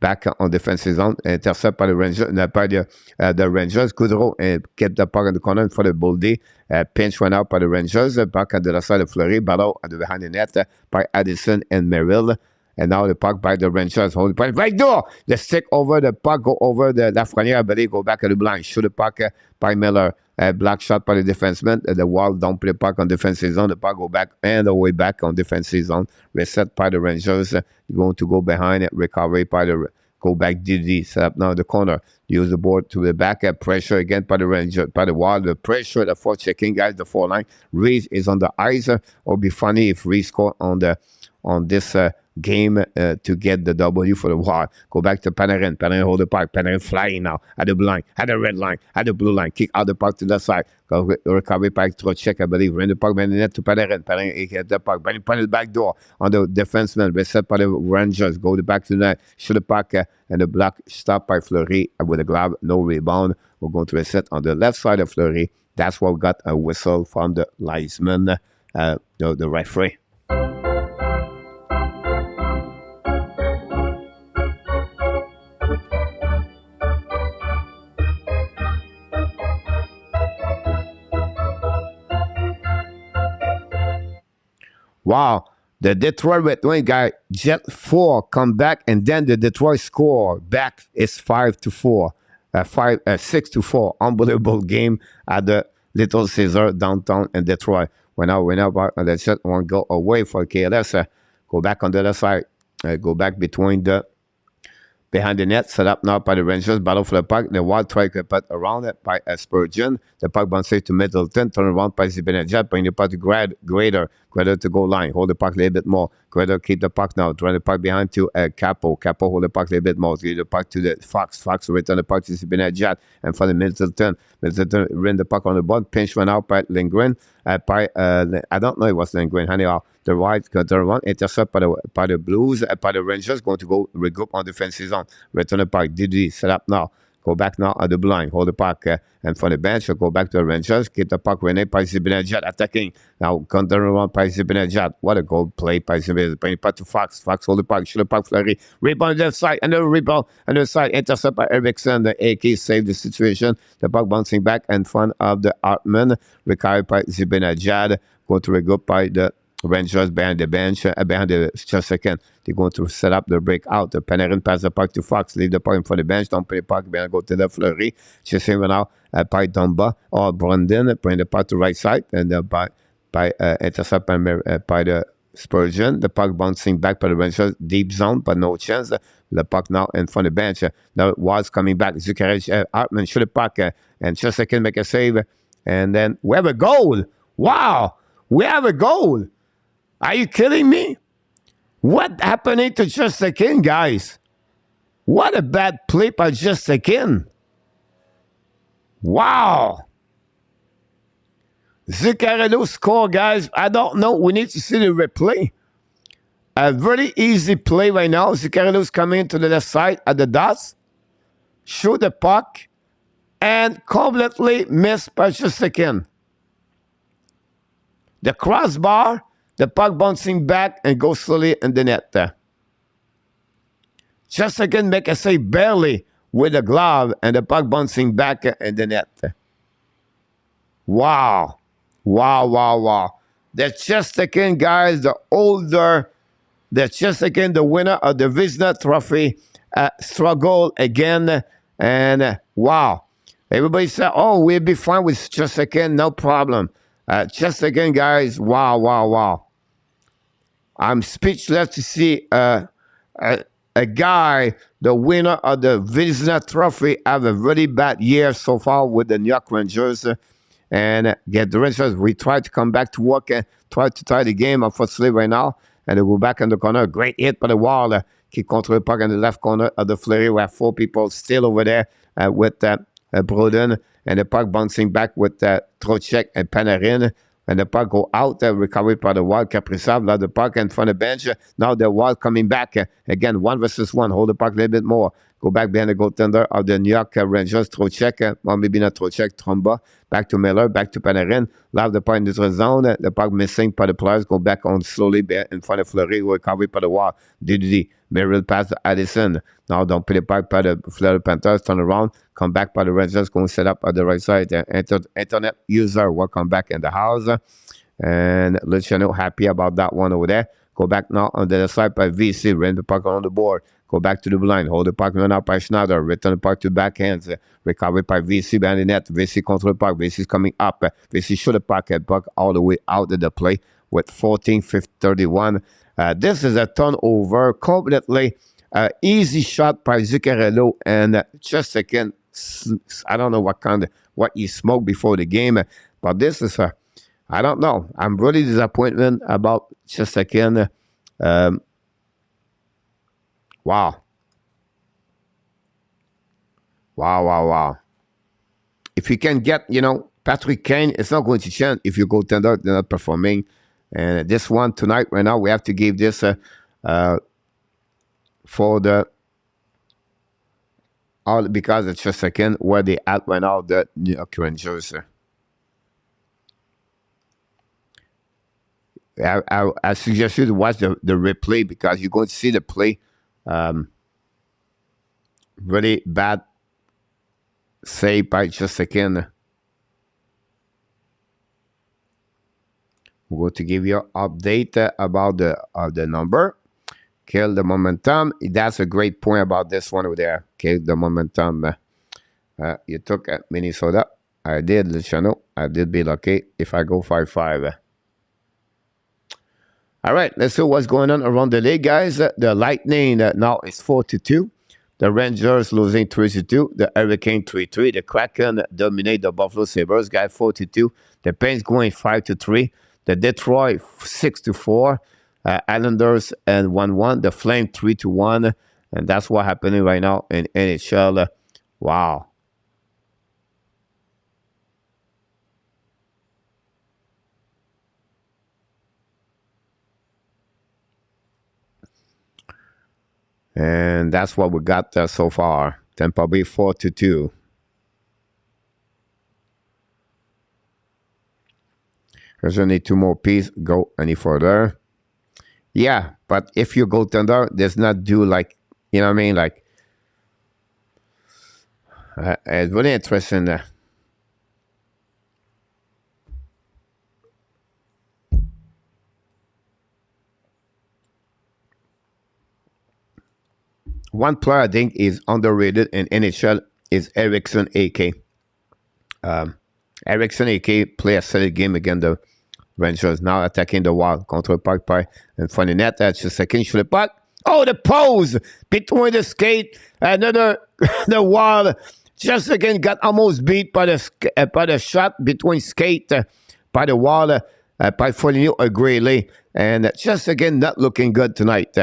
back on defensive zone. Intercept by the Rangers. By the Rangers. Goudreau kept the puck in the corner for the Boldy. Pinch went out by the Rangers. Back at the other side of Fleury. Battle at the behind the net by Addison and Merrill. And now the puck by the Rangers. Hold the puck. Right door. The stick over the puck. Go over the Lafreniere. I believe go back at the blind. Shoot the puck by Miller. Black shot by the defenseman. The wall don't play puck on defensive zone. The puck go back and the way back on defensive zone. Reset by the Rangers. Going to go behind it. Recovery by the Go back DD, set up now the corner. Use the board to the back, pressure again by the range, by the wall. The pressure, the four checking guys, the 4 line. Reese is on the ice. Or be funny if Reese score on this game to get the W for the wall. Go back to Panarin. Panarin hold the puck. Panarin flying now at the blue line, at the red line, at the blue line. Kick out the puck to the side. Go recovery puck to check, I believe. Run the puck behind the net to Panarin. Panarin hit the puck. Panarin put the back door on the defenseman. Reset by the Rangers. Go back to the net. Shoot the puck and the block stop by Fleury with a glove. No rebound. We're going to reset on the left side of Fleury. That's what we got a whistle from the linesman, the referee. Wow, the Detroit Red Wing guy, Jet 4, come back, and then the Detroit score back is 5-4, 6-4. Unbelievable game at the Little Caesar downtown in Detroit. When I the Jet one go away for KLS, go back on the other side, go back between the behind the net, set up now by the Rangers, battle for the puck. The Wild try to put around it by Spurgeon. The puck bounces to Middleton, turn around by Zibanejad, bring the puck to Grader to goal line, hold the puck a little bit more. Grader keep the puck now, turn the puck behind to Capo. Capo hold the puck a little bit more, give the puck to the Fox. Fox return the puck to Zibanejad, and for the Middleton. Middleton ran the puck on the board, pinch one out by Lindgren. I don't know it was Lindgren, anyhow. The right got the run, intercept by the Blues, by the Rangers, going to go regroup on defensive zone. Return the puck, Didi, set up now. Go back now at the blind, hold the puck, and for the bench, go back to the Rangers, keep the puck, Rene by Zibanejad attacking. Now, counter around by Zibanejad. What a goal play by Zibanejad. Bring the puck to Fox. Fox hold the puck, shoot the puck, Fleury. Rebound left side, and the rebound on the side, intercept by Eriksson. The AK saved the situation. The puck bouncing back in front of the Hartman, recovered by Zibanejad, going to regroup by the Rangers behind the bench, behind the just second. They're going to set up the breakout. The Panarin pass the puck to Fox, leave the puck in front of the bench, don't play the puck, behind go to the Fleury. Chasing now by Dumba or Brandon, bring the puck to right side, and by intercept by the Spurgeon. The puck bouncing back by the Rangers, deep zone, but no chance. The puck now in front of the bench. Now Wild's coming back. Zuccarelli, Hartman shoot the puck, and just second make a save, and then we have a goal. Wow, we have a goal. Are you kidding me? What happening to Chesterkin, guys? What a bad play by Chesterkin. Wow. Zuccarello score, guys. I don't know. We need to see the replay. A very easy play right now. Zuccarello's coming to the left side at the dots. Shoot the puck. And completely missed by Chesterkin. The crossbar. The puck bouncing back and goes slowly in the net there. Just again, make a save barely with the glove and the puck bouncing back in the net. Wow. Wow, wow, wow. The Chesterkin guys, the Chesterkin, the winner of the Vizina Trophy, struggle again. And wow. Everybody said, oh, we'll be fine with Chesterkin, no problem. Chesterkin guys, wow, wow, wow. I'm speechless to see a guy, the winner of the Vizina Trophy, have a really bad year so far with the New York Rangers. And get the Rangers, we try to come back to work and try to tie the game, unfortunately, right now. And they go back in the corner. Great hit by the wall. Keep control the puck in the left corner of the Fleury. We have 4 people still over there with Broden. And the puck bouncing back with Trocheck and Panarin. And the puck go out, recovered by the Wild. Caprizov, now the puck in front of the bench. Now the Wild coming back. Again, 1 versus 1. Hold the puck a little bit more. Go back behind the goaltender of the New York Rangers. Trocheck, well, maybe not Trocheck, Tromba. Back to Miller, back to Panarin. Now the puck in the zone. The puck missing by the players. Go back on slowly in front of Fleury. Recovered by the Wild. Didi. Merrill pass to Addison. Now don't put the puck by the Fleury Panthers. Turn around. Come back by the Rangers. Going to set up at the right side. Internet user. Welcome back in the house. And Luciano happy about that one over there. Go back now on the other side by VC. Ran the puck on the board. Go back to the blind. Hold the puck run out by Schneider. Return the puck to backhands. Recovered by VC behind the net. VC control the puck. VC is coming up. VC shoot the puck. Puck all the way out of the play with 14-31. This is a turnover completely Easy shot by Zuccarello, and just again, I don't know what he smoked before the game, but this is I don't know. I'm really disappointed about just again. Wow. Wow. If you can get, Patrick Kane, it's not going to change if you go tender, they're not performing. And this one tonight, right now, we have to give this for the because it's just again where they at right now, the New York Rangers. I suggest you to watch the replay because you're going to see the play. Really bad save by just again. We're going to give you an update about the number. Kill the momentum. That's a great point about this one over there. Kill the momentum. You took Minnesota. I did Luciano. I did be lucky if I go 5-5. All right, let's see what's going on around the league, guys. The Lightning now is 4-2. The Rangers losing 3-2. The Hurricane 3-3. The Kraken dominate the Buffalo Sabres, guys, 4-2. The Pens going 5-3. The Detroit 6-4. Islanders and 1-1. The Flame 3-1. And that's what's happening right now in NHL. Wow. And that's what we got so far. Tampa Bay 4-2. There's only 2 more pieces. Go any further. Yeah, but if you go tender, there's not do like, you know what I mean? Like, it's really interesting. One player I think is underrated in NHL is Eriksson AK. Eriksson AK play a solid game against the Rangers. Now attacking the wall. Control puck by in front of the net. That's the second shoot the puck. Oh, the pose between the skate. Another the wall. Just again got almost beat by the shot between skate by the wall by Foligno or Greeley. And just again not looking good tonight.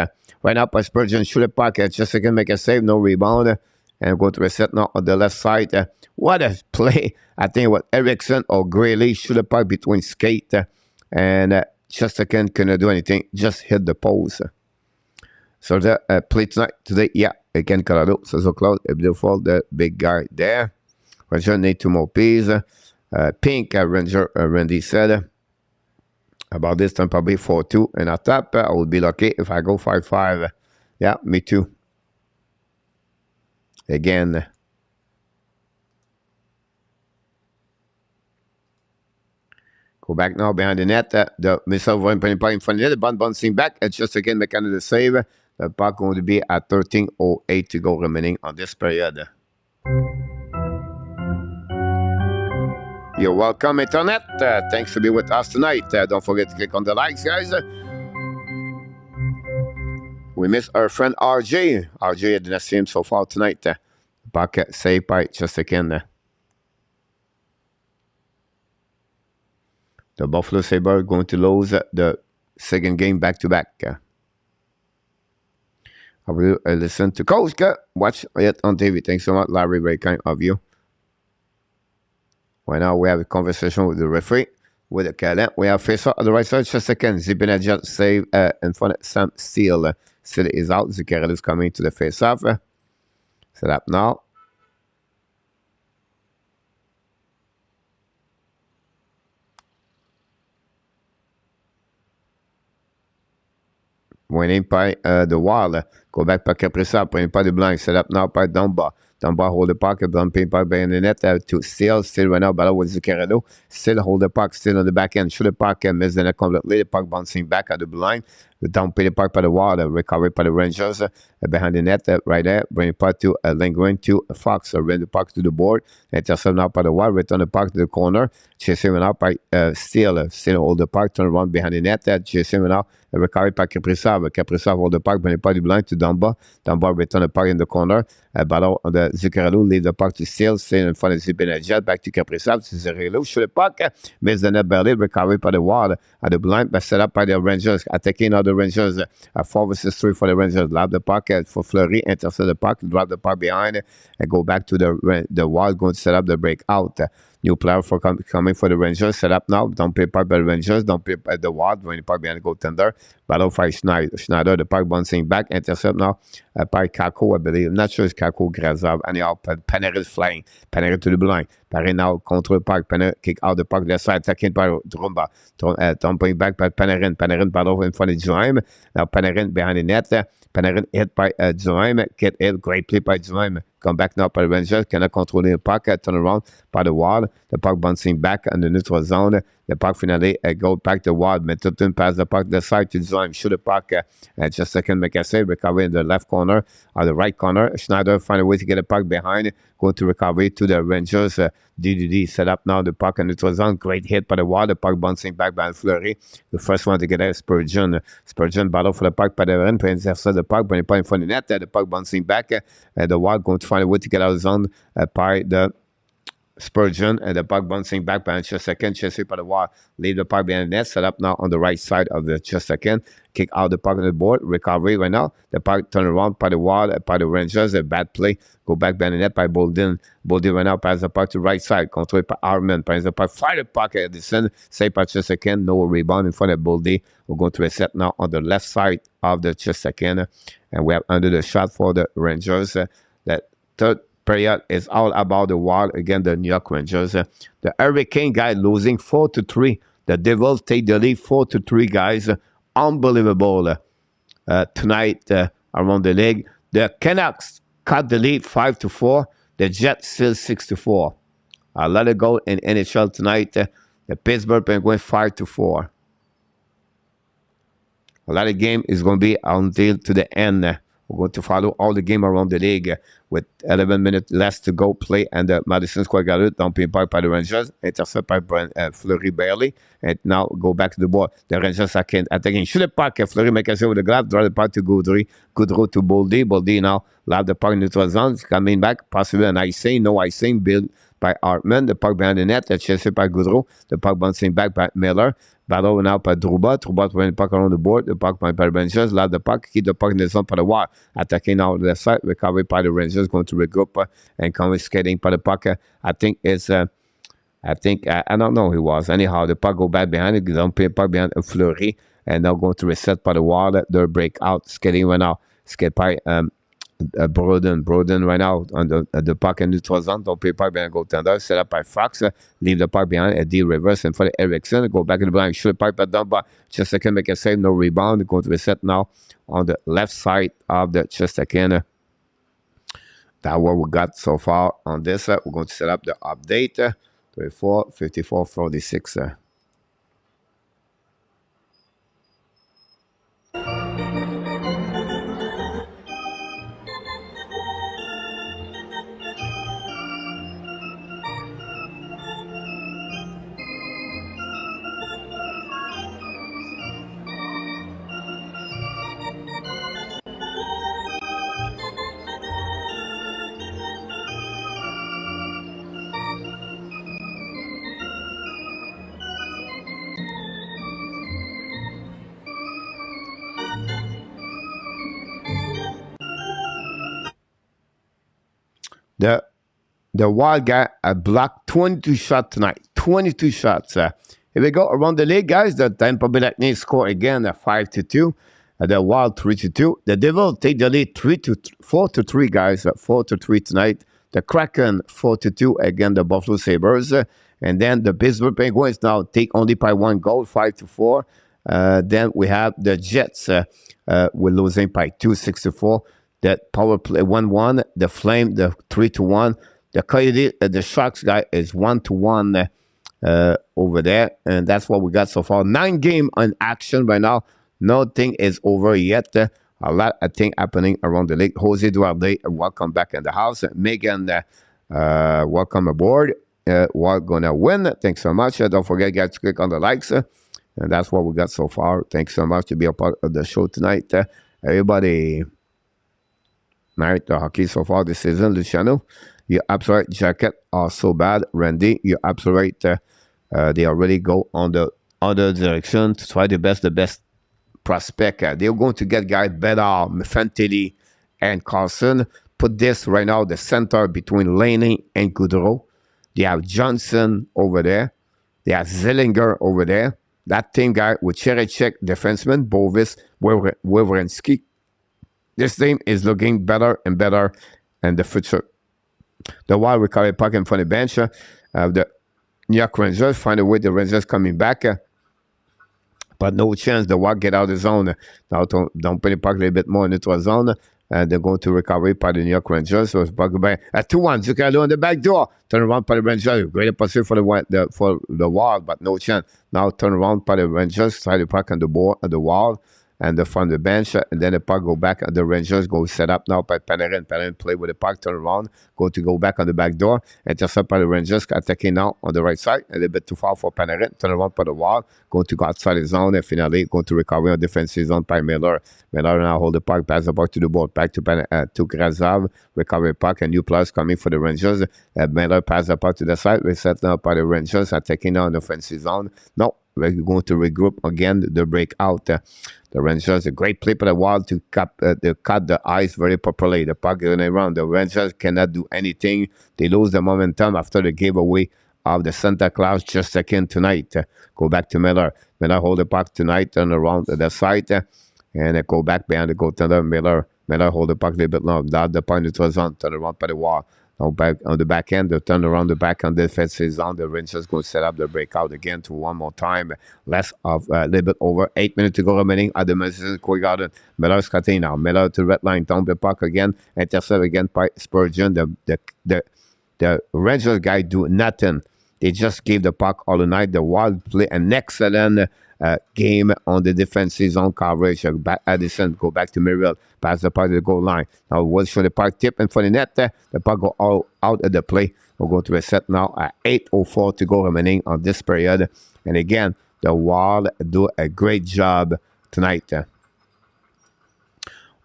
Right now, by Spurgeon, shoot a puck. Just again, make a save, no rebound. And go to reset now on the left side. What a play. I think what Eriksson or Greeley shoot a puck between skate. And just again, couldn't do anything. Just hit the post. So the play tonight, today, yeah, again, Colorado. So close. Beautiful, the big guy there. Ranger need 2 more pieces. Pink, Ranger, Randy said. About this time, probably 4-2 and a top. I would be lucky if I go 5-5. Yeah, me too. Again. Go back now behind the net. The missile running in front of the net. The ball bouncing back. It's just again making the save. The puck going to be at 13:08 to go remaining on this period. You're welcome, Internet. Thanks for being with us tonight. Don't forget to click on the likes, guys. We miss our friend RJ. RJ didn't see him so far tonight. Back save by just again. The Buffalo Sabres going to lose the second game back-to-back. I will listen to Coach. Watch it on TV. Thanks so much, Larry. Very kind of you. Right now, we have a conversation with the referee, with the Calais. We have face on the right side, just a second. Zibanejad save in front of Sam Steele. Steele is out. Zuccarello is coming to the face-off. Set up now. Winning by the wall. Go back by Caprizov. Winning by the blind. Set up now by Dumba. Dumba hold the puck. Dumping by the net to Steele. Still right now. Battle with Zuccarello. Still hold the puck. Still on the back end. Shoot the puck and miss the net completely. The puck bouncing back at the blind. Dumping the puck by the wall. Recovery by the Rangers. Behind the net right there. Bring the puck to Lindgren to Fox. Bring the puck to the board. Intercept now by the wall. Return the puck to the corner. Chasing out by Steele. Still hold the puck. Turn around behind the net. Chasing out. Recovery by Caprizov. Caprizov hold the puck. Bring the puck to the blind to Dumba. Dumba return the puck in the corner. Battle on the Zuccarello, leave the puck to Steele, stay in front of Zibanejad, back to Caprizov, Zuccarello, shoot the puck, miss the net barely, recovered by the wall at the blind, but set up by the Rangers, attacking all the Rangers, 4 versus 3 for the Rangers, lap the puck for Fleury, intercept the puck, drop the puck behind, and go back to the wall, going to set up the breakout. New player for coming for the Rangers. Set up now. Don't pay part by the Rangers. Don't pay by the wall. When the puck behind the goaltender. Battle by Schneider. The puck bouncing back. Intercept now by Kako, I believe. I'm not sure it's Kako, Grazov. Anyhow, Penner is flying. Penner to the blind. Penner now control the puck. Penner kick out the puck. Left side attacking by Drumba. Dumping back by Pennerin. Pennerin battle in front of Joim. Now Pennerin behind the net. Pennerin hit by Joim. Get hit. Great play by Joim. Come back now by the Rangers. Cannot control the puck. Turn around by the wall. The puck bouncing back on the neutral zone. The puck finally go back the wall. Middleton pass the puck the side to Joim. Shoot the puck. Just a second. Make a save. Recover in the left corner or the right corner. Schneider find a way to get the puck behind. Go to recovery to the Rangers. DDD set up now the puck in the neutral zone. Great hit by the wall. The puck bouncing back by Fleury. The first one to get there, Spurgeon. Spurgeon battle for the puck by the run. Intercept the puck, but in front of the net. The puck bouncing back. The wall going to find a way to get out of the zone by the Spurgeon, and the puck bouncing back by just a second. Chased by the wall. Leave the puck behind the net. Set up now on the right side of the just second. Kick out the puck on the board. Recovery right now. The puck turn around by the wall, by the Rangers. A bad play. Go back behind the net by Bolden. Bolden right now pass the puck to the right side. Control by Arman. Pass the puck. Fire the puck at the center. Save by just a second. No rebound in front of Bolden. We're going to reset now on the left side of the just second. And we have under the shot for the Rangers. That third period is all about the wall against the New York Rangers. The Hurricane guy losing 4-3. The Devils take the lead 4-3, guys. Unbelievable tonight around the league. The Canucks cut the lead 5-4. The Jets still 6-4. A lot of goal in NHL tonight. The Pittsburgh Penguins 5-4. A lot of game is going to be until to the end. We're going to follow all the game around the league with 11 minutes less to go play. And the Madison Square Garden dumping puck by the Rangers. Intercept by Fleury barely. And now go back to the board. The Rangers are attacking. Shoot the puck. Fleury make a save with the glove. Draw the puck to Goudry. Goudreau to Boldy. Boldy now lob the puck in the neutral zone. Coming back. Possibly an icing. No icing. Built by Hartman. The puck behind the net. Chased by Goudreau. The puck bouncing back by Miller. Battle now by Trouba. Trouba throwing the puck around the board. The puck by the Rangers. Lob the puck. Keep the puck in the zone for the wall. Attacking now the left side. Recovery by the Rangers. Going to regroup and come skating by the puck. I think it's... I don't know who he was. Anyhow, the puck go back behind it. Don't pay puck behind a Fleury. And now going to reset by the wall. The breakout. Skating right now. Skate by... Broden right now on the puck in neutral zone. Don't pay puck behind goaltender. Set up by Fox. Leave the puck behind. A D reverse in front of Eriksson. Go back in the blind. Shoot the puck but down. But just a second. Make a save. No rebound. Going to reset now on the left side of the just second. That's what we got so far on this. We're going to set up the update. 34, 54, 46. The Wild guy blocked 22 shots tonight. 22 shots. Here we go. Around the league, guys. The Tampa Bay Lightning score again 5-2. The Wild 3-2. The Devils take the lead 4-3, guys. 4-3 tonight. The Kraken 4-2 against the Buffalo Sabres. And then the Pittsburgh Penguins now take only by 1 goal, 5-4. Then we have the Jets. We're losing by 2, 6-4. That power play 1-1. The Flame, the 3-1. The Coyote, the Sharks guy is 1-1 over there. And that's what we got so far. 9 games on action right now. Nothing is over yet. A lot of things happening around the league. Jose Duarte, welcome back in the house. Megan, welcome aboard. We're going to win. Thanks so much. Don't forget, guys, to click on the likes. And that's what we got so far. Thanks so much to be a part of the show tonight. Everybody... Right, the hockey so far this season, Luciano. Your absolute jacket are so bad. Randy, your absolute they already go on the other direction to try the best prospect. They're going to get guys Bedard, Fantilli, and Carlson. Put this right now, the center between Laney and Goudreau. They have Johnson over there. They have Zellinger over there. That team guy with Cherechek, defenseman, Bovis, Wawrinski. This team is looking better and better in the future. The Wild recovery puck in front of the bench. The New York Rangers find a way. The Rangers coming back. But no chance. The Wild get out of the zone. Now don't put the puck a little bit more in the zone. They're going to recover by the New York Rangers. So it's puck by at 2-1. Zuccarello on the back door. Turn around by the Rangers. Great opportunity for the Wild, but no chance. Now turn around by the Rangers. Try the puck on the board at the Wild. And from the bench, and then the puck go back. The Rangers go set up now by Panarin. Panarin play with the puck, turn around, go back on the back door. Intercept by the Rangers, attacking now on the right side. A little bit too far for Panarin. Turn around by the Wall, going to go outside the zone, and finally going to recover on defensive zone by Miller. Miller now hold the puck, pass the puck to the board, back to Caprizov, recover puck, and new players coming for the Rangers. Miller pass the puck to the side, reset now by the Rangers, attacking now on the offensive zone. No, we're going to regroup again, the breakout. The Rangers, a great play for the Wild to cut the ice very properly. The puck going around. The Rangers cannot do anything. They lose the momentum after the giveaway of the Santa Claus just again tonight. Go back to Miller. Miller hold the puck tonight, turn around to the side, and go back behind the goaltender. Miller hold the puck a little bit long. Down the point it was on, turn around by the Wall. Now back on the back end, they turn around the back on the defensive zone. The Rangers go set up the breakout again to one more time. Less of a little bit over 8 minutes to go remaining at the Madison Square Garden. Miller's cutting now. Miller to red line, down the puck again, intercept again by Spurgeon. The Rangers guy do nothing. They just gave the puck all the night. The Wild play an excellent game on the defensive zone coverage. Addison go back to Muriel, pass the puck to the goal line. Now we'll show the puck tip in for the net. The puck go all out of the play. We'll go to a set now at 8:04 to go remaining on this period. And again, the Wild do a great job tonight. We're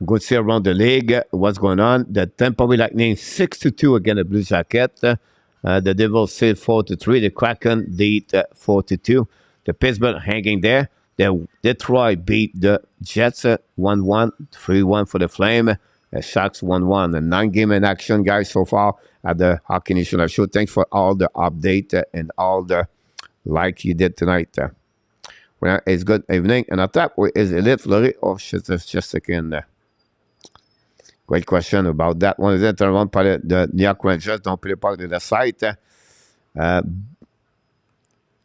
going to see around the league what's going on. The Tampa Bay Lightning 6-2 against the Blue Jackets. The Devils say 4-3. The Kraken beat 4-2. The Pittsburgh hanging there. The Detroit beat the Jets 1-1, 3-1 for the Flame. The Sharks 1-1. A 9-game in action, guys, so far at the Hockey Nation Show. Thanks for all the update and all the like you did tonight. Well, it's good evening. And at that, is Elite Fleury or just again? Great question about that one. Is it around by the New York Rangers? Don't play part of the site.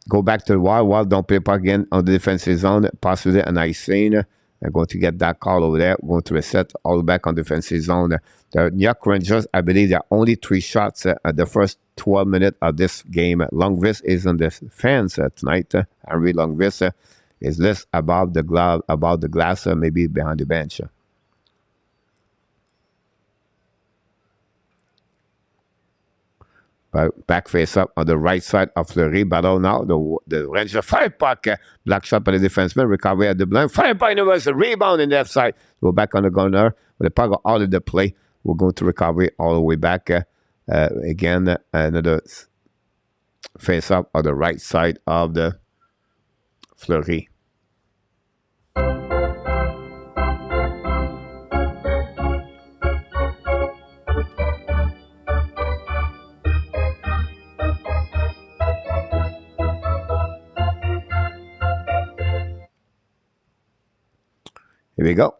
Go back to the Wild. Don't play part again on the defensive zone. Possibly an ice scene. I'm going to get that call over there. Going to reset all back on defensive zone. The New York Rangers, I believe there are only 3 shots at the first 12 minutes of this game. Longvis is on the fence tonight. Henry Longvis is less above the glass, maybe behind the bench. Back face up on the right side of Fleury. Battle now. The Ranger fire puck. Black shot by the defenseman. Recovery at the blind. Fire by the West. Rebound in the left side. Go back on the corner. With the puck out of the play. We're going to recovery all the way back. Again, another face up on the right side of the Fleury. Here we go.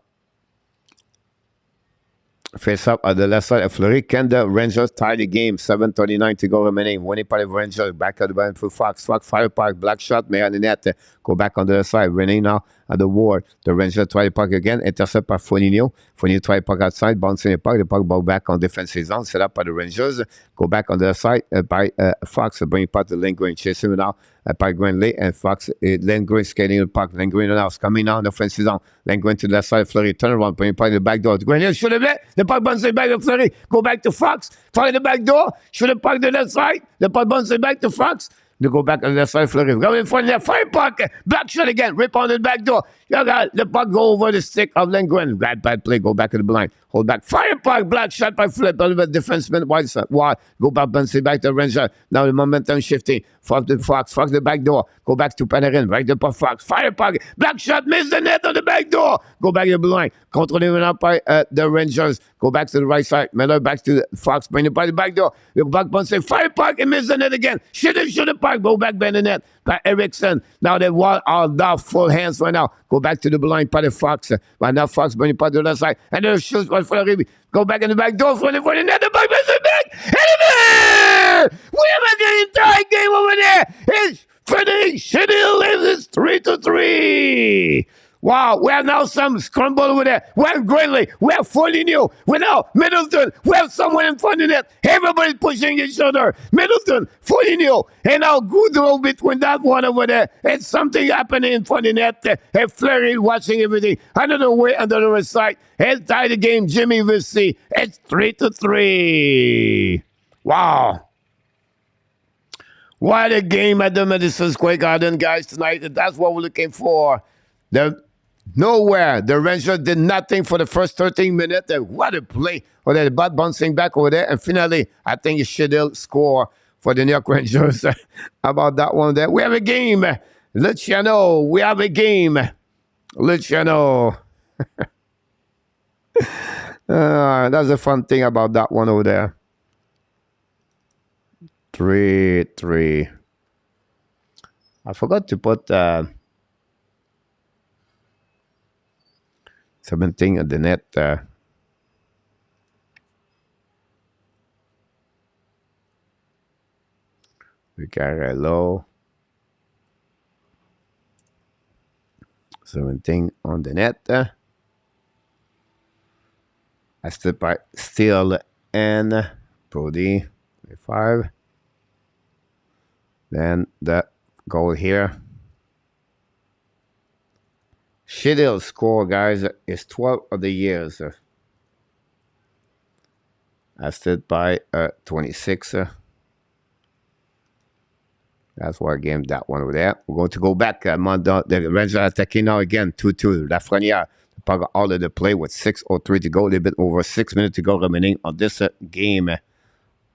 Face up at the left side of Fleury. Can the Rangers tie the game? 7:39 to go remaining. Winning by the Rangers. Back at the line for Fox. Fox fire park. Black shot. May on the net. Go back on the other side. Winning now at the ward. The Rangers try the puck again. Intercept by Foligno. Foligno try the puck outside. Bouncing the puck. The puck ball back on defensive zone. Set up by the Rangers. Go back on the other side by Fox. Bring puck to Lindgren. Chase him now. By Grenley and Fox. Lindgren skating the puck. Lindgren now is coming now on the offensive zone. Lindgren to the left side. Fleury turn around. Bring puck to the back door. Grenier should have let the puck bounces back to Fleury. Go back to Fox. Try the back door. Should have puck to the left side. The puck bounces back to Fox. They go back on the left side. Fleury go in front of the fire puck. Back shot again. Rip on the back door. You got the puck go over the stick of Lindgren. Bad play, go back to the blind. Hold back, fire puck, black shot by Flip. A little bit defenseman, wide side. Go back, bounce it back to Ranger. Now the momentum shifting. Fox the back door. Go back to Panarin. Right there for Fox. Fire puck, black shot, miss the net on the back door. Go back to the blind. Controlling up by the Rangers. Go back to the right side. Miller back to Fox. Bring it by the back door. Go back, bounce it. Fire puck, and miss the net again. Shoot the puck. Go back, bend the net by Erickson. Now they want all now full hands right now. Go back to the blind by the Fox. Right now Fox bring it by the left side. And then shoots for the go back in the back door for the net. The puck misses back. And we have an entire game over there. It's finished. It's 3-3. Wow, we have now some scramble over there. We have Grenley. We have Foligno. We now Middleton. We have someone in front of net. Everybody's pushing each other. Middleton, Foligno, and now Goudreau between that one over there. It's something happening in front of net. And Fleury watching everything. Another way on the other side. And tie the game. Jimmy will see. It's 3-3. Wow. What a game at the Madison Square Garden, guys, tonight. That's what we're looking for. Nowhere. The Rangers did nothing for the first 13 minutes. What a play. Or the butt bouncing back over there. And finally, I think it should score for the New York Rangers. How about that one there? We have a game. Luciano, we have a game. Luciano. That's a fun thing about that one over there. 3-3. I forgot to put 17 at the net. Ricardo. 17 on the net. I stood by Steele and Brody. 5. Then the goal here. Shidill's score, guys, is 12 of the years. I stood by 26. That's why I gamed that one over there. We're going to go back. The Rangers are attacking now again. 2-2. Lafreniere. All of the play with 6:03 to go. A little bit over 6 minutes to go remaining on this game.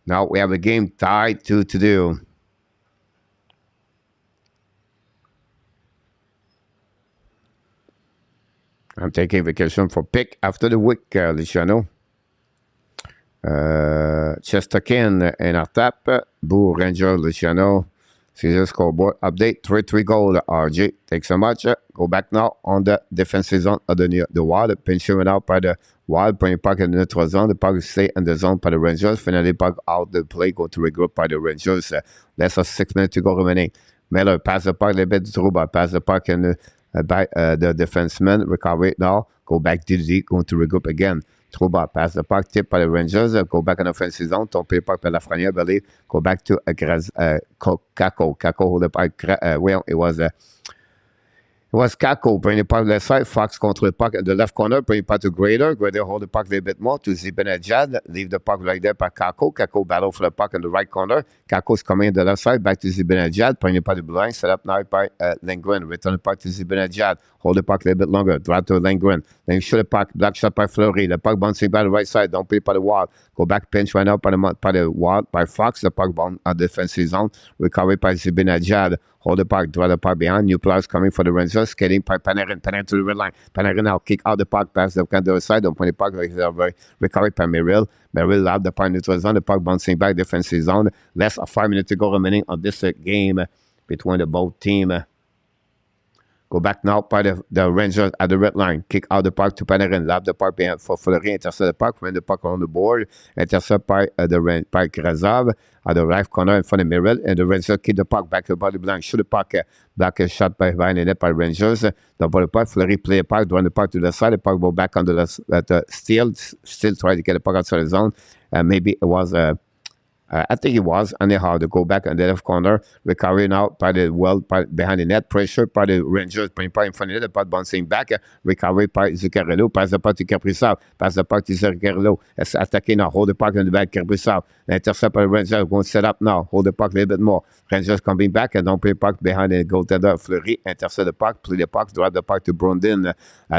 Now we have a game tied 2-2. I'm taking vacation for pick after the week, Luciano. Chesterkin and our tap. Boo, Ranger, Luciano. Caesar scoreboard update. 3-3 goal. RJ, thanks so much. Go back now on the defensive zone of the Wild. Pinching out by the Wild. Putting puck in the neutral zone. The puck stay in the zone by the Rangers. Finally, puck out the play. Go to regroup by the Rangers. Less than 6 minutes to go remaining. Miller pass the puck a little bit to Trouba. Pass the puck in by the defenseman. Recover it now. Go back to the going to regroup again. Trouba pass the puck. Tip by the Rangers. Go back in offensive zone. Tompe the puck by Lafreniere. Believe. Go back to Kako. Kako hold the puck. Well, it was Kako bring the puck left side. Fox control the puck in the left corner. Bring the puck to Grader. Grader hold the puck a little bit more to Zibanejad. Leave the puck right there by Kako. Kako battle for the puck in the right corner. Kako's coming in the left side. Back to Zibanejad. Bring the puck to the blind. Set up now by Lindgren. Return the puck to Zibanejad. Hold the puck a little bit longer. Drive to Lindgren. Then shoot the puck. Black shot by Fleury. The puck bouncing by the right side. Don't play by the wall. Go back pinch right now by the wall by Fox. The puck bound at the defensive zone. Recovery by Zibanejad. Hold the puck, draw the puck behind. New players coming for the Rangers. Skating by Panarin. Panarin to the red line. Panarin now kick out the puck past the other side. Don't point the puck. Recovery by Merrill. Merrill out the puck neutral zone. The puck bouncing back defensive zone. Less of 5 minutes to go remaining on this game between the both teams. Go back now by the Rangers at the red line. Kick out the puck to Panarin. Lap the puck behind for Fleury. Intercept the puck. Run the puck on the board. Intercept by Caprizov at the right corner in front of Merrill. And the Rangers kick the puck back to the body blank. Shoot the puck. Back shot by net by Rangers. The body puck. Fleury play the puck. Run the puck to the side. The puck go back on the Steele. Still trying to get the puck outside the zone. Maybe it was I think it was, anyhow, to go back on the left corner, recovery now by the behind the net, pressure by the Rangers, playing pas in front of the net, pas bouncing back, recovery by Zuccarello, passe the puck to Caprizov, passe the puck to Zuccarello, attacking now, hold the puck in the back, Caprizov, intercept by the Rangers, going to set up now, hold the puck a little bit more, Rangers coming back, and don't play puck behind the goaltender, Fleury, intercept the puck, play the puck, drive the puck to Brondin,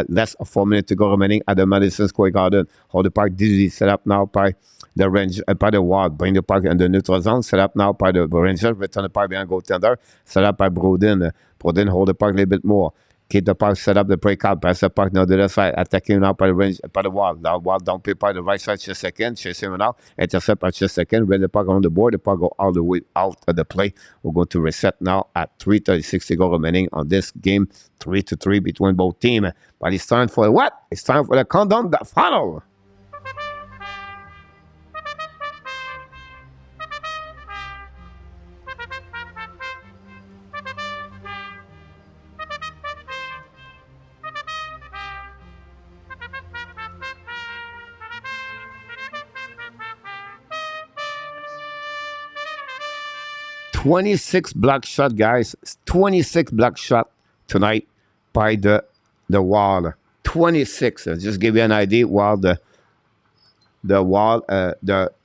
less of 4 minutes to go remaining at the Madison Square Garden, hold the puck, Dizzy, set up now by the range, by the wall, bring the puck in the neutral zone, set up now by the Rangers, return the puck behind goaltender, set up by Brodin. Brodin hold the puck a little bit more. Keep the puck, set up the breakout, pass the puck now to the other side, attacking now by the range, by the wall. Now wall down play by the right side, just second, chasing him now, intercept by just second, ready the puck on the board, the puck go all the way out of the play. We're going to reset now at 3:36 to go remaining on this game, 3-3 between both teams. But it's time for what? It's time for the countdown, the final. 26 block shot, guys. 26 block shot tonight by the wall. 26. I'll just give you an idea. While the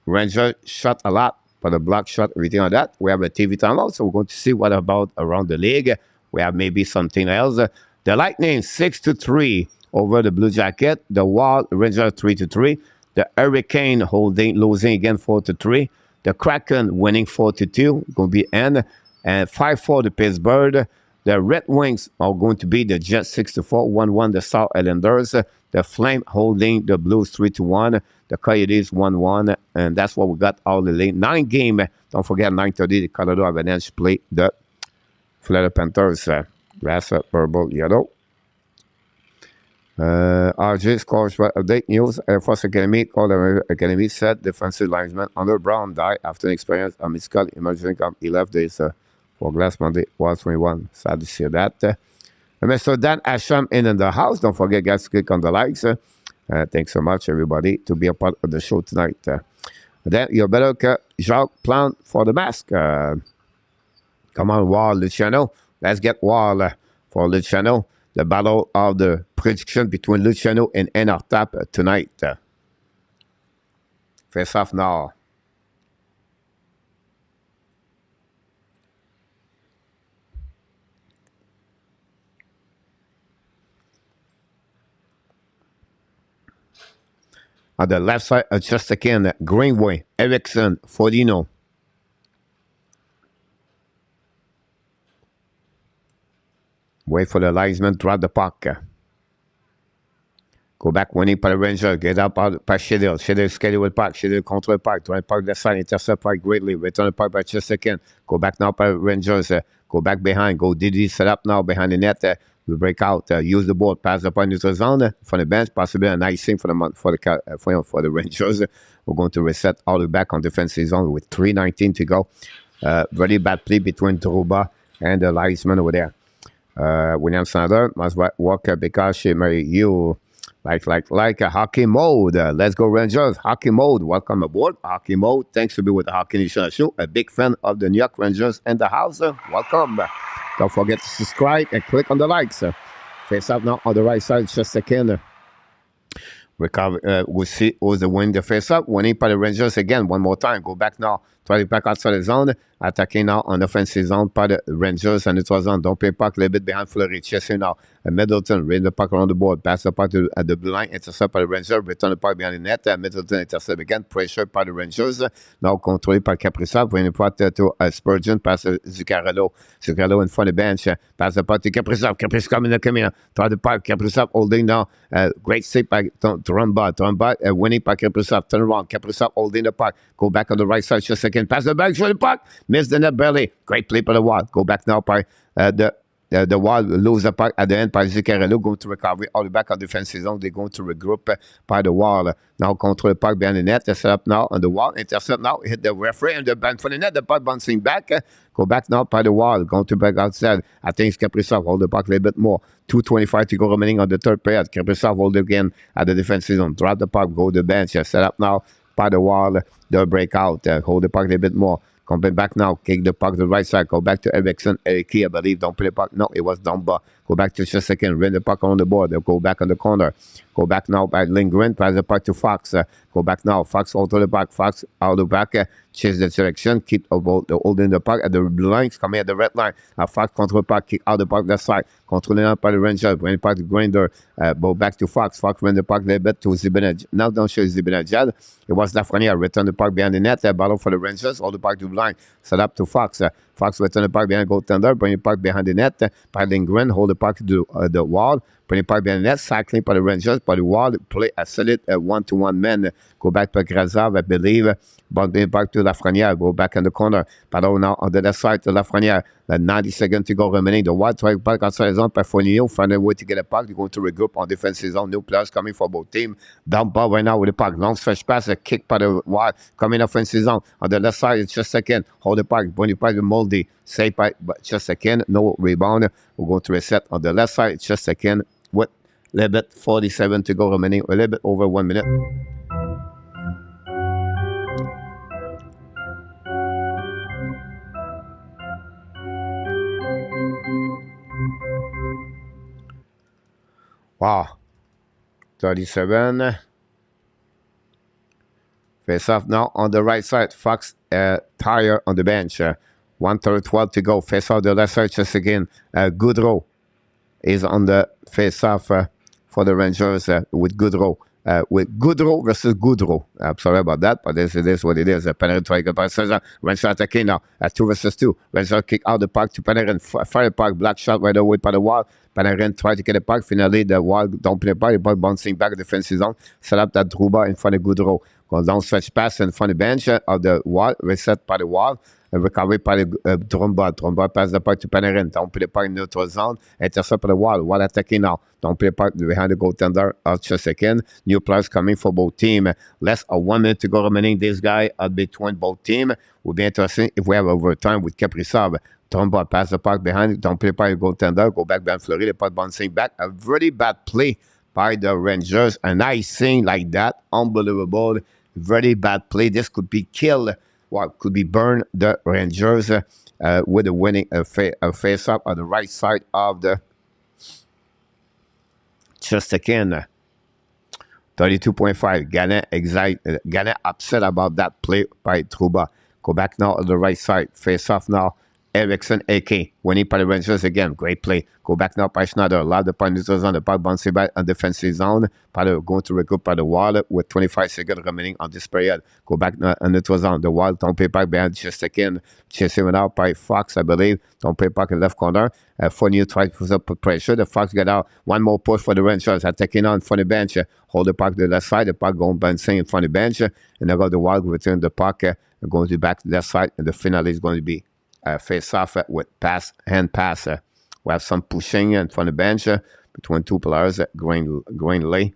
Ranger shot a lot, but the block shot, everything like that. We have a TV timeout, so we're going to see what about around the league. We have maybe something else. The Lightning 6-3 over the Blue Jacket. The Wall Ranger 3-3. The Hurricane losing again 4-3. The Kraken winning 4-2. Going to be end. And 5-4 the Pittsburgh. The Red Wings are going to be the Jets 6-4. 1-1 the South Islanders. The Flame holding the Blues 3-1. The Coyotes 1-1. And that's what we got all the late 9 game. Don't forget 9:30 the Colorado Avalanche play the Florida Panthers. Grass, purple, yellow. RJ scores for update news. Air Force Academy, Colorado Academy said defensive lineman under Brown died after an experience of medical emergency camp. He left days for last Monday, was 21. Sad to see that. Mr. Dan Asham in the house. Don't forget, guys, to click on the likes. Thanks so much, everybody, to be a part of the show tonight. Then you better Jacques plan for the mask. Come on, Wall, Luciano. Let's get Wall for Luciano. The battle of the prediction between Luciano and Enartap tonight. Face off now. On the left side, just again, Greenway, Erickson, Fodino. Wait for the linesman, drop the puck. Go back, winning by the Ranger. Get up by Shedel. Shedel schedule with puck. Shedel control the puck. Drive puck left side. Intercept puck greatly. Return the puck by just second. Go back now by Rangers. Go back behind. Go Didi set up now behind the net. We break out. Use the board. Pass the puck neutral zone from the bench. Possibly a nice thing for the Rangers. We're going to reset all the way back on defensive zone with 3:19 to go. Very bad play between Truba and the linesman over there. William Snyder must walk because she marry you like a hockey mode. Let's go Rangers. Hockey mode. Welcome aboard. Hockey mode. Thanks for being with the Hockey Nation Show. A big fan of the New York Rangers and the house. Welcome. Don't forget to subscribe and click on the likes. Face up now on the right side. Just a second. Recover. We'll see who's the win the face up. Winning by the Rangers again. One more time. Go back now. Try to back outside the zone. Attacking now on the offensive zone by the Rangers and it was on. Don't play puck a little bit behind Fleury. Chasing now. Middleton. Read the puck around the board. Pass the puck to the blue line. Intercept by the Rangers. Return the puck behind the net. Middleton intercept again. Pressure by the Rangers. Now controlled by Caprizov. Bring the puck to Spurgeon. Pass Zuccarello. Zuccarello in front of the bench. Pass the puck to Caprizov. Caprizov coming in. Try the puck. Caprizov holding now. Great save by Trumba. Winning by Caprizov. Turn around. Caprizov holding the puck. Go back on the right side. Just a second. Pass the back. Show the puck. Miss the net barely. Great play by the Wall. Go back now by the Wall. Lose the puck at the end by Zuccarello. Going to recovery. All the back on defensive zone. They're going to regroup by the Wall. Now control the puck behind the net. Set up now on the Wall. Intercept now. Hit the referee and the band for the net. The puck bouncing back. Go back now by the Wall. Going to back outside. I think it's Caprizov. Hold the puck a little bit more. 2:25 to go remaining on the third period. Caprizov hold again at the defensive zone. Drop the puck. Go to the bench. Set up now. by the wall. They'll break out. Hold the puck a little bit more. Coming back now. Kick the puck to the right side. Go back to Eriksson. Eriki, I believe. Don't play the puck. No, it was Dumba. Go back to just a second. Run the puck on the board. They'll go back on the corner. Go back now by Lindgren. Pass the puck to Fox. Go back now. Fox out to the back. Fox out the back. Chase the direction. Keep holding the puck at the blue lines. Coming at the red line. Fox control puck. Kick out the puck that side. Controlling out by the Rangers. Bring the puck to Grinder. Go back to Fox. Fox run the puck a little bit to Zibanejad. Now don't show Zibanejad. It was Lafreniere. Return the puck behind the net. Battle for the Rangers. All the puck to the line. Set up to Fox. Fox return the puck behind the goaltender. Bring the puck behind the net. By Lindgren. Hold the puck to the wall. Bring the puck behind the net. Cycling by the Rangers. By the wall. Play a solid one-to-one man. Go back to Caprizov, I believe. But back to Lafreniere. Go back in the corner. Battle now on the left side to Lafreniere. 90 seconds to go remaining. The Wild try back outside zone. Perfonio find a way to get a puck. They're going to regroup on defensive zone. New players coming for both teams. Down ball right now with the puck. Long stretch pass. A kick by the Wild. Coming offensive zone. On the left side, it's just a second. Hold the puck. Bring the puck to Moldy. Save by just a second. No rebound. We're going to reset on the left side. It's just a second. With a little bit 47 to go remaining. A little bit over 1 minute. Wow. 37. Face off now on the right side. Fox tire on the bench. 1:12 to go. Face off the left side just again. Goodrow is on the face off for the Rangers with Goodrow. With Goodrow versus Goodrow. I'm sorry about that, but this is what it is. Panarin trying to get by Rangers attacking now at 2 versus 2. Rangers kick out the puck to Panarin. Fire puck, black shot right away by the wall. Panarin try to get the puck. Finally, the wall don't play the puck bouncing back defensive zone. Set up that Trouba in front of Goodrow. Goes down stretch pass in front of the bench of the wall. Reset by the wall. Recovery by the Drumba. Drumba pass the puck to Panarin. Don't play the puck in the neutral zone. Intercept by the wall. Wall attacking now. Don't play the puck behind the goaltender. Just a second. New players coming for both teams. Less of 1 minute to go remaining. This guy between both teams. Will be interesting if we have overtime with Caprizov. Drumba pass the puck behind. Don't play the puck goaltender. Go back behind Fleury. The puck bouncing back. A very bad play by the Rangers. An icing like that. Unbelievable. Very bad play. This could be killed. Well, could be burn the Rangers with a winning face-up on the right side of the just again. 32.5. Gane upset about that play by Trouba. Go back now on the right side. Face-off now. Eriksson, AK. Winning by the Rangers again. Great play. Go back now by Schneider. Allow the puck neutral zone. The puck bouncing back on defensive zone. Going to regroup by the wall with 25 seconds remaining on this period. Go back now on neutral zone. The wall. Don't play back behind just a second. Chasing out by Fox, I believe. Don't play back in left corner. Fournier tries to put pressure. The Fox get out. One more push for the Rangers. Attacking on front of the bench. Hold the puck to the left side. The puck going bouncing in front of the bench. And now got the wall. Return the puck. Going to back to the left side. And the finale is going to be face off with hand pass. We have some pushing in front of the bench between two players, Greenway.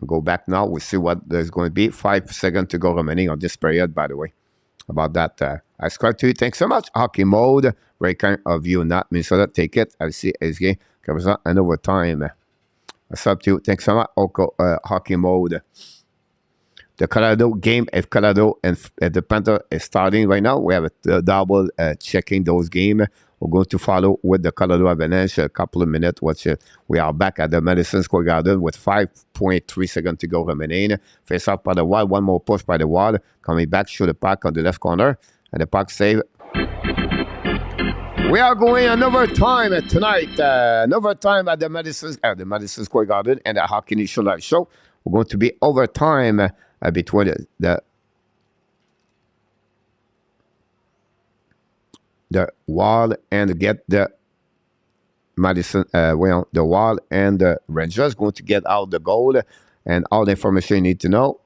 Go back now. We see what there's going to be. 5 seconds to go remaining on this period, by the way. About that, I subscribe to you. Thanks so much. Hockey mode. Very kind of you, not Minnesota. Take it. I see SG. Caprizov and overtime. What's up to you? Thanks so much. Hockey mode. The Colorado game, if Colorado and the Panther is starting right now, we have a double checking those games. We're going to follow with the Colorado Avalanche a couple of minutes. We are back at the Madison Square Garden with 5.3 seconds to go remaining. Face off by the wall. One more push by the wall. Coming back, shoot the puck on the left corner. And the puck save. We are going another time tonight. Another time at the Madison Square Garden and the Hockey Nation Live Show. We're going to be overtime between the wall and get the Madison, the wall and the Rangers going to get out the goal and all the information you need to know.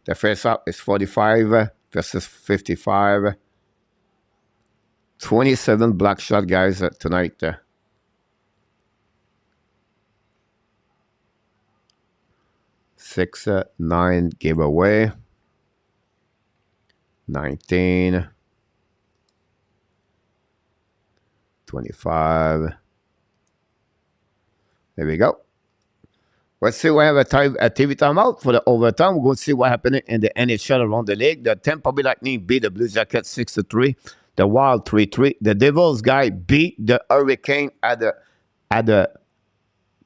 The face-off is 45 versus 55. 27 black shot guys tonight. 6, 9 gave away. 19. 25. There we go. Let's see what have a TV timeout for the overtime. We're going to see what happened in the NHL around the league. The Tampa Bay Lightning beat the Blue Jackets 6-3. The Wild 3-3. The Devils guy beat the Hurricane at the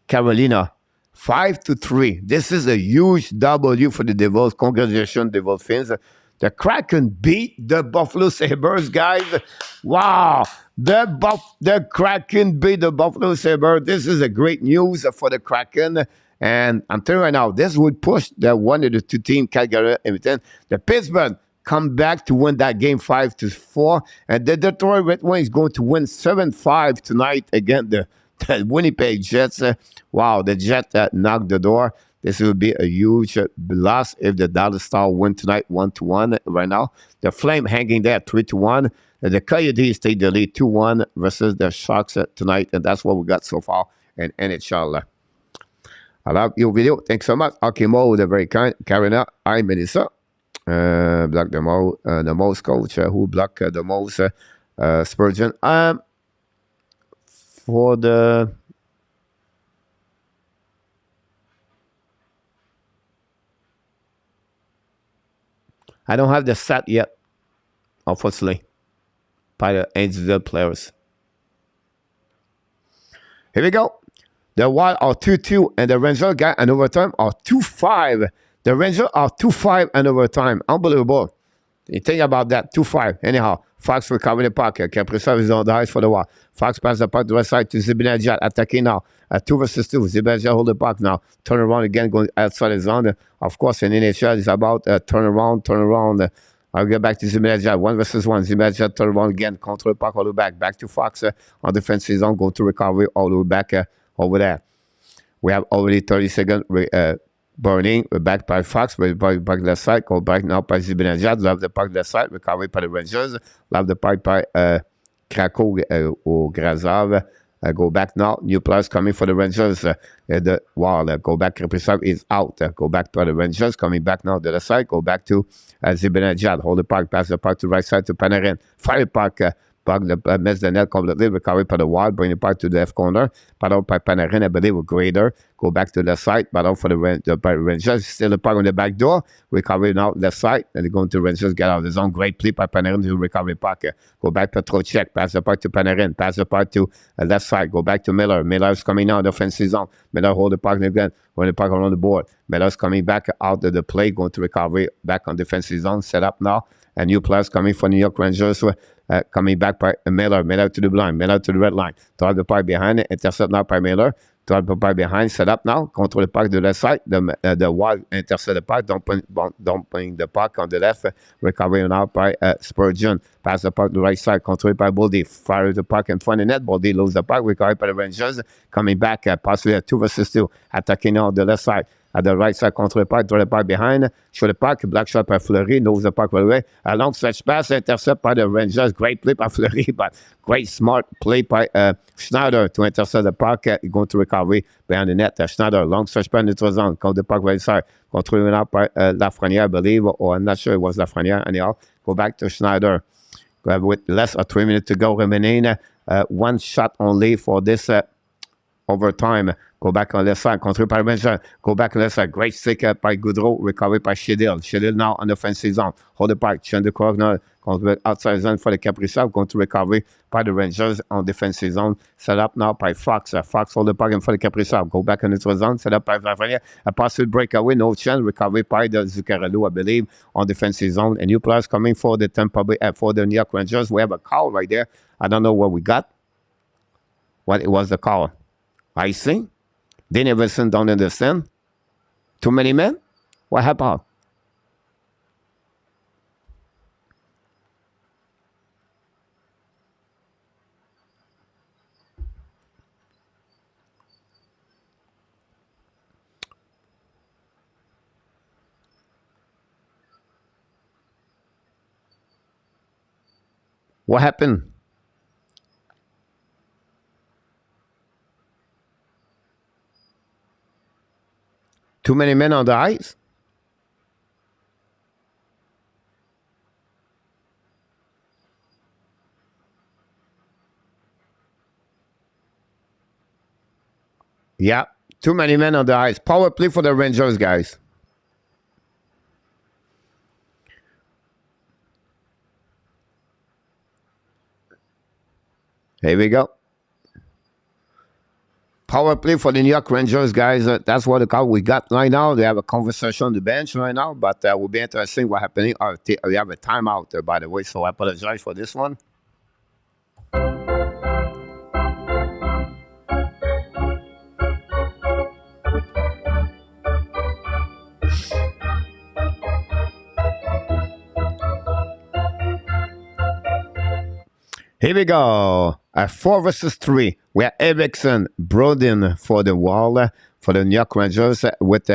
Carolina 5-3. This is a huge W for the Devils. Congratulations, Devils fans. The Kraken beat the Buffalo Sabres, guys. Wow. The Kraken beat the Buffalo Sabres. This is a great news for the Kraken. And I'm telling you right now, this would push the one of the two teams, Calgary, Edmonton. The Pittsburgh come back to win that game 5-4. And the Detroit Red Wings going to win 7-5 tonight against the Winnipeg Jets. Wow, the Jets knocked the door. This will be a huge loss if the Dallas Stars win tonight 1-1 right now. The Flame hanging there 3-1. The Coyotes take the lead 2-1 versus the Sharks tonight. And that's what we got so far in NHL. I love your video. Thanks so much. Okay, Mo, the very kind. Karina, I'm Melissa. Block the most coach. Who blocked the most? Spurgeon. For the I don't have the set yet, unfortunately, by the individual players. Here we go. The Wild are 2-2, and the Rangers got an overtime are 2-5. The Rangers are 2-5 and overtime. Unbelievable. You think about that, 2-5. Anyhow, Fox recovered the puck. Caprizov is on the ice for the Wild. Fox passes the puck to the right side to Zibanejad, attacking now. 2 versus 2. Zibanejad hold the puck now. Turn around again, going outside the zone. Of course, in NHL, it's about turn around. I'll get back to Zibanejad. 1 versus 1. Zibanejad turn around again, control the puck all the way back. Back to Fox on defensive zone, go to recovery all the way back over there. We have already 30 seconds burning. We're back by Fox. We're back left side. Go back now by Zibanejad. Love the puck left side. Recovery by the Rangers. Love the puck by Krakow or Grazov. Go back now. New players coming for the Rangers. Go back. Caprizov is out. Go back to the Rangers. Coming back now to the left side. Go back to Zibanejad. Hold the puck. Pass the puck to the right side to Panarin. Fire puck. Puck miss the net completely. Recovery by the Wild. Bring the puck to the left corner. Battle by Panarin. I believe with Grader. Go back to the side. Battle for the Rangers. Still the puck on the back door. Recovery now left side. And they're going to Rangers. Get out of the zone. Great play by Panarin to recover the puck. Go back Petrocek. Pass the puck to Panarin. Pass the puck to left side. Go back to Miller. Miller's coming now in the offensive zone. Miller hold the puck again. When the puck around the board. Miller's coming back out of the play. Going to recovery. Back on defensive zone. Set up now. And new players coming for New York Rangers. Coming back by Miller. Miller to the blind. Miller to the red line. Drive the puck behind it. Intercept now by Miller. Drive the puck behind. Set up now. Control the puck to the left side. The Wild intercept the puck. Don't bring the puck on the left. Recovery now by Spurgeon. Pass the puck to the right side. Controlled by Boldy. Fire the puck in front of the net. Boldy loses the puck. Recovery by the Rangers. Coming back. Possibly a 2 versus 2. Attacking on the left side. At the right side, control the puck, draw the puck behind, show the puck, black shot by Fleury, knows the puck right away. A long stretch pass, intercept by the Rangers. Great play by Fleury, but great smart play by Schneider to intercept the puck, going to recovery behind the net. Schneider, long stretch pass, neutral zone, count the puck right side, controlling out by Lafreniere, I believe, or I'm not sure it was Lafreniere, anyhow. Go back to Schneider. With less than 3 minutes to go remaining, 1 shot only for this overtime. Go back on left side. Control by Benjamin. Go back on left side. Great stick by Goudreau. Recovery by Shedil. Shedil now on the offensive zone. Hold the puck. Change the corner. Control outside zone for the Caprizov. Going to recovery by the Rangers on defensive zone. Set up now by Fox. Fox hold the puck in for the Caprizov. Go back on the zone. Set up by Lafreniere. A possible breakaway. No chance. Recovery by the Zuccarello, I believe, on defensive zone. And new players coming for the Tampa Bay, for the New York Rangers. We have a call right there. I don't know what we got. What it was the call. Icing. Danny Wilson don't understand. Too many men? What happened? What happened? Too many men on the ice? Yeah, Too many men on the ice. Power play for the Rangers, guys. Here we go. Power play for the New York Rangers, guys. That's what the call we got right now. They have a conversation on the bench right now, but will be interesting what happening. We have a timeout, by the way, so I apologize for this one. Here we go. 4 versus 3. We have Erickson, Brodin for the wall for the New York Rangers with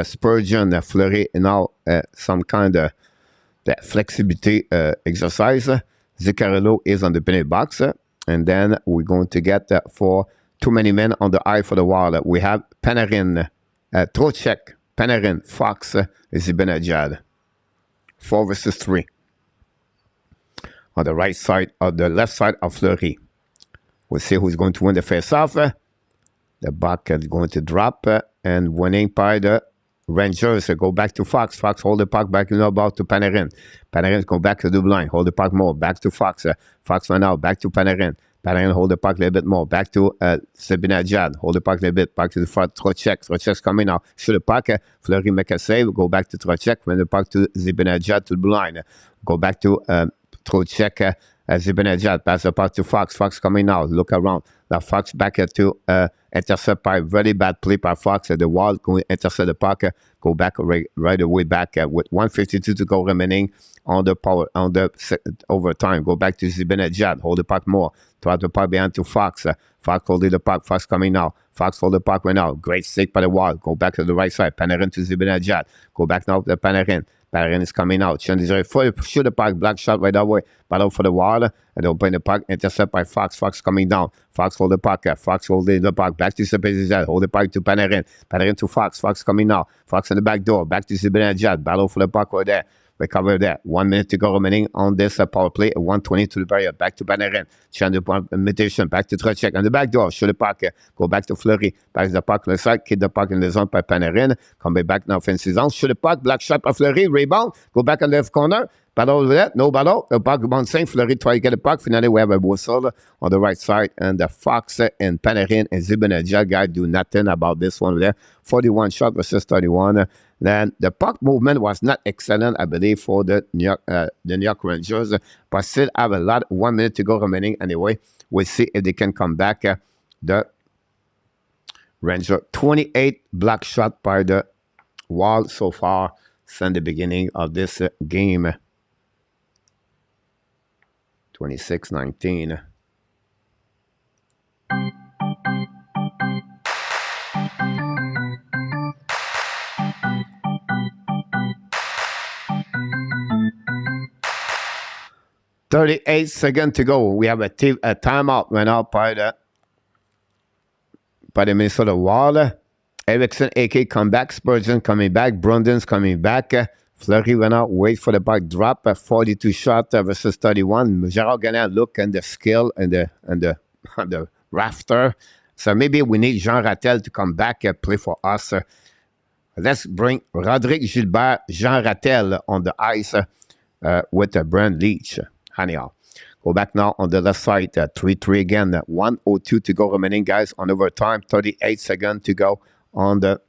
Spurgeon, Fleury, and now some kind of flexibility exercise. Zuccarello is on the penalty box. And then we're going to get for too many men on the eye for the wall. We have Panarin, Trocheck, Panarin, Fox, Zibanejad. 4 versus 3. On the right side, or the left side of Fleury. We'll see who's going to win the face-off. The buck is going to drop, and winning by the Rangers. Go back to Fox. Fox hold the puck back in the ball to Panarin. Panarin go back to the blind. Hold the puck more. Back to Fox. Fox went out. Back to Panarin. Panarin hold the puck a little bit more. Back to Zibanejad. Hold the puck a little bit. Back to the front. Trocheck. Trocheck's coming now. Shoot the puck. Fleury make a save. Go back to Trocheck. Win the puck to Zibanejad to the blind. Go back to Trocheck. Zibanejad pass the puck to Fox. Fox coming now. Look around. Now Fox back to intercept by very bad play by Fox at the wall. Go intercept the puck. Go back right away back with 1:52 to go remaining on the overtime. Go back to Zibanejad. Hold the puck more. Throw the puck behind to Fox. Fox holding the puck. Fox coming now. Fox hold the puck right now. Great stick by the wall. Go back to the right side. Panarin to Zibanejad. Go back now to Panarin. Panarin is coming out. Shoot the puck. Black shot right away. Battle for the wall. And open the puck. Intercept by Fox. Fox coming down. Fox hold the puck. Fox holding the puck. Back to Zibanejad. Hold the puck to Panarin. Panarin to Fox. Fox coming now. Fox in the back door. Back to Zibanejad. Battle for the puck right there. Recover there. 1 minute to go remaining on this power play. 1:20 to the barrier. Back to Panarin. Change the point imitation. Back to Trocheck. On the back door. Shoot the puck. Go back to Fleury. Pass the puck on the side. Keep the puck in the zone by Panarin. Come back now offensive zone. Shoot the puck. Black shot by Fleury. Rebound. Go back on the left corner. Battle over there. No battle. The puck bouncing. Fleury try to get the puck. Finally, we have a whistle on the right side. And the Fox and Panarin and Zibanejad guy do nothing about this one there. 41 shot versus 31. Then the puck movement was not excellent, I believe, for the New York Rangers. But still have a lot. 1 minute to go remaining anyway. We'll see if they can come back. The Ranger 28 black shot by the wall so far since the beginning of this game. 26-19. "38 seconds to go." We have a timeout went out by the Minnesota Wild. Erickson, AK, come back. Spurgeon coming back. Brundon's coming back. Fleury went out. Wait for the puck drop. 42 shot versus 31. Gerard Gagnon look and the skill and the rafter. So maybe we need Jean Rattel to come back and play for us. Let's bring Roderick Gilbert, Jean Rattel on the ice with Brand Leach. Anyhow, go back now on the left side. 3-3 again. 1:02 to go remaining, guys, on overtime. 38 seconds to go on the...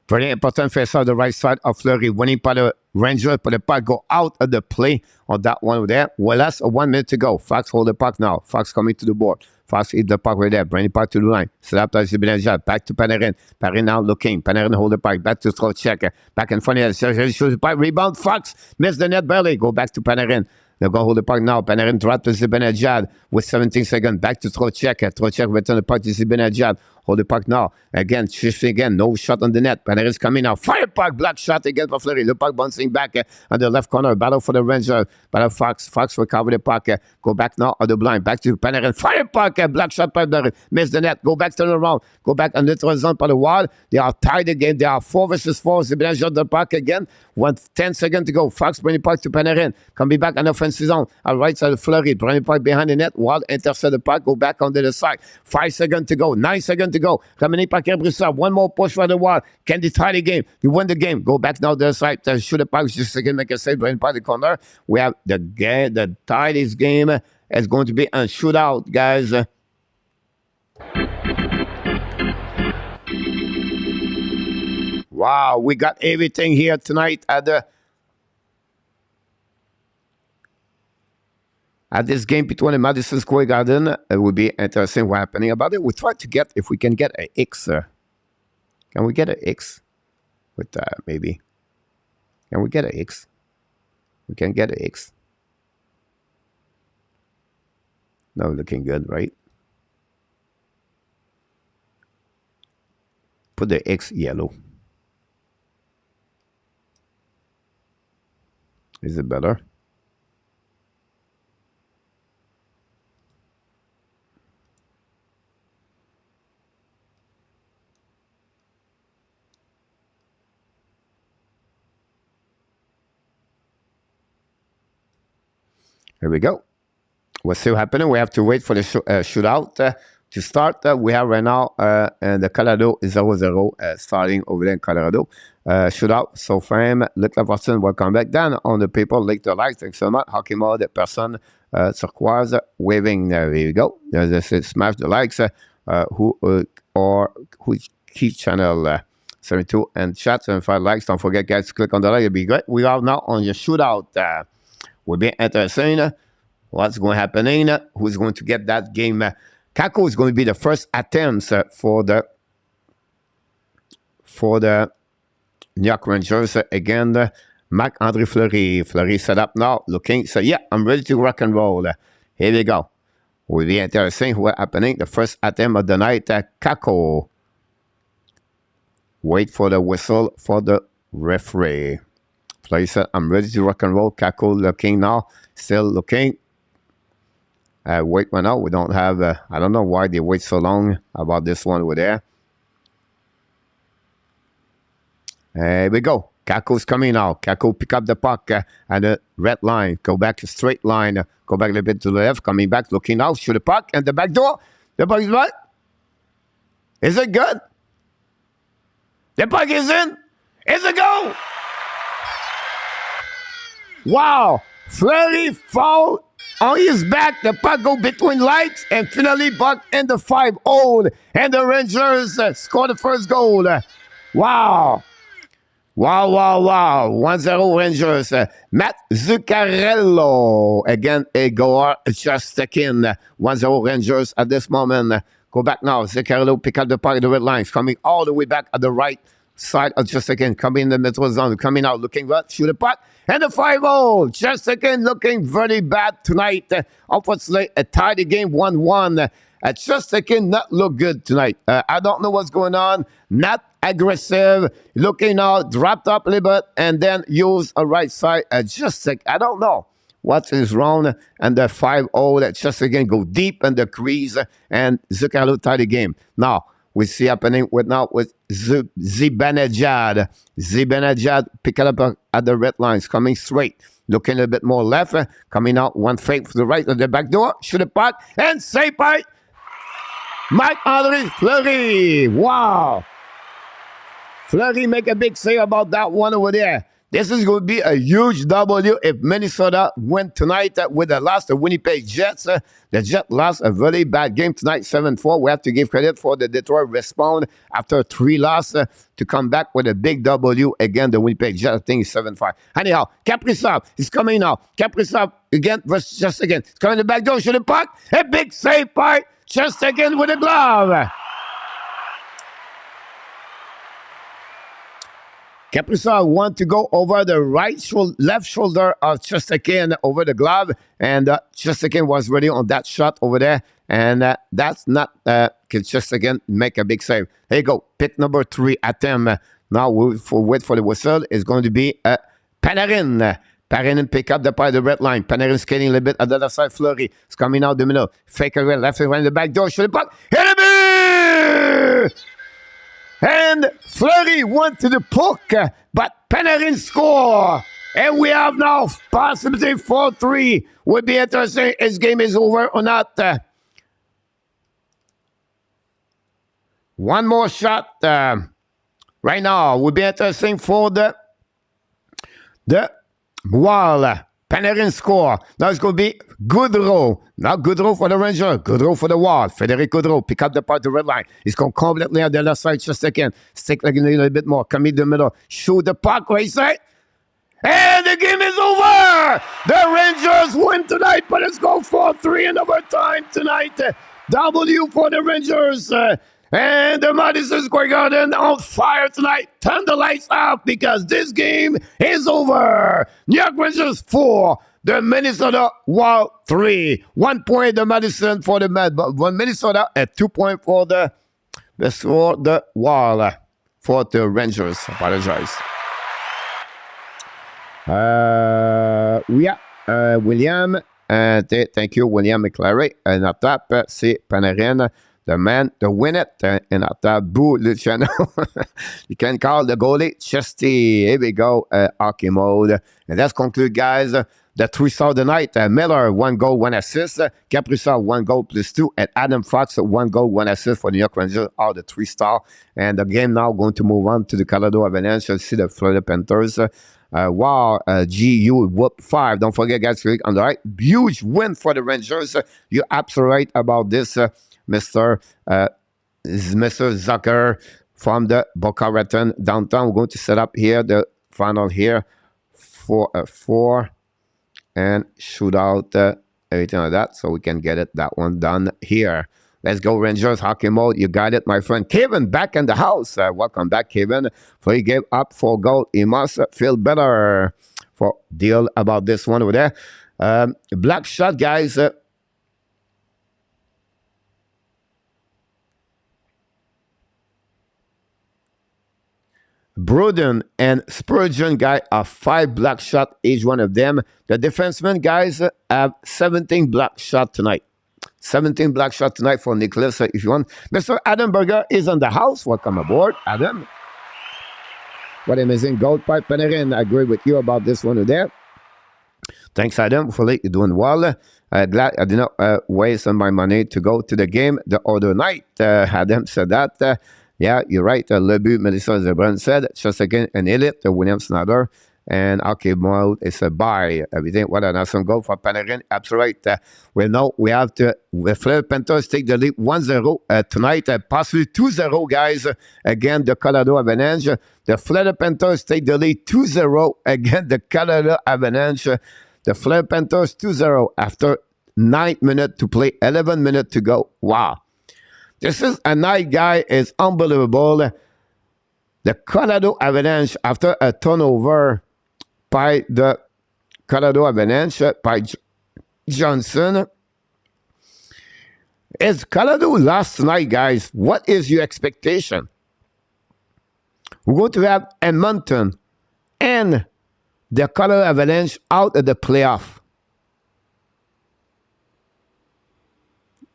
Very important face on the right side of Fleury. Winning by the Rangers, but the puck go out of the play on that one there. Well, that's 1 minute to go. Fox hold the puck now. Fox coming to the board. Fox hit the puck right there. Bring the puck to the line. Slap to Zibanejad. Back to Panarin. Panarin now looking. Panarin hold the puck. Back to Trocheck. Back in front of the puck. Rebound. Fox miss the net barely. Go back to Panarin. They're going to hold the puck now. Panarin drop to Zibanejad with 17 seconds. Back to Trocheck. Trocheck return the puck to Zibanejad. Hold the puck now. Again, shifting again. No shot on the net. Panarin's coming now. Fire puck. Black shot again for Fleury. Le puck bouncing back on the left corner. Battle for the Rangers. Battle Fox. Fox recover the puck. Go back now on the blind. Back to Panarin. Fire puck. Black shot by Panarin. Miss the net. Go back, turn around. Go back on the zone by the wall. They are tied again. They are 4 versus 4. Zibanejad on the puck again. 10 seconds to go. Fox bring the puck to Panarin. Coming back on the offensive zone. All right side of Fleury. Bring the puck behind the net. Wall intercept the puck. Go back on the side. 5 seconds to go. 9 seconds to go. Coming by Caprizov. One more push for the wall. Can they tie the game? You win the game. Go back now to the side. Shoot the puck. Just again make a save. Bring by the corner. We have the game. The tie this game is going to be a shootout, guys. Wow, we got everything here tonight at this game between the Madison Square Garden. It will be interesting what's happening about it. We try to get, if we can get an X. Can we get an X? With maybe. Can we get an X? We can get an X. No, looking good, right? Put the X yellow. Is it better? Here we go. What's still happening? We have to wait for the shootout to start. We have right now, and the Colorado is 0-0 starting over there in Colorado. Shootout, so frame, Luc Lafortune, welcome back. Dan, on the people, like the likes, thanks so much. Hockey mode, personne turquoise, waving, there you go. This is smash the likes, who key channel 72 and chat 75 likes. Don't forget, guys, to click on the like, it'll be great. We are now on the shootout. Will be interesting. What's going to happen? Who's going to get that game? Kako is going to be the first attempt for the New York Rangers. Again, Marc-André Fleury. Fleury set up now, looking. So, yeah, I'm ready to rock and roll. Here we go. Will be interesting what's happening. The first attempt of the night, Kako. Wait for the whistle for the referee. Fleury said, I'm ready to rock and roll. Kako looking now. Still looking. Wait one out. We don't have, I don't know why they wait so long about this one over there. Here we go. Kako's coming now. Kako pick up the puck at the red line. Go back to straight line. Go back a little bit to the left. Coming back, looking now. Shoot the puck. And the back door. The puck is what? Is it good? The puck is in. Is it go? Wow. Fleury foul on his back. The puck go between lights and finally puck in the 5-0. And the Rangers score the first goal. Wow. Wow, wow, wow. 1-0 Rangers. Matt Zuccarello. Again, a goal just in. 1-0 Rangers at this moment. Go back now. Zuccarello pick up the puck at the red lines. Coming all the way back at the right side of just again. Coming in the middle zone. Coming out looking what? Shoot the puck. And the 5-0. Just again looking very bad tonight. Unfortunately, a tie the game 1-1. Just again not look good tonight. I don't know what's going on. Not aggressive. Looking out. Dropped up a little bit. And then use a right side. Just like, I don't know what is wrong. And the 5-0 that just again go deep in the crease. And Zuccarello tie the game. Now, we see happening with Zibanejad. Zibanejad picking up at the red lines, coming straight. Looking a little bit more left. Coming out one fake for the right of the back door. Shoot the puck. And save by Marc-André Fleury. Wow. Fleury make a big save about that one over there. This is going to be a huge W if Minnesota win tonight with the loss of Winnipeg Jets. The Jets lost a very bad game tonight, 7-4. We have to give credit for the Detroit respond after 3 losses to come back with a big W. Again, the Winnipeg Jets, I think, is 7-5. Anyhow, Caprizov is coming now. Caprizov again versus just again. It's coming the back door, shoot the puck. A big save by just again with a glove. Caprizov want to go over the left shoulder of Chesterkin over the glove, and Chesterkin was ready on that shot over there, and that's not can Chesterkin make a big save. There you go, pick number 3 at him. Now wait for the whistle. It's going to be Panarin. Panarin pick up the part of the red line. Panarin skating a little bit at the other side. Fleury is coming out the middle. Fake away, left and right in the back door. Shoot the puck. Hit him! And Fleury went to the puck, but Panarin score. And we have now possibility 4-3. Would be interesting. His game is over or not. One more shot right now would be interesting for the wall. Panarin score. Now it's going to be Goudreau. Not Goudreau for the Rangers. Goudreau for the wall. Frédéric Goudreau pick up the part of the red line. He's going completely on the left side just again. Stick like a little bit more. Come in the middle. Shoot the puck right side. And the game is over. The Rangers win tonight, but it's go 4-3 in overtime tonight. W for the Rangers. And the Madison Square Garden on fire tonight. Turn the lights off because this game is over. New York Rangers 4, the Minnesota Wild 3. 1 point the Madison for the Minnesota at 2 points for the Wild for the Rangers. Apologize. William. Thank you, William McClary. And up top, c'est Panarin. The man, the winner, and at that, boo, Luciano. You can call the goalie Chesty. Here we go, hockey mode. And that's conclude, guys. The 3-star tonight. Miller, 1 goal, 1 assist. Caprizov, 1 goal plus 2. And Adam Fox, 1 goal, 1 assist for New York Rangers, all the 3-star. And the game now going to move on to the Colorado Avalanche. You'll see the Florida Panthers. GU whoop 5. Don't forget, guys, click on the right. Huge win for the Rangers. You're absolutely right about this. Mr. Zucker from the Boca Raton downtown. We're going to set up here the final here for a 4 and shoot out everything like that so we can get that one done here. Let's go Rangers hockey mode. You got it, my friend. Kevin back in the house. Welcome back, Kevin. For he gave up 4 goals. He must feel better for deal about this one over there. Black shot, guys. Broden and Spurgeon, guy, are 5 black shot, each one of them. The defensemen, guys, have 17 black shot tonight. 17 black shot tonight for Nicholas, if you want. Mr. Adam Berger is on the house. Welcome aboard, Adam. What amazing goal by Panarin. I agree with you about this one there. Thanks, Adam. Hopefully, you're doing well. Glad I did not waste on my money to go to the game the other night. Adam said that. Yeah, you're right. Lebu, Melissa Zebran said, just again, an elite, William Snyder, and hockey mode is a buy. Everything, what an awesome goal for Panarin. Absolutely right. We know we have to, the Florida Panthers take the lead 1-0 tonight, possibly 2-0, guys, again, the Colorado Avalanche. The Florida Panthers take the lead 2-0 again, the Colorado Avalanche. The Florida Panthers 2-0 after 9 minutes to play, 11 minutes to go. Wow. This is a night, guy, is unbelievable. The Colorado Avalanche, after a turnover by the Colorado Avalanche, by Johnson. Is Colorado lost tonight, guys? What is your expectation? We're going to have Edmonton and the Colorado Avalanche out of the playoff.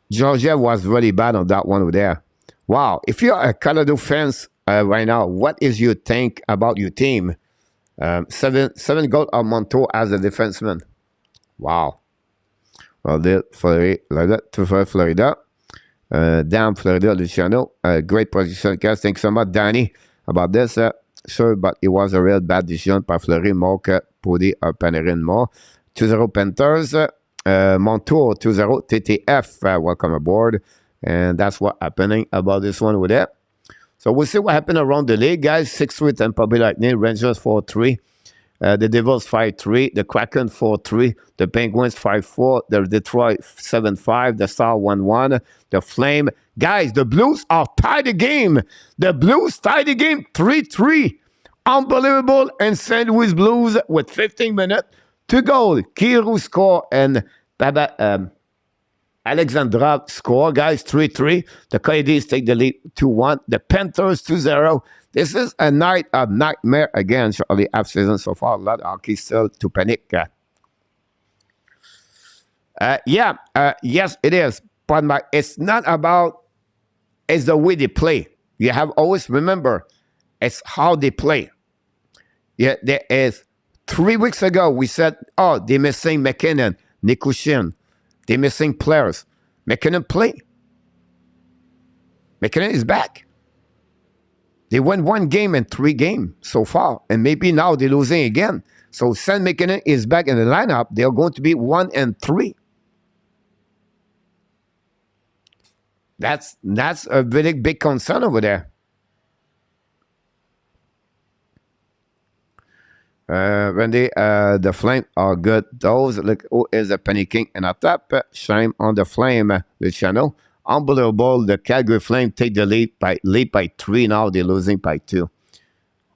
Georgia was really bad on that one over there. Wow. If you're a Colorado fans right now, what is your think about your team? 7 goals on Montour as a defenseman. Wow. Well, Florida. Down Florida, Luciano. Great position, guys. Thanks so much, Danny, about this. Sure, but it was a real bad decision by Fleury, more que pour des Panarin more. 2-0 Panthers. Montour 2-0 TTF. Welcome aboard. And that's what happening about this one with it. So we'll see what happened around the league, guys. 6-3 Tampa Bay Lightning, Rangers 4-3. The Devils 5-3, the Kraken 4-3, the Penguins 5-4, the Detroit 7-5, the Star 1-1, the Flame. Guys, the Blues are tied the game. The Blues tied the game 3-3 Unbelievable. And St. Louis Blues with 15 minutes to go. Kiru score and Alexandre score, guys, 3-3. The Coyotes take the lead 2-1. The Panthers 2-0. This is a night of nightmare again, Charlie, half season so far. A lot of hockey still to panic. Yes, it is. But it's not about, it's the way they play. You have always remember, it's how they play. Yeah, there is 3 weeks ago, we said, oh, they're missing McKinnon, Nikushin. They're missing players. McKinnon play. McKinnon is back. They won 1 game in 3 games so far. And maybe now they're losing again. So since McKinnon is back in the lineup, they're going to be 1-3. That's a very big concern over there. Randy, the Flame are good. Those look who is a panicking and a tap. Shame on the Flame, Luciano. Unbelievable. The Calgary Flame take the lead by 3 now. They're losing by 2.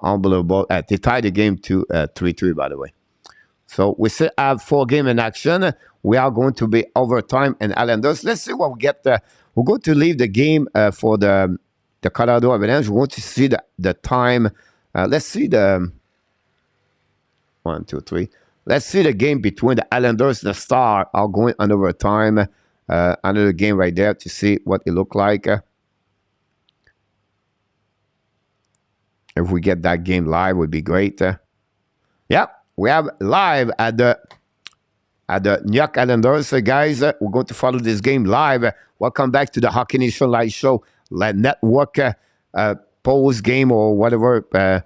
Unbelievable. They tied the game to 3-3, by the way. So we still have 4 games in action. We are going to be overtime and Islanders. Let's see what we get. We're going to leave the game for the Colorado Avalanche. We want to see the time. Let's see the 1, 2, 3. Let's see the game between the Islanders and the Star are going on overtime. Another game right there to see what it look like. If we get that game live, would be great. Yeah, we have live at the New York Islanders, guys. We're going to follow this game live. Welcome back to the Hockey Nation Live Show Network post game or whatever.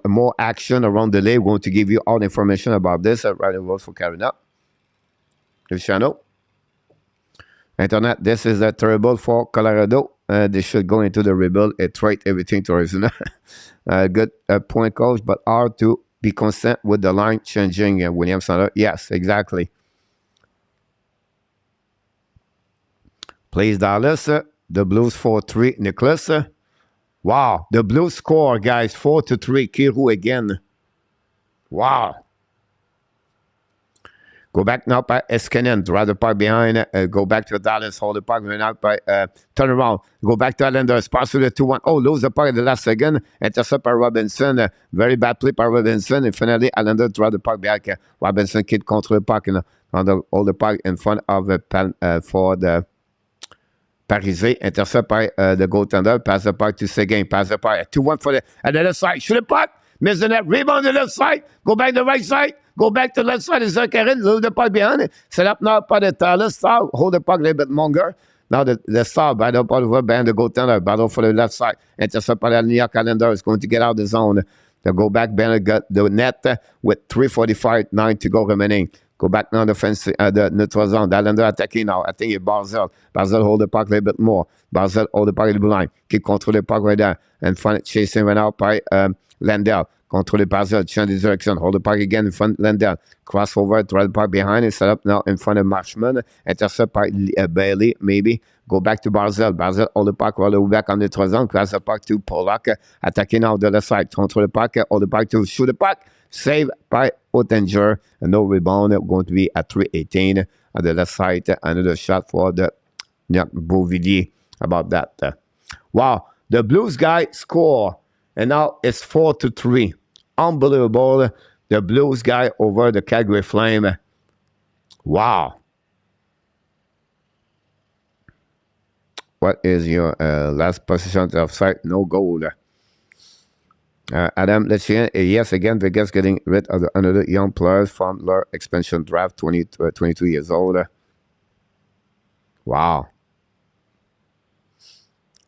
More action around the league. We're going to give you all the information about this. Right away for carrying up. Luciano. Internet, this is terrible for Colorado. They should go into the rebuild and trade everything to Arizona. Good point, coach, but hard to be constant with the line changing. Williamson, yes, exactly. Plays Dallas. The Blues 4-3. Nicholas. Wow, the Blues score, guys, 4-3. Kiru again. Wow. Go back now by Eskinen, drive the puck behind, go back to Dallas, hold the puck, run out by, turn around, go back to Islanders, pass to the 2-1. Oh, lose the puck at the last second, intercept by Robinson, very bad play by Robinson, and finally, Islanders drive the puck back. Robinson keep control the puck, hold the puck in front of for the Parise, intercept by the goaltender, pass the puck to Seguin, pass the puck, 2-1 for the other side, shoot the puck, miss the net, rebound the left side, go back the right side, go back to the left side of Zakarin, lose the puck behind it, set up now by the Dallas Star, hold the puck a little bit longer. Now the Star battle over behind the goaltender, battle for the left side, intercept by the New York Islanders, going to get out of the zone. They'll go back behind the net with 3:45, 9 to go remaining. Go back now the neutral zone. The Islander attacking now. I think it's Barzell. Barzell hold the puck a little bit more. Barzell hold the puck a little line. Keep control the puck right there. And front chasing right out by Landell. Control the Barzell. Change the direction. Hold the puck again in front of Landell. Cross over. Drive the puck behind. And set up now in front of Marshman. Intercept by Bailey, maybe. Go back to Barzell. Barzell hold the puck all the way back on the neutral zone. Cross the puck to Polak. Attacking now the left side. Control the puck. Hold the puck to shoot the puck. Saved by Ottinger. And no rebound. Going to be at 3:18 at the left side. Another shot for the Beauvilliers. About that. Wow. The Blues guy score. And now it's 4-3. Unbelievable. The Blues guy over the Calgary Flame. Wow. What is your last position of sight? No goal. Adam, let's see. Yes, again, Vegas getting rid of another young players from their expansion draft, 22 years old. Wow.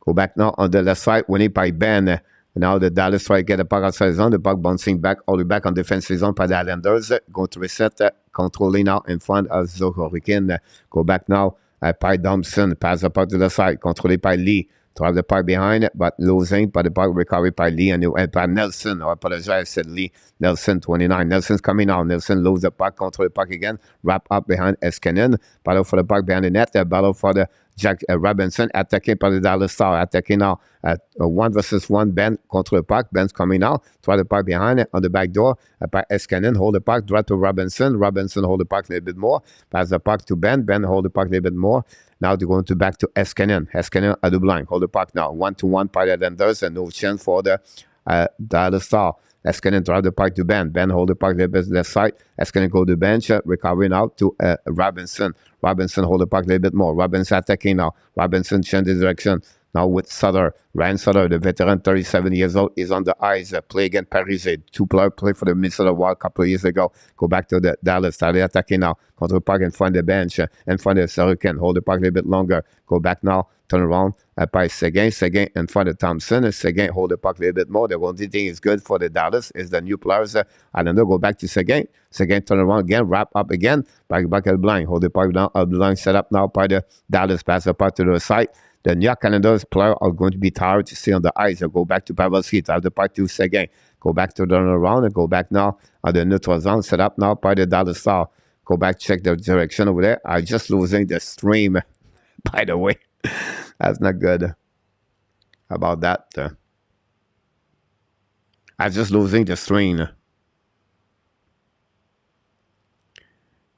Go back now on the left side, winning by Ben. Now the Dallas try to get the puck outside zone. The puck bouncing back all the way back on defensive zone by the Islanders. Going to reset, controlling now in front of the Hurricane. Go back now by Thompson. Pass the puck to the side, controlled by Lee. Drive the puck behind, but losing, but the puck recovered by Lee and by Nelson. I apologize, I said Lee. Nelson, 29. Nelson's coming out. Nelson loses the puck, control the puck again. Wrap up behind Eskinen. Battle for the puck behind the net. Battle for the Jack Robinson, attaqué par les Dallas Stars, attaqué now at 1 versus 1, Ben contre le puck, Ben's coming out, try the puck behind it on the back door, by Escanen, hold the puck, drop to Robinson, Robinson hold the puck a little bit more, pass the puck to Ben, Ben hold the puck a little bit more, now they're going to back to Escanen, Escanen at the blind, hold the puck now, 1-1 by the Islanders, and no chance for the Dallas Stars. Escanen drive the puck to Ben. Ben hold the puck the left side. Escanen go to the bench, recovering out to Robinson. Robinson hold the puck a little bit more. Robinson attacking now. Robinson change the direction. Now with Sutter. Ryan Sutter, the veteran, 37 years old, is on the ice. Play against Paris. Two players play for the Minnesota Wild a couple of years ago. Go back to the Dallas. Started attacking now. Contre the puck in front of the bench. In front of the Hurricane. Hold the puck a little bit longer. Go back now. Turn around. By Seguin. Seguin in front of Thompson. Seguin hold the puck a little bit more. The only thing is good for the Dallas is the new players. Islander go back to Seguin. Seguin turn around again. Wrap up again. Back at the blind. Hold the puck down. Up the line set up now by the Dallas. Pass the puck to the side. The New York Islanders players are going to be tired to stay on the ice. They'll go back to Pavelski. Have the puck to Seguin. Go back to turn around and go back now on the neutral zone. Set up now by the Dallas Star. Go back, check the direction over there. I'm just losing the stream, by the way. That's not good. How about that? I'm just losing the stream.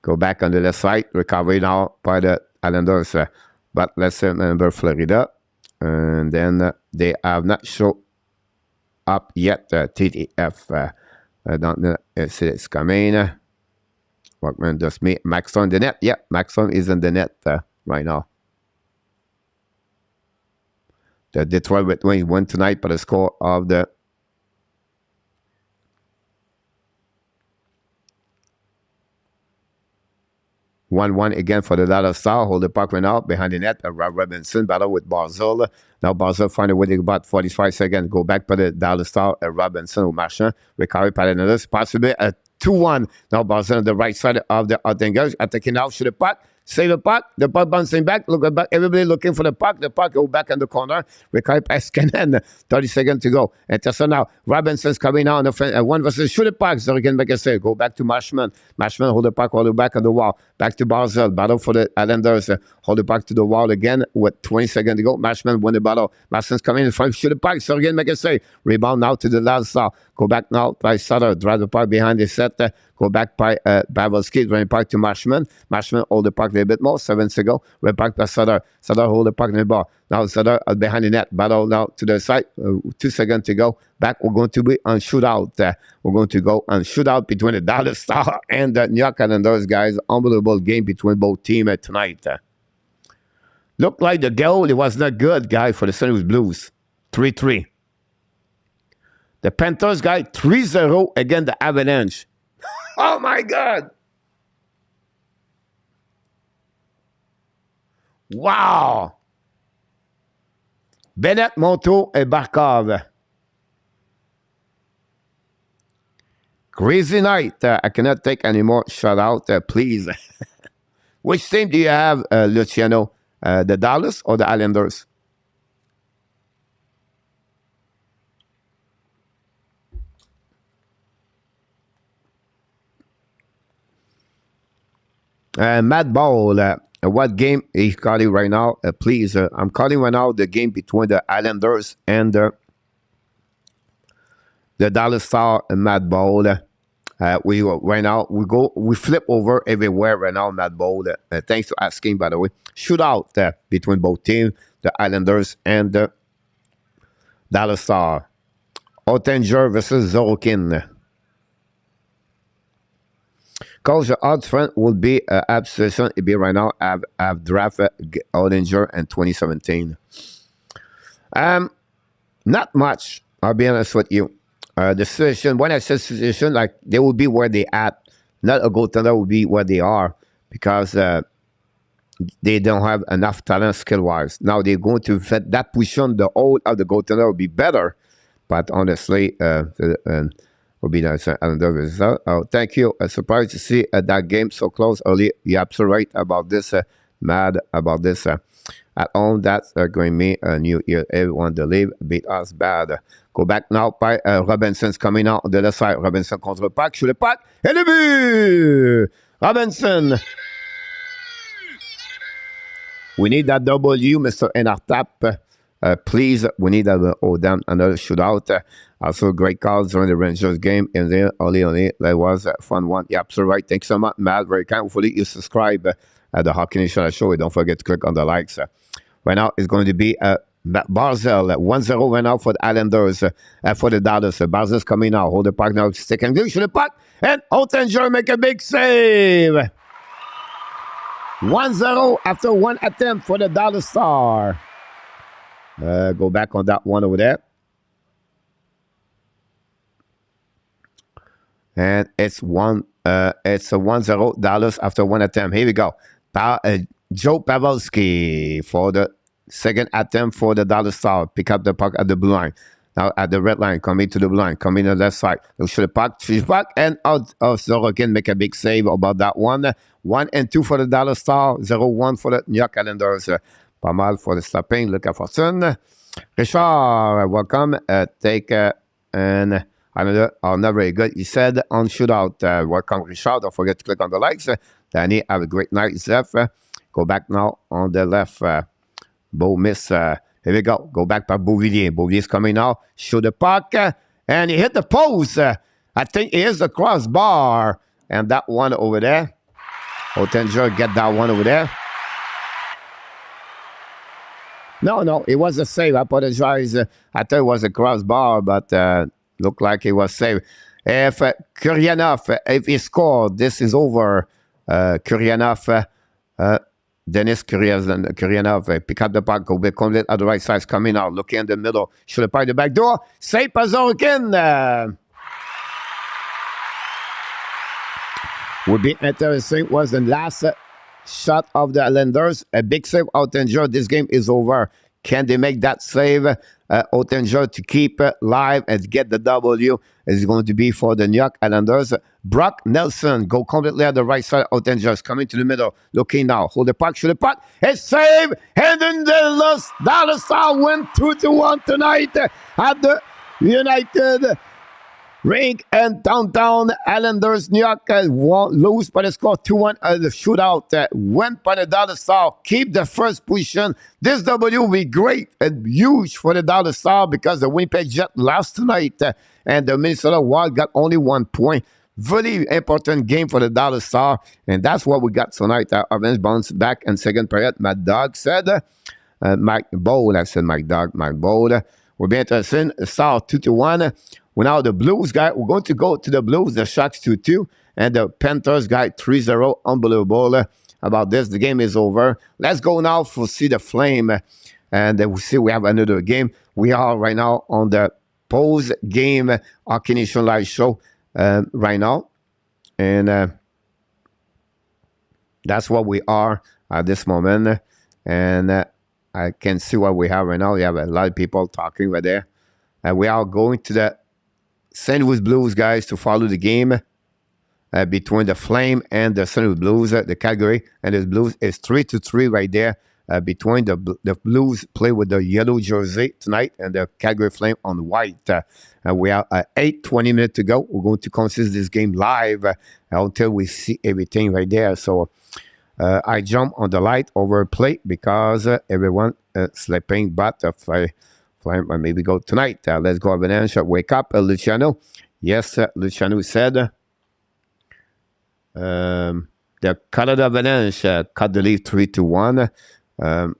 Go back on the left side. Recovery now by the Islanders. But let's remember Florida. And then they have not shown up yet. TTF. I don't know if it's coming. Workman does me. Maxon in the net. Yeah, Maxon is in the net right now. The Detroit Red Wings won tonight by the score of the 1-1 again for the Dallas Stars. Hold the puck right now behind the net. Robinson battle with Barzell. Now Barzell find a way to about 45 seconds. Go back for the Dallas Stars. Robinson or Marchand. Recovery by the possibly a 2-1. Now Barzell on the right side of the Ottengers. Attacking out to the puck. Save the puck bouncing back. Look at back. Everybody looking for the puck. The puck go back in the corner. Recovery by Escanen. 30 seconds to go. And so now Robinson's coming out on the front. 1 versus shoot the puck. So again, make a save. Go back to Marshman. Marshman hold the puck all the back on the wall. Back to Barzell. Battle for the Islanders. Hold the puck to the wall again with 20 seconds to go. Marshman win the battle. Marshman's coming in front. Shoot the puck. So again, make a save. Rebound now to the last star. Go back now by Sutter. Drive the puck behind the set. Go back by Pavelski. Running puck to Marshman. Marshman hold the puck a little bit more. 7 seconds ago. Right back by Sutter. Sutter hold the puck in the ball. Now Sutter behind the net. Battle now to the side. 2 seconds to go. Back. We're going to be on shootout. We're going to go on shootout between the Dallas Stars and the New York Islanders, guys. Unbelievable game between both teams tonight. Looked like the goal, it was not good, guy, for the St. Louis Blues. 3-3. The Panthers, guy, 3-0 against the Avalanche. Oh, my God. Wow. Bennett, Monteau, et Barkov. Crazy night. I cannot take any more shout-out, please. Which team do you have, Luciano? The Dallas or the Islanders? Matt Ball, what game is calling right now? Please, I'm calling right now the game between the Islanders and the Dallas Stars. Matt Ball. We right now we flip over everywhere right now. Matt Ball. Thanks for asking, by the way. Shootout between both teams, the Islanders and the Dallas Stars. Ottinger versus Zorokin. Coach, the odds front will be absent. It be right now. I've drafted Ottinger in 2017. Not much. I'll be honest with you. The situation, when I say situation, like they will be where they at. Not a goaltender will be where they are because they don't have enough talent skill-wise. Now they're going to fit that position. The whole of the goaltender will be better, but honestly, will be nice. Oh, thank you. Surprised to see that game so close early. You're absolutely right about this. Mad about this. At home, that's going to be a new year. Everyone to leave beat us bad. Go back now by Robinson's coming out on the left side. Robinson contre le puck, shoot le puck, et le but! Robinson. We need that W, Mr. Enartap. Please, we need that. Oh, damn, another shootout. Also, great calls during the Rangers game. And then, only, that was a fun one. Yeah, absolutely right. Thanks so much, Matt. Very kind. Hopefully, you subscribe at the Hockey Nation Show. Don't forget to click on the likes. Right now, it's going to be Barzell. 1-0 right now for the Islanders, for the Dallas. Barzell's coming now. Hold the puck now. Stick and glue to the puck. And Oettinger make a big save. 1-0 after one attempt for the Dallas Star. Go back on that one over there. And it's a 1-0 Dallas after one attempt. Here we go. Joe Pavelski for the second attempt for the Dallas Star. Pick up the puck at the blue line. Now at the red line, coming to the blue line, coming to the left side. Look to the puck, and out of Sorokin make a big save about that one. 1 and 2 for the Dallas Star, 0-1 for the New York Islanders. Pas mal for the stopping. Look at Fortune. Richard, welcome. Take and another not very good. He said on shootout. Welcome, Richard. Don't forget to click on the likes. Danny, have a great night, Zeph. Go back now on the left. Beau miss. Here we go. Go back by Beauvillier. Beauvillier's coming now. Shoot the puck. And he hit the post. I think it is the crossbar. And that one over there. Oettinger get that one over there. No, it was a save. I apologize. I thought it was a crossbar, but looked like it was saved. If Kuryanov, if he scored, this is over. Kuryanov, Denis Kuryanov, pick up the puck, go back on at the right side, coming out, looking in the middle, should have the back door, save Pazorkin. Would be interesting was the last shot of the Islanders. A big save, Oettinger. This game is over. Can they make that save? Oettinger to keep live and get the W is going to be for the New York Islanders. Brock Nelson go completely at the right side. Oettinger is coming to the middle. Looking now. Hold the puck. Shoot the puck. It's save. And then the Dallas Star went 2-1 tonight at the United Rink and downtown Islanders. New York lose by the score 2-1 at the shootout. Went by the Dallas Star. Keep the first position. This W will be great and huge for the Dallas Star because the Winnipeg Jet lost tonight and the Minnesota Wild got only 1 point. Very important game for the Dallas Star, and that's what we got tonight. Evans bounced back in second period. Mad Dog said, Mike Bold. I said Mike Dog, Mike Bold. We'll be interesting. Star 2-1. Well, now the Blues guy, we're going to go to the Blues, the Sharks 2-2, and the Panthers guy 3-0. Unbelievable about this. The game is over. Let's go now for see the Flame, and we see we have another game. We are right now on the post-game Hockey Nation Live show right now, and that's what we are at this moment, and I can see what we have right now. We have a lot of people talking right there, and we are going to the St. Louis Blues, guys, to follow the game between the Flame and the St. Louis Blues. The Calgary and the Blues is 3-3 right there between the Blues play with the yellow jersey tonight and the Calgary Flame on white. We have 8:20 minutes to go. We're going to consider this game live until we see everything right there. So I jump on the light over play because everyone sleeping, but Flame maybe go tonight. Let's go Avalanche. Wake up, Luciano. Yes, Luciano said the Canada Avalanche cut the lead 3-1.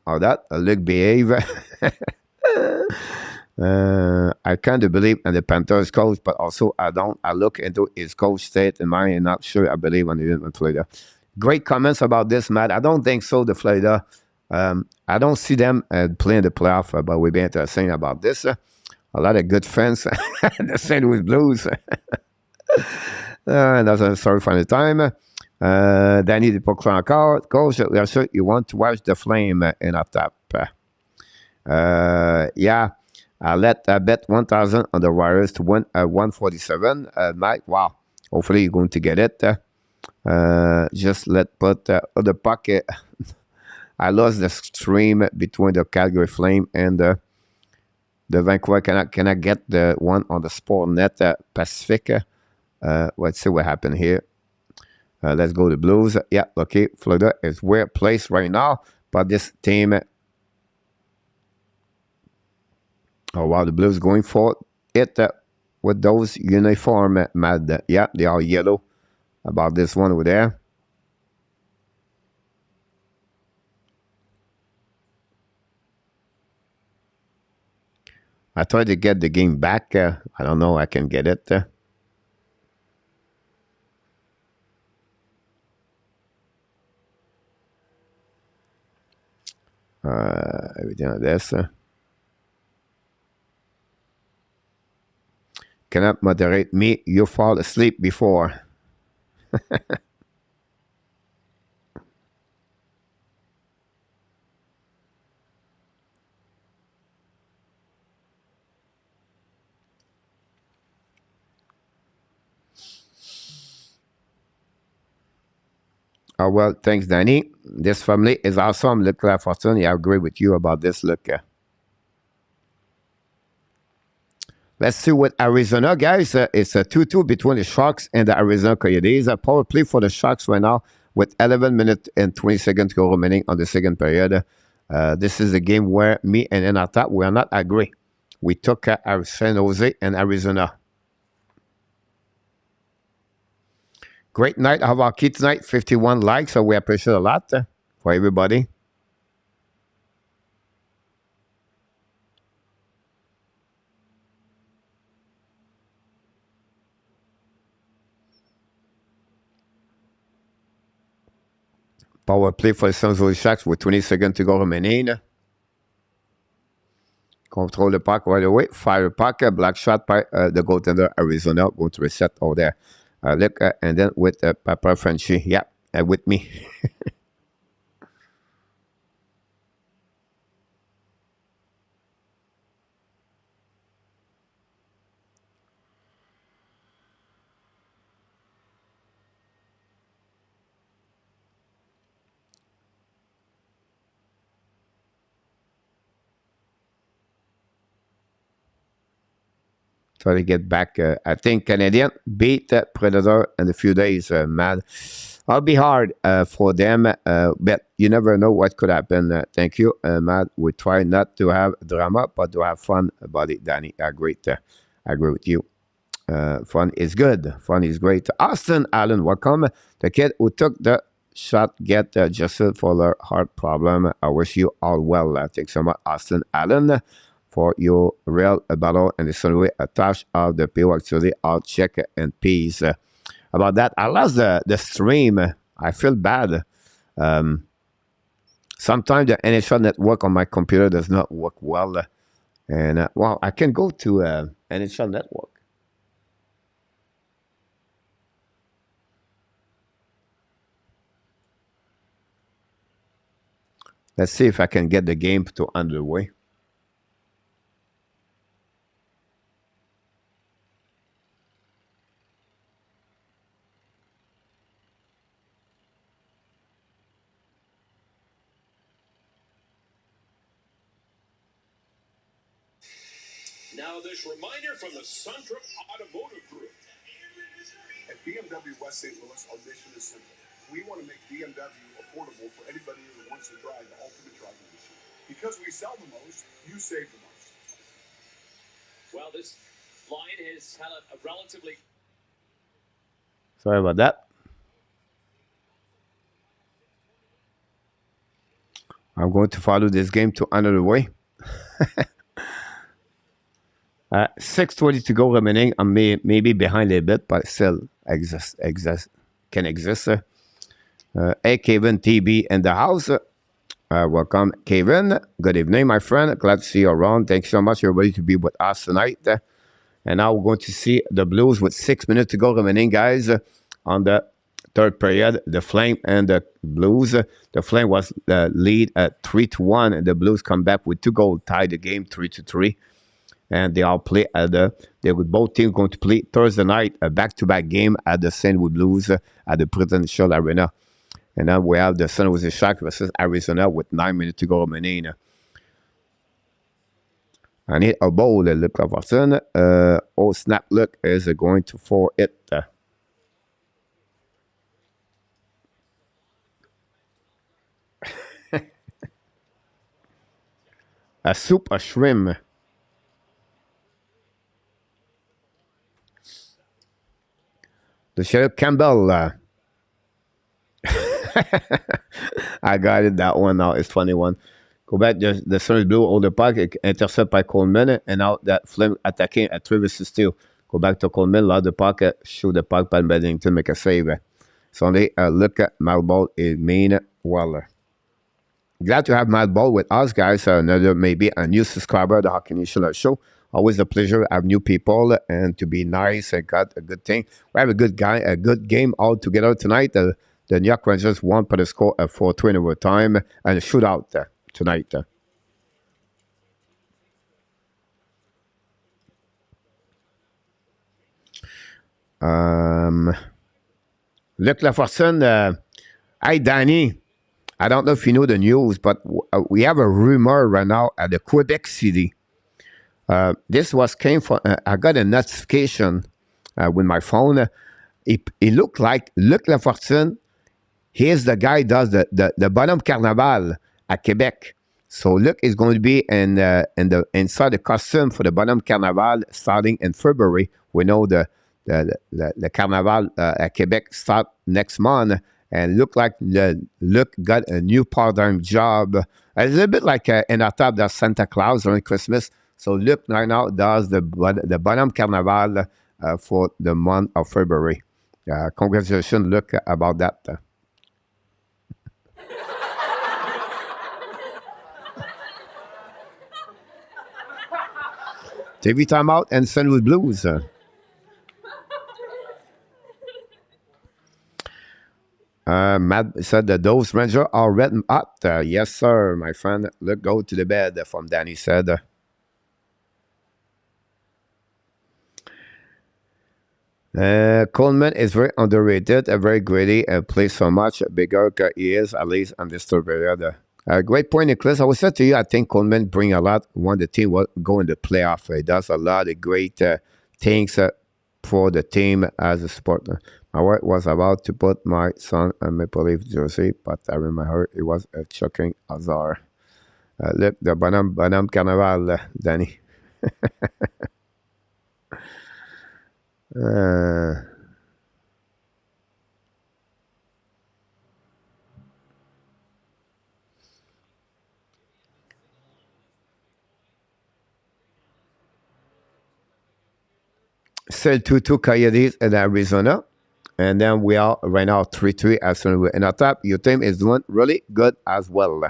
All that look behave. I can't believe in the Panthers coach, but also I look into his coach state and mine. Not sure I believe on the Florida. Great comments about this, Matt. I don't think so. The Florida. I don't see them playing the playoff, but we'll be interesting about this. A lot of good fans, the St. Louis Blues. That's sorry for the time. Danny de Pocran encore. Coach, we are sure you want to watch the Flame in a tap. Yeah, I bet 1,000 on the Warriors to win 147. Mike, wow. Hopefully you're going to get it. Just put the pocket. I lost the stream between the Calgary Flame and the Vancouver. Can I get the one on the Sportnet Pacific? Let's see what happened here. Let's go to Blues. Yeah, okay. Florida is where placed right now. But this team, oh wow, the Blues going for it with those uniform, Mad. Yeah, they are yellow. About this one over there. I tried to get the game back. I don't know. I can get it. Everything like this. Cannot moderate me. You fall asleep before. Oh, well, thanks, Danny. This family is awesome. Look, Fortune, I agree with you about this. Look. Let's see what Arizona, guys. It's a 2-2 between the Sharks and the Arizona Coyotes. A power play for the Sharks right now with 11 minutes and 20 seconds to go remaining on the second period. This is a game where me and Enata, we are not agree. We took San Jose and Arizona. Great night of our kids tonight. 51 likes, so we appreciate a lot for everybody. Power play for the San Jose Sharks with 20 seconds to go remaining. Control the puck right away. Fire the puck. Black shot by the goaltender Arizona. Going to reset over there. Look, and then with Papa Frenchy. Yeah, with me. Try to get back. I think Canadian beat Predator in a few days, Mad. It'll be hard for them, but you never know what could happen. Thank you, Mad. We try not to have drama, but to have fun about it, Danny. I agree with you. Fun is good. Fun is great. Austin Allen, welcome. The kid who took the shot get adjusted for their heart problem. I wish you all well. Thanks so much, Austin Allen, for your real battle and the same way attached of the PO. Actually, I'll check and peace. About that, I lost the stream. I feel bad. Sometimes the NHL network on my computer does not work well. And, well, I can go to NHL network. Let's see if I can get the game to underway. Now this reminder from the Suntrup Automotive Group. At BMW West St. Louis, our mission is simple. We want to make BMW affordable for anybody who wants to drive the ultimate driving machine. Because we sell the most, you save the most. Well, this line has had a relatively... Sorry about that. I'm going to follow this game to another way. 6:20 to go remaining. I'm maybe behind a bit, but still can exist. Hey, Kevin TB in the house. Welcome, Kevin. Good evening, my friend. Glad to see you around. Thanks so much, everybody, to be with us tonight. And now we're going to see the Blues with 6 minutes to go remaining, guys, on the third period. The Flame and the Blues. The Flame was the lead at 3-1, and the Blues come back with 2 goals, tied the game 3-3. And they all play at they with both teams going to play Thursday night, a back-to-back game at the St. Louis Blues at the Presidential Arena. And then we have the San Jose Sharks versus Arizona with 9 minutes to go remaining. I need a ball, look of Watson. Oh, snap, look, is going to for it. A soup, a shrimp. The Sheriff Campbell. I got it, that one now. It's 21. Go back, the Sun is blue, older puck, intercept by Coleman, and now that Flynn attacking at 3 versus 2. Go back to Coleman, loud the puck, shoot the puck by Beddington, make a save. Sunday, look at Malball is mean Waller. Glad to have Malball with us, guys. Another, maybe a new subscriber, the Hockey Nation Show. Always a pleasure to have new people and to be nice. I got a good thing. We have a good guy, a good game all together tonight. The New York Rangers won by the score of 4-2 in overtime and a shootout tonight. Luc Lafortune, hi Danny. I don't know if you know the news, but we have a rumor right now at the Quebec City. This came from, I got a notification with my phone. It looked like Luc Lafortune. He's the guy who does the Bonhomme Carnaval at Quebec. So Luc is going to be inside the costume for the Bonhomme Carnaval starting in February. We know the Carnaval at Quebec start next month. And look like Luc got a new part-time job. A little bit like in our top does Santa Claus during Christmas. So Luc right now does the Bonhomme Carnaval for the month of February. Congratulations, Luc, about that. TV timeout and St. Louis Blues. Matt said that those Rangers are written up. Yes, sir, my friend. Look, go to the bed, from Danny said. Coleman is very underrated, very gritty, and plays so much bigger he is, at least on this period. Great point, Nicholas. I would say to you, I think Coleman bring a lot when the team will go in the playoff. He does a lot of great things for the team as a supporter. My wife was about to put my son in Maple Leaf jersey, but I remember it was a shocking hazard. Look, the Bonhomme Carnaval, Danny. Still 2-2 Coyotes in Arizona. And then we are right now 3-3 as soon as we're in our top. Your team is doing really good as well.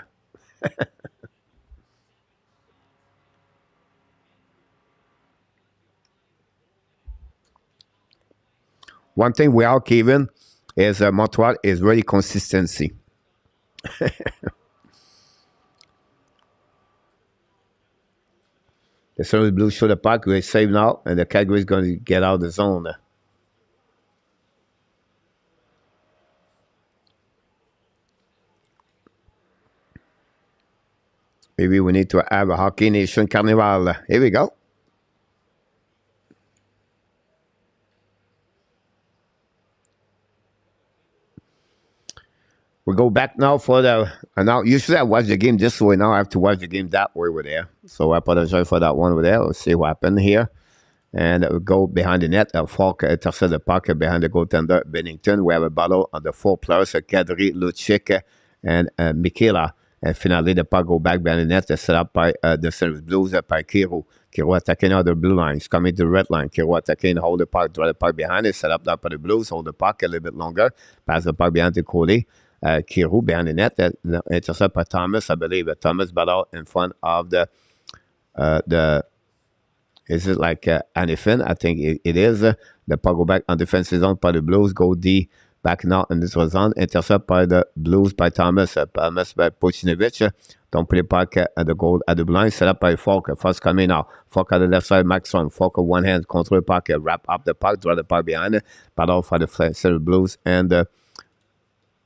One thing we are keeping is Montreal is really consistency. The St. Louis Blues show the puck. We're safe now, and the Calgary is going to get out of the zone. Maybe we need to have a Hockey Nation Carnival. Here we go. We go back now for the... now, usually I watch the game this way. Now I have to watch the game that way over there. So I apologize for that one over there. Let's see what happened here. And we go behind the net. Falk intercept the puck behind the goaltender, Bennington. We have a battle on the 4 players, Kadri, Lucic, and Mikela. And finally, the puck go back behind the net. Set up by the St. Louis Blues by Kiro. Kiro attacking out the blue line. He's coming to the red line. Kiro attacking, hold the puck, draw the puck behind it. Set up that by the Blues. Hold the puck a little bit longer. Pass the puck behind to Cody. Kiro behind the net, intercept by Thomas, I believe. Thomas battle in front of the is it like Anifin? I think it is. The puck go back on defensive zone by the Blues, go D back now in this zone, intercept by the Blues by Thomas, Thomas by Puchinevich. Don't play the puck at the goal at the blind, set up by Falk. First coming now. Falk at the left side, Maxson. Falk with one hand, control the puck, wrap up the puck, draw the puck behind it, battle for the St. Blues and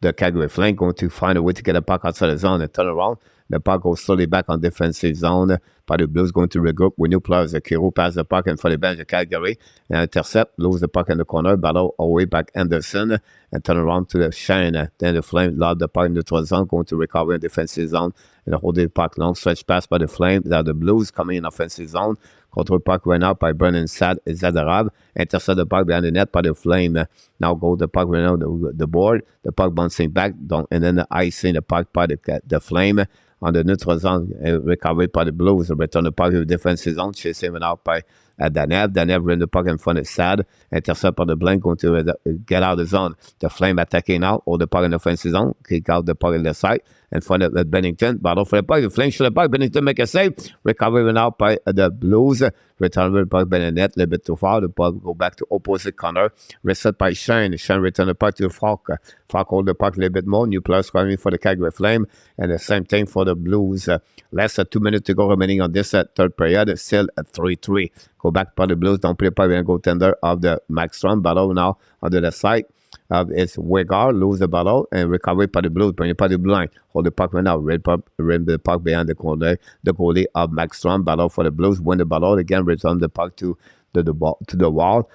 the Calgary flank going to find a way to get a puck outside the zone and turn around. The puck goes slowly back on defensive zone. Par the Blues going to regroup with new players. Kiro pass the puck in front of the bench of Calgary. And intercept, lose the puck in the corner. Battle away back Anderson. And turn around to the Shane. Then the Flame lob the puck in the neutral zone. Going to recover in defensive zone. And hold the puck long stretch pass by the Flame. Now the Blues coming in offensive zone. Control puck right now by Brennan Zadarab. Intercept the puck behind the net by the Flame. Now go the puck right now the board. The puck bouncing back. And then the icing the puck by the Flame. On the neutral zone, recovered by the Blues. Return the puck to the defensive zone. Chasing it out by Danev. Danev ran the puck in front of Sad. Intercept by the Blank. Going to get out of the zone. The Flame attacking now. Hold the puck in the offensive zone. Kick out the puck in the side. In front of Bennington. Battle for the puck. The Flame shoot the puck. Bennington make a save. Recovered out by the Blues. Return the puck by the net. A little bit too far. The puck go back to opposite corner. Reset by Shane. Shane return the puck to Falk. Falk hold the puck a little bit more. New players coming for the Calgary Flame. And the same thing for the Blues. Less than 2 minutes to go remaining on this third period. Still at 3-3. Go back by the Blues. Don't play by the goaltender of the Maxstrom. Battle now under the side. It's Wegar, lose the battle, and recovery by the Blues, bring it by the blind. Hold the puck right now, red the puck behind the corner. The goalie of Maxstrom, battle for the Blues, win the battle, again, return the puck to the wall.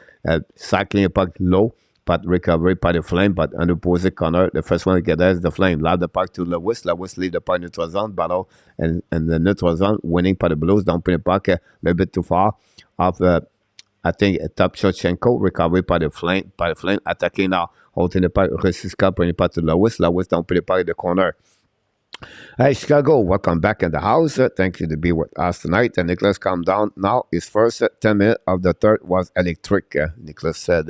Cycling the puck low, but recovery by the Flame, but on the opposite corner, the first one to get there is the Flame. Lob the puck to Lewis. Lewis lead the puck neutral zone, battle, and the neutral zone, winning by the Blues. Don't put the puck a little bit too far off I think Top Shotchenko, recovery by the Flame, attacking now, holding the puck, Rusiska, bringing it back to Lewis. Lewis don't put the puck in the corner. Hey, Chicago, welcome back in the house. Thank you to be with us tonight. And Nicholas, calm down. Now, his first 10 minutes of the third was electric. Nicholas said,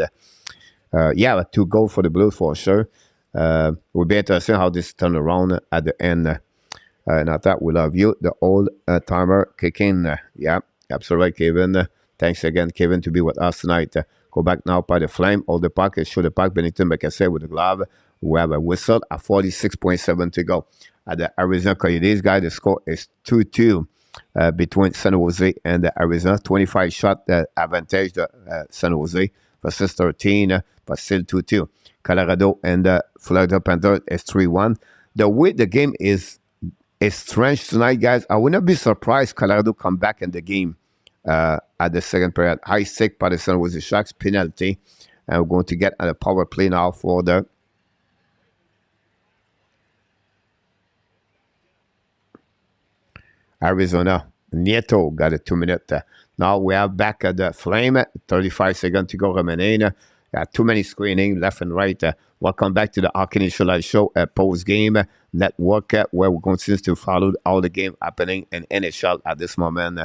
yeah, 2 goals for the Blues for sure. We'll be interested how this turn around at the end. And I thought we love you, the old timer kicking. Yeah, absolutely, Kevin. Thanks again, Kevin, to be with us tonight. Go back now by the Flame. Hold the puck. Shoot the puck. Bennington make a save with the glove. We have a whistle at 46.7 to go. At the Arizona Coyotes, guys, the score is 2-2 between San Jose and the Arizona. 25 shot advantage to San Jose versus 13, but still 2-2. Colorado and the Florida Panthers is 3-1. The way the game is strange tonight, guys. I would not be surprised Colorado come back in the game. At the second period, high stick by the San Jose Sharks, penalty, and we're going to get a power play now for the Arizona. Nieto got a 2 minute. Now we are back at the Flame. 35 seconds to go remaining. Too many screening left and right. Welcome back to the Hockey Nation Live Show post game network, where we're going to follow all the game happening in NHL at this moment.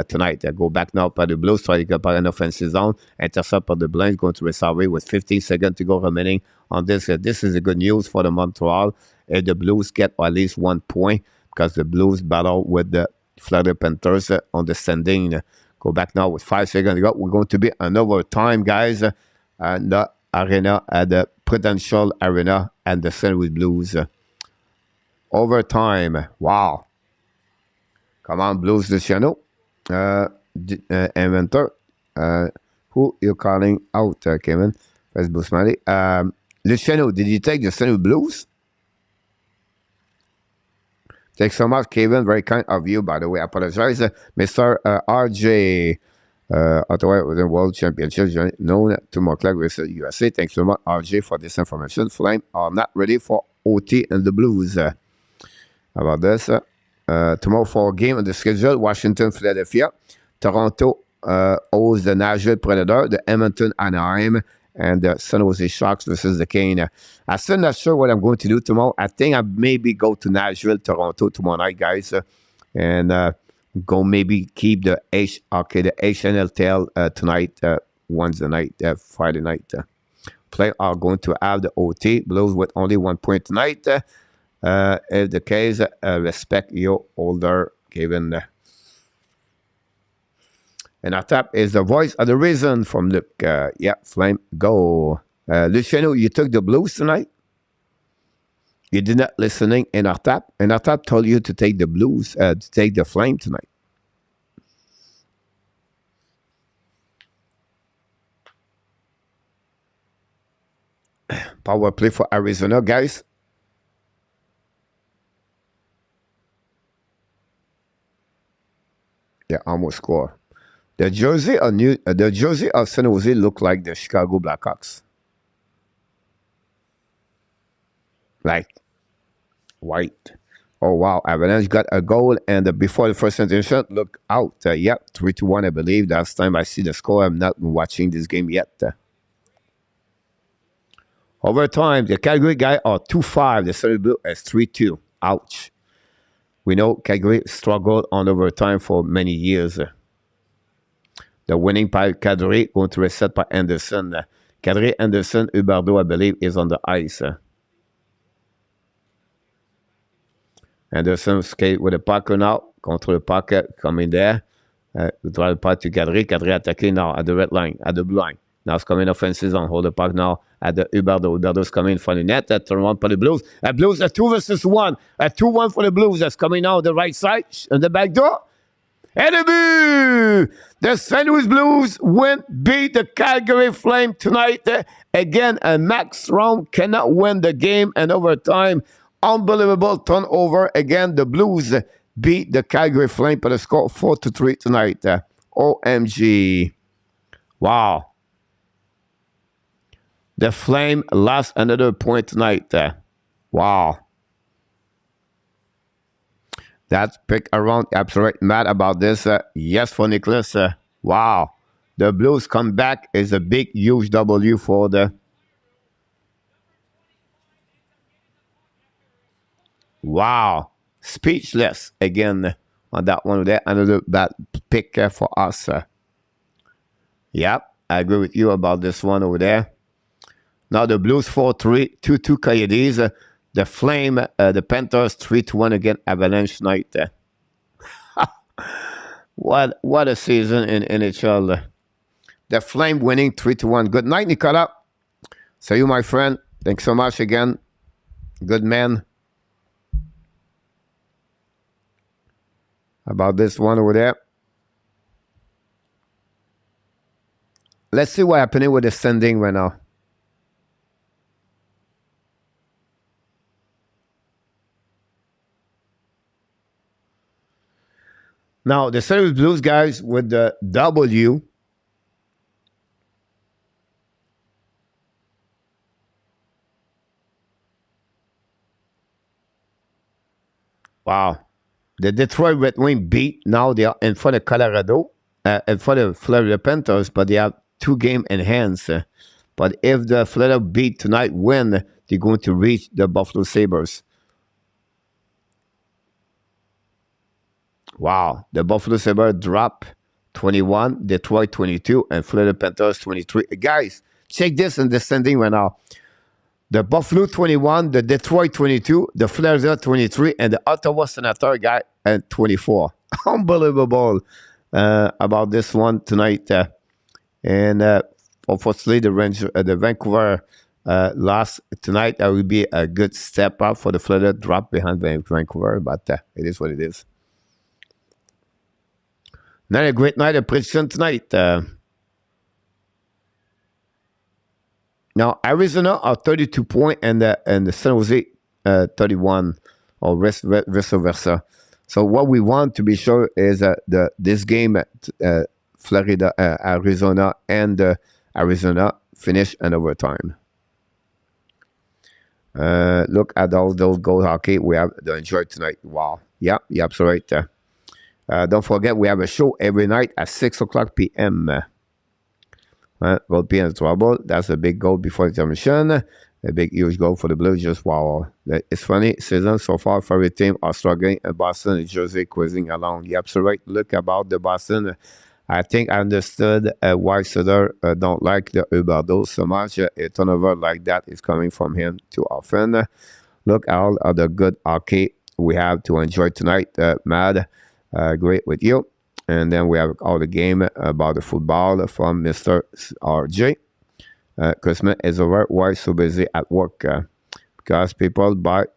Tonight, go back now by the Blues, try to get by an offensive zone. Intercept by the Blanks, going to Resalve with 15 seconds to go remaining on this. This is a good news for the Montreal. If the Blues get at least 1 point, because the Blues battle with the Florida Panthers on the standing. Go back now with 5 seconds to go. We're going to be another time, guys, and the arena at the Prudential Arena and the St. Louis Blues. Overtime. Wow. Come on, Blues, Luciano. Inventor. Who you calling out, Kevin? Facebook Smiley. Luciano, did you take the St. Louis Blues? Thanks so much, Kevin. Very kind of you, by the way. I apologize. Mr. RJ, Ottawa with the World Championship, known to Montclair versus USA. Thanks so much, RJ, for this information. Flame are not ready for OT and the Blues. How about this? Tomorrow 4 game on the schedule: Washington, Philadelphia, Toronto hosts the Nashville Predator, the Edmonton Anaheim, and the San Jose Sharks versus the Kane. I'm still not sure what I'm going to do tomorrow. I think I maybe go to Nashville, Toronto tomorrow night, guys, and go maybe keep the HNL tonight, Wednesday night, Friday night. Play are going to have the OT. Blues with only 1 point tonight. If the case, respect your older given. And our top is the voice of the reason from Luke. Yeah, Flame, go. Luciano, you took the Blues tonight? You did not listening in our top? And our top told you to take the Blues, to take the Flame tonight. Power play for Arizona, guys. They almost score. The jersey of San Jose look like the Chicago Blackhawks. Like white. Oh wow, Avalanche got a goal, and before the first intermission, look out. Yep, 3-1, I believe. Last time I see the score, I'm not watching this game yet. Overtime, the Calgary guy are 2-5. The Surrey Blue is 3-2. Ouch. We know Calgary struggled on overtime for many years. The winning by Calgary going to reset by Anderson. Calgary, Anderson, Huberdeau, I believe, is on the ice. Anderson skate with the puck now. Contre le puck coming there. Draw the puck to Calgary. Calgary attacking now at the red line, at the blue line. Now it's coming offenses on. Hold the puck now at the Huberdeau. Huberdeau's coming for the net. Turn one for the Blues. Blues a 2-1. A 2-1 for the Blues. That's coming now on the right side. On the back door. And a boo! The St. Louis Blues beat the Calgary Flame tonight. Again, a Max Round cannot win the game in overtime. Unbelievable turnover. Again, the Blues beat the Calgary Flame by the score 4-3 tonight. OMG. Wow. The Flame lost another point tonight. Wow. That's pick around. Absolutely mad about this. Yes, for Nicholas. Wow. The Blues come back is a big, huge W for the... Wow. Speechless again on that one there. Another bad pick for us. Yep, I agree with you about this one over there. Now the Blues 4-3, 2-2 Coyotes. The Flame, the Panthers 3-1 again. Avalanche night. What a season in NHL. The Flame winning 3-1. Good night, Nicolas. See you, my friend. Thanks so much again. Good man. About this one over there. Let's see what's happening with the standing right now. Now, the St. Louis Blues guys with the W. Wow. The Detroit Red Wings beat. Now they are in front of Colorado, in front of Florida Panthers, but they have 2 games in hands. But if the Florida beat tonight win, they're going to reach the Buffalo Sabres. Wow. The Buffalo Sabres drop 21, Detroit 22, and Florida Panthers 23. Guys, check this in the standing right now. The Buffalo 21, the Detroit 22, the Florida 23, and the Ottawa Senator guy at 24. Unbelievable about this one tonight. And unfortunately, the Vancouver lost tonight. That would be a good step up for the Florida drop behind Vancouver, but it is what it is. Not a great night of prediction tonight. Now, Arizona are 32 points and the San Jose 31, or vice versa. So what we want to be sure is this game, Florida, Arizona, and Arizona finish in overtime. Look at all those goal hockey we have to enjoy tonight. Wow. Yeah, you're absolutely right. Don't forget, we have a show every night at 6 o'clock p.m. Goal be in trouble. That's a big goal before intermission. A big, huge goal for the Blues. Just wow. It's funny. Season so far, favorite team are struggling. And Boston and Jersey cruising along. You're absolutely right. Look about the Boston. I think I understood why Sutter don't like the Huberdeau so much. A turnover like that is coming from him too often. Look at all of the good hockey we have to enjoy tonight. Mad, great with you. And then we have all the game about the football from Mr. RJ. Christmas is over. Why so busy at work? Because people buy...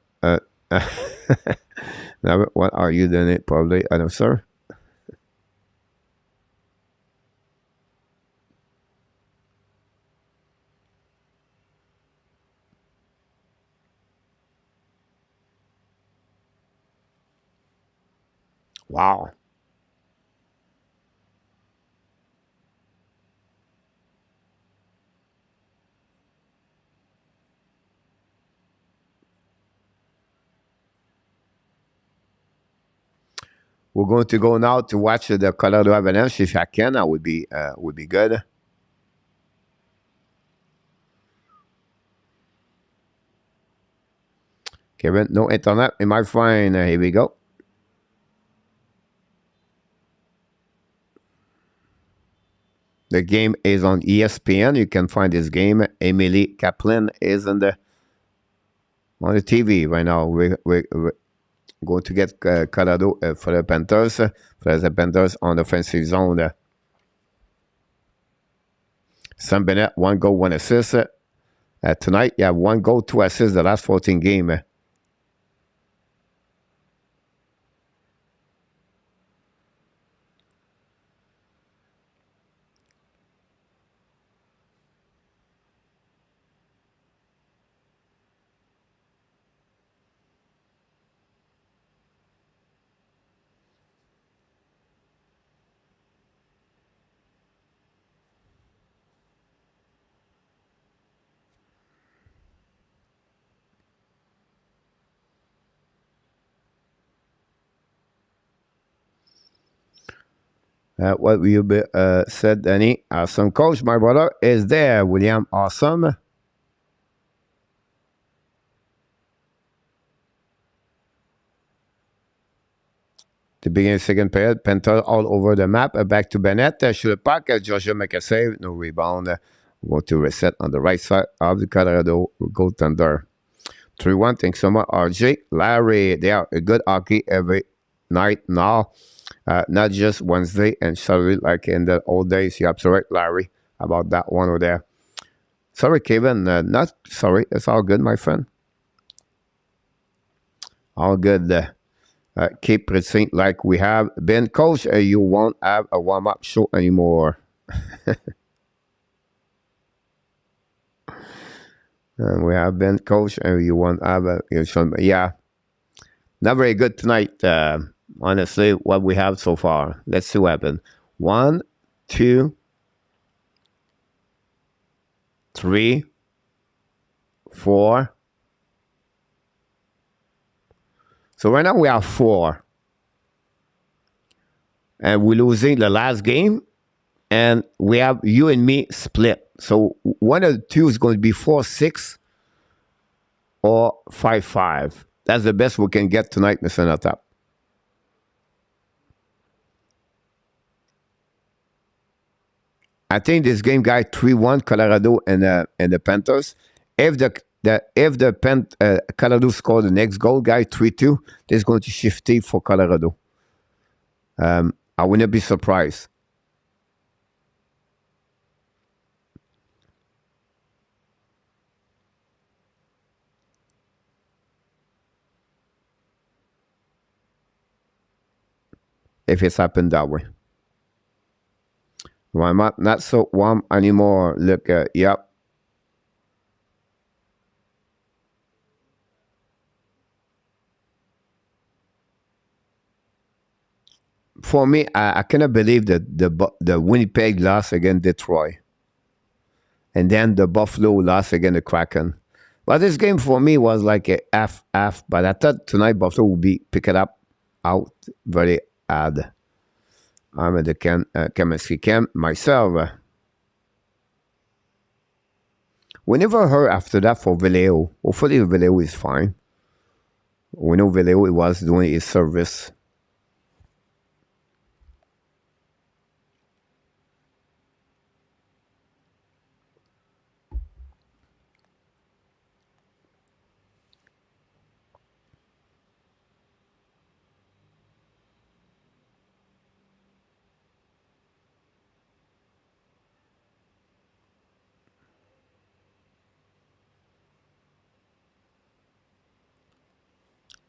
what are you doing it? Probably, I don't know, sir. Wow. We're going to go now to watch the Colorado Avalanche. If I can, I would be good. Kevin, no internet in my phone. Here we go. The game is on ESPN. You can find this game. Emily Kaplan is on the TV right now. We're going to get Colorado for the Panthers. For the Panthers on the offensive zone. Sam Bennett, 1 goal, 1 assist. Tonight, you have 1 goal, 2 assists the last 14 games. What you said, Danny. Awesome coach, my brother, is there. William, awesome. The beginning of the second period, Panther all over the map. Back to Bennett. Shoot the puck. Joshua make a save. No rebound. Go to reset on the right side of the Colorado goaltender. 3-1. Thanks so much, RJ. Larry, they are a good hockey every night now. Not just Wednesday and Saturday like in the old days. You're absolutely right, Larry, about that one over there. Sorry, Kevin. Not sorry. It's all good, my friend. All good. Keep proceeding like we have been. Coach, you won't have a warm-up show anymore. And we have been, Coach, and you won't have a show. Yeah. Not very good tonight. Honestly, what we have so far. Let's see what happens. 1, 2, 3, 4. So right now we have 4. And we're losing the last game. And we have you and me split. So one of the two is going to be 4-6 or 5-5. That's the best we can get tonight, Mr. Natap. I think this game guy 3-1 Colorado and the Panthers. If Colorado score the next goal, guy 3-2, there's going to shift it for Colorado. I wouldn't be surprised. If it's happened that way. Well, I'm not so warm anymore. Look, yep. For me, I cannot believe that the Winnipeg lost against Detroit. And then the Buffalo lost against the Kraken. But this game for me was like a half. But I thought tonight Buffalo would be pick it up out very hard. I'm at the chemistry camp myself. We never heard after that for Vallejo. Hopefully Vallejo is fine. We know Vallejo was doing his service.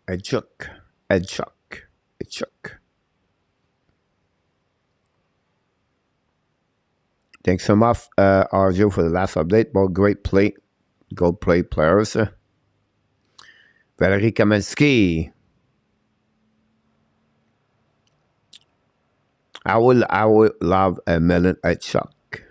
A chuck. Thanks so much, Arjo, for the last update. Both great play, goal play players. Valerie Kaminsky. I will love a melon a chuck.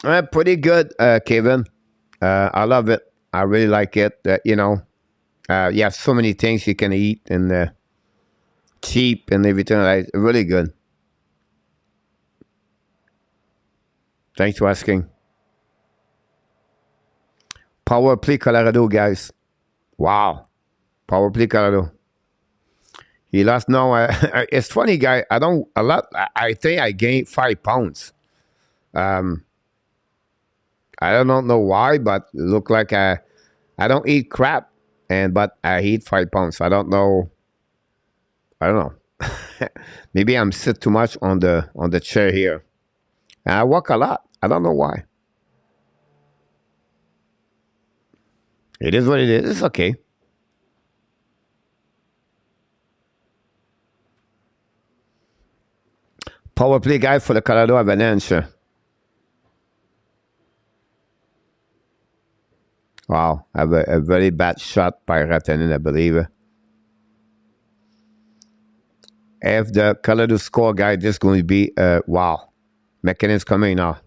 Pretty good, Kevin. I love it. I really like it. You know, you have so many things you can eat and cheap and everything. Like, really good. Thanks for asking. Power play Colorado, guys. Wow. Power play Colorado. He lost now. It's funny, guy. I don't a lot. I think I gained 5 pounds. I don't know why, but it look like I don't eat crap, but I eat 5 pounds. I don't know. I don't know. Maybe I'm sit too much on the chair here, and I walk a lot. I don't know why. It is what it is. It's okay. Power play guy for the Colorado Avalanche. Wow, I have a very bad shot by Rantanen, I believe. If the Colorado score guy, this is going to be, wow. McKinnon's coming now.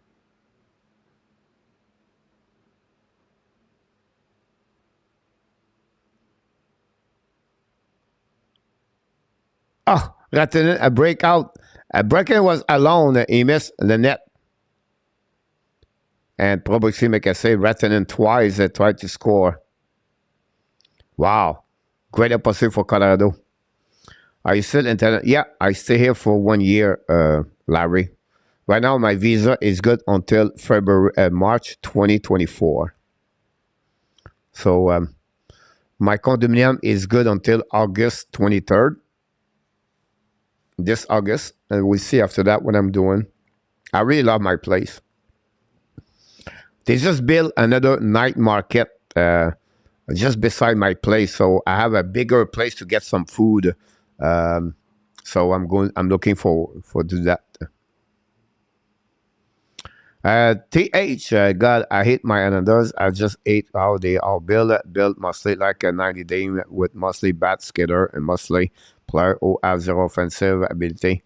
Oh, Rantanen, a breakout. Breaking was alone. He missed the net. And probably make a save. Rantanen twice tried to score. Wow. Great opportunity for Colorado. Are you still in Canada? Yeah, I stay here for 1 year, Larry. Right now, my visa is good until March 2024. So my condominium is good until August 23rd. This August. And we'll see after that what I'm doing. I really love my place. They just built another night market just beside my place, so I have a bigger place to get some food. So I'm looking for do that. God, I hate my Islanders. I just ate how they all built mostly like a 90-day with mostly bad skater and mostly player who have zero offensive ability.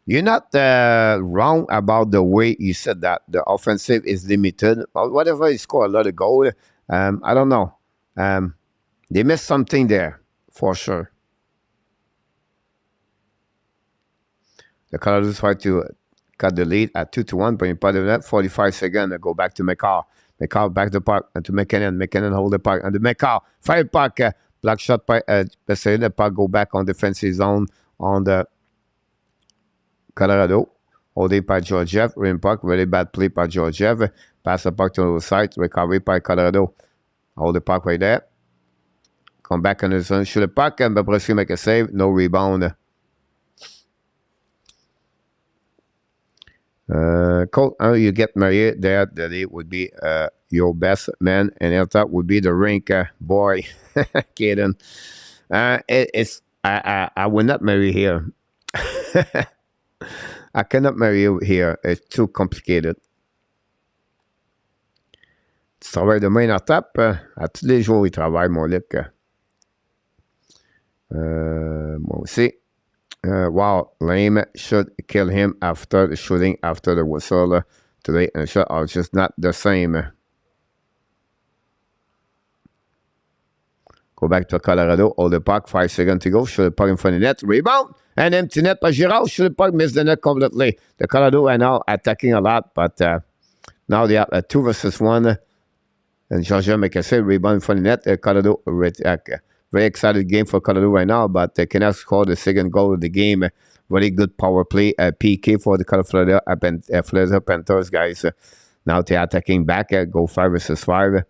You're not wrong about the way you said that. The offensive is limited. Or whatever, he scored a lot of goals. I don't know. They missed something there, for sure. The Colorado try to cut the lead at 2-1, but in part of that, 45 seconds, go back to McCall. McCall back the puck, and to McKinnon. McKinnon hold the puck, and to McCall. Fire puck, block shot by the puck go back on defensive zone on the Colorado. Holding by Georgiev. Rim puck, really bad play by Georgiev. Pass the puck to the side, recovery by Colorado. Hold the puck right there. Come back on the zone, shoot the puck, and Bobrovsky make a save. No rebound. Colt, you get married there. That it would be your best man, and Elta would be the rink boy. Kidding. I will not marry here. I cannot marry you here. It's too complicated. Tu travailles demain en tape. À tous les jours, il travaille, mon Luc. Moi aussi. Wow, Lame should kill him after the shooting, after the whistle today, and shot are just not the same. Go back to Colorado, hold the puck, 5 seconds to go, shoot the puck in front of the net, rebound, and empty net by Girard, shoot the puck, miss the net completely. The Colorado are now attacking a lot, but now they have a 2 versus 1, and Georgia make a save, rebound in front of the net, Colorado attack. Very excited game for Colorado right now, but they cannot score the second goal of the game. Very good power play. PK for the Colorado Florida Panthers, guys. Now they're attacking back. Go 5 versus 5.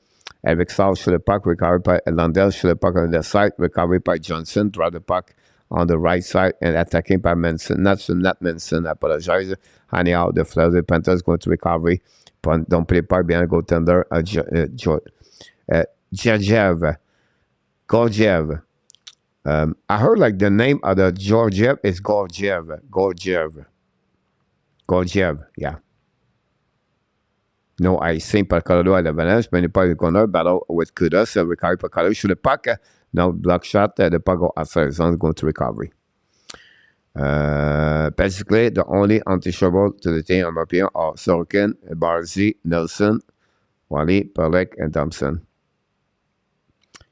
Eric Saul shoot the puck. Recovered by Landell. Shoot the puck on the side. Recovered by Johnson. Draw the puck on the right side. And attacking by Manson. Not Manson. I apologize. Anyhow, the Florida Panthers going to recovery. Don't play puck behind goaltender. Georgiev. Gorgiev. I heard like the name of the Georgiev is Gorgiev. Gorgiev, yeah. No, I think par Colorado à l'Avalanche, mais n'est pas le corner, battle with Kudos, recovery par Colorado, shoot the puck, now block shot, the puck go outside zone, going to recovery. Basically, the only untouchable to the team, en my opinion, are Sorokin, Barzi, Nelson, Wally, Pelek, and Thompson.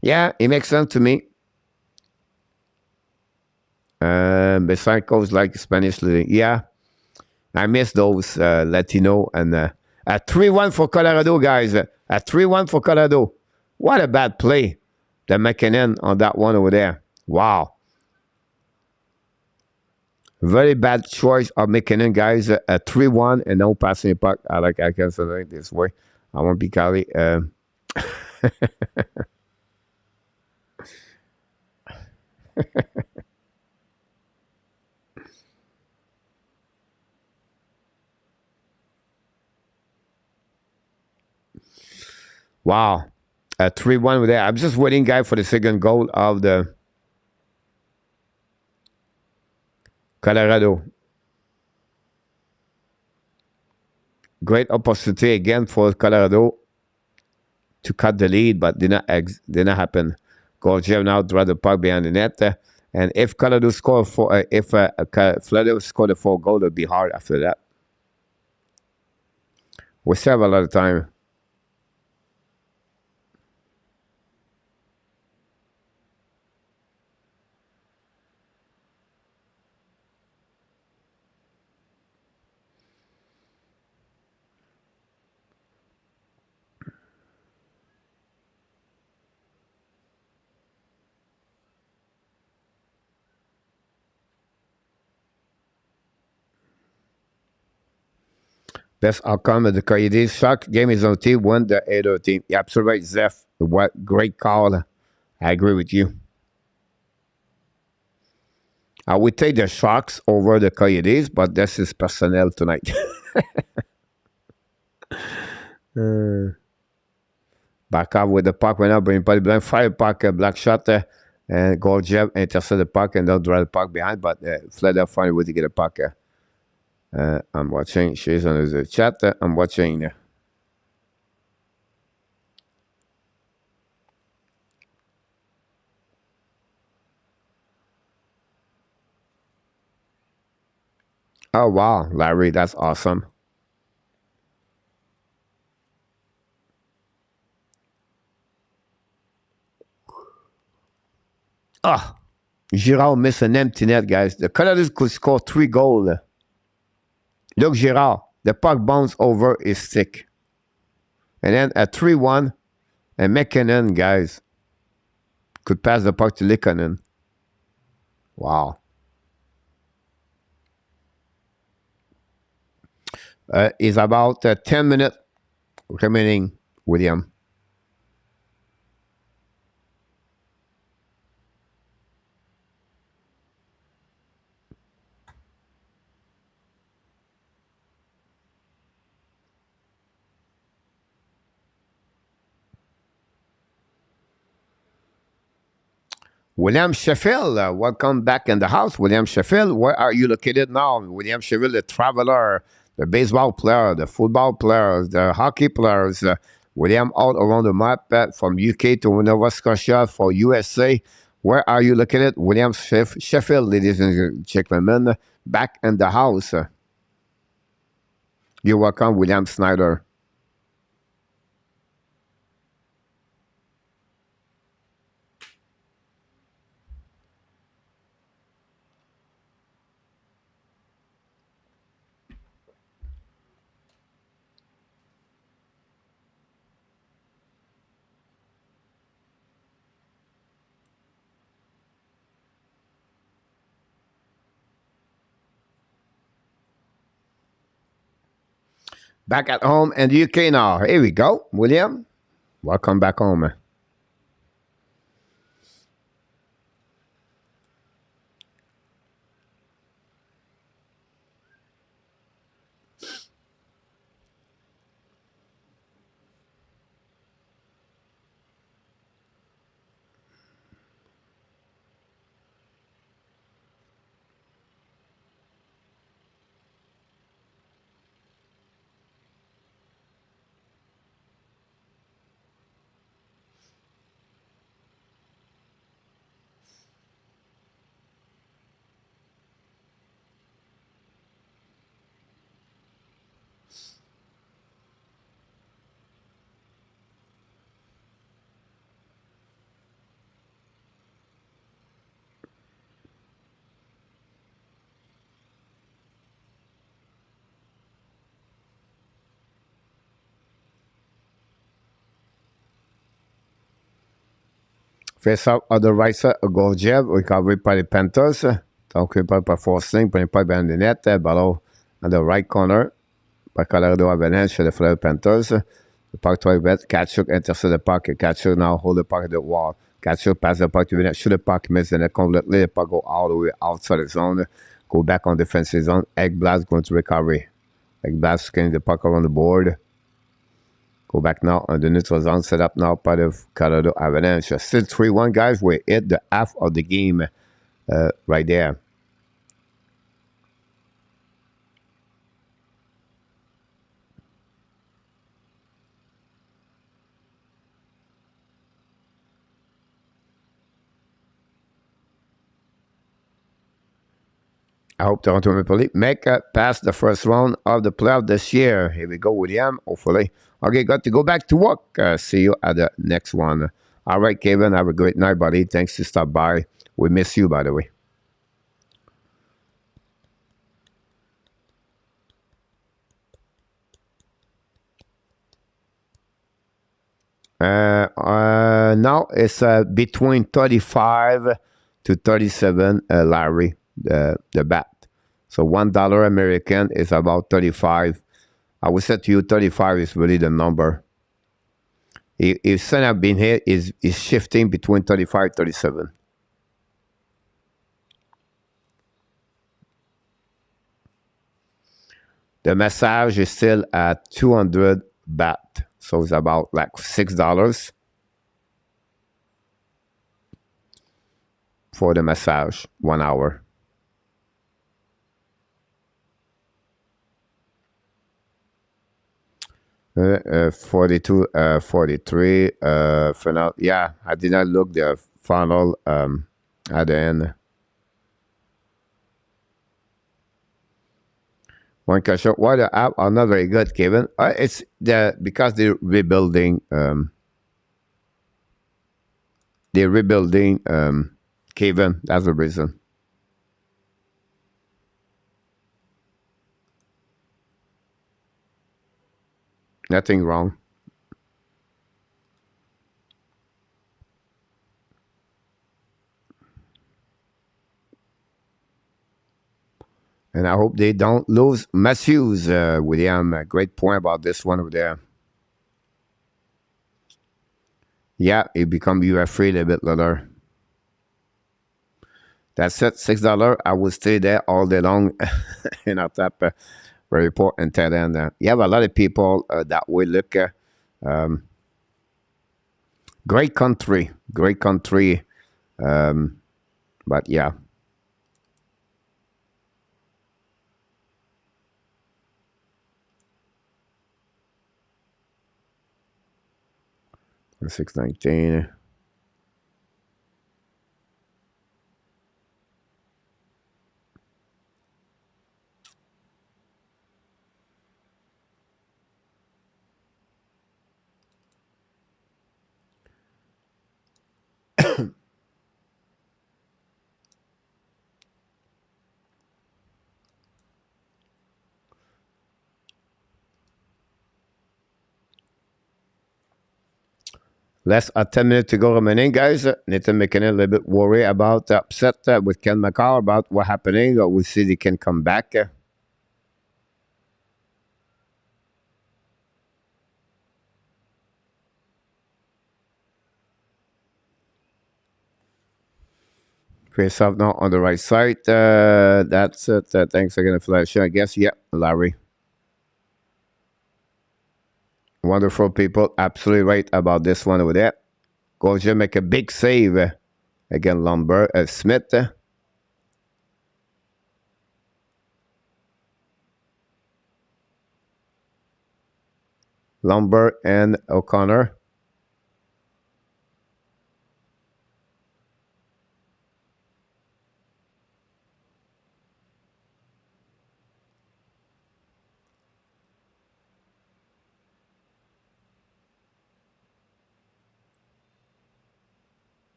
Yeah, it makes sense to me. Besides coach like Spanish League, yeah, I miss those Latino and a 3-1 for Colorado, guys. A 3-1 for Colorado. What a bad play. The McKinnon on that one over there. Wow. Very bad choice of McKinnon, guys. A 3-1 and no passing puck. I can say it this way. I won't be Cali. Wow. A 3-1 with that. I'm just waiting, guys, for the second goal of the Colorado. Great opportunity again for Colorado to cut the lead, but did not happen. Gorgiev now draw the puck behind the net. And if Colorado score if Florida score the 4 goal, it would be hard after that. We still have a lot of time. Best outcome of the Coyotes. Shock game is on team, won the other team. You're absolutely right, Zeph. What great call. I agree with you. I would take the Sharks over the Coyotes, but this is personnel tonight. Back up with the puck right now, bring Buddy Blank, fire puck, black shot, and Gorgiev intercept the puck and they'll draw the puck behind, but Florida find a way to get a puck. I'm watching. She's on the chat. I'm watching. Oh, wow, Larry, that's awesome. Ah, Girard missed an empty net, guys. The Coyotes could score 3 goals. Look, Girard, the puck bounced over his stick. And then at 3-1, and McKinnon, guys, could pass the puck to Likonen. Wow. Is about 10 minutes remaining, William. William Sheffield, welcome back in the house. William Sheffield, where are you located now? William Sheffield, the traveler, the baseball player, the football players, the hockey players. William all around the map from UK to Nova Scotia for USA. Where are you located? William Sheffield, ladies and gentlemen, back in the house. You're welcome, William Snyder. Back at home in the UK now. Here we go, William. Welcome back home. Face up on the right side, Gorgiev, recovery par les Panthers. Occupé par Forcing, prenez pas bien de net. Ballon on the right corner. Par Colorado Avalanche chez les Florida Panthers. The puck to bet. Kachuk intercept the puck. Kachuk now hold the puck at the wall. Kachuk pass the puck to the net. Shoot the puck, miss the net completely. The puck go all the way outside the zone. Go back on defensive zone. Ekblad going to recovery. Ekblad scanning the puck around the board. Go back now on the neutral zone. Set up now part of Colorado Avalanche. Still 3-1, guys. We hit the half of the game right there. I hope Toronto Maple Leafs make it past the first round of the playoff this year. Here we go, William, hopefully. Okay, got to go back to work. See you at the next one. All right, Kevin, have a great night, buddy. Thanks to stop by. We miss you, by the way. Now it's between 35 to 37, Larry, the bat. So $1 American is about 35. I would say to you 35 is really the number. If Senna been here is shifting between 35 and 37. The massage is still at 200 baht. So it's about like $6 for the massage, 1 hour. 42, 43. For now, yeah, I did not look the final at the end. One question: why the app are not very good, Kevin? It's because they're rebuilding. Kevin. That's the reason. Nothing wrong. And I hope they don't lose Matthews, William. Great point about this one over there. Yeah, it become UF3 a little bit later. That's it, $6. I will stay there all day long and I'll tap report and tell them that you have a lot of people that will look great country, but yeah. $6.19. Less than 10 minutes to go remaining, guys. Nathan McKinnon a little bit worried about upset with Ken McCall about what happening. We'll see if he can come back. Face off now on the right side. That's it. Thanks again for that show. I guess, yeah, Larry. Wonderful people. Absolutely right about this one over there. Gorgia make a big save. Again, Smith. Lumber and O'Connor.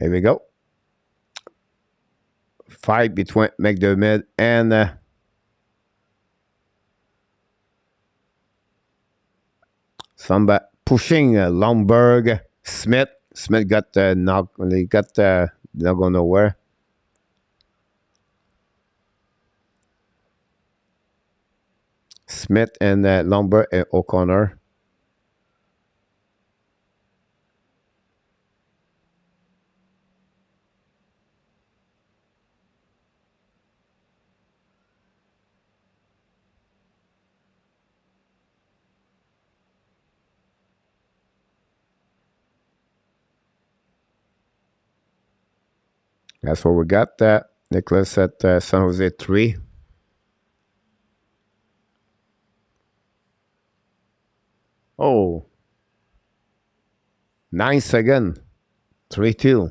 Here we go. Fight between McDermott and somebody pushing Lomberg, Smith. Smith got knocked. He got not going nowhere. Smith and Lambert and O'Connor. That's what we got. Nicholas at San Jose 3. Oh. 9 seconds. 3-2.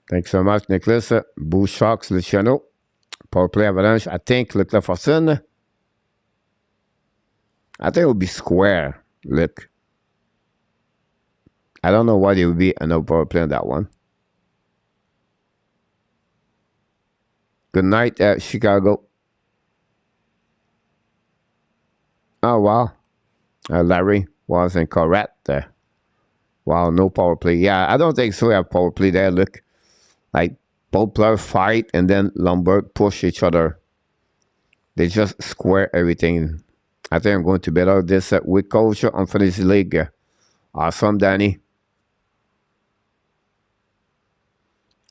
Thanks so much, Nicholas. Boo Sharks, Luciano. Power play Avalanche. I think Luc Lafortune. I think it would be square. Look. I don't know why it would be another power play on that one. Good night, Chicago. Oh, wow. Larry was incorrect. Wow, no power play. Yeah, I don't think so. We have power play there. Look. Like, both players fight and then Lambert push each other. They just square everything. I think I'm going to bet out this with Coach on Fantasy League. Awesome, Danny.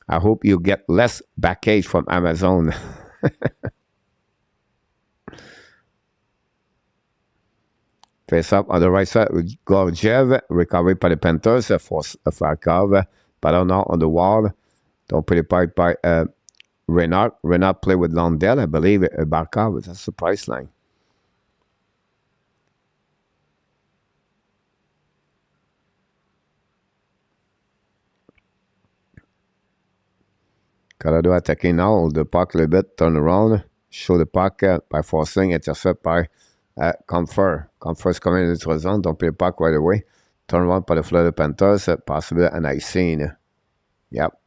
I hope you get less package from Amazon. Face up on the right side with Gorgiev. Recovery by the Panthers. Force Farkov. Battle now on the wall. Don't put it by Renard. Renard play with Lundell. I believe Barkov is a surprise line. Colorado attacking now. Hold the puck a little bit. Turn around. Show the puck by forcing. Intercept by Comfort. Comfort's coming into the zone. Don't play the puck right away. Turn around by the Florida Panthers. Possibly an icing. Yep.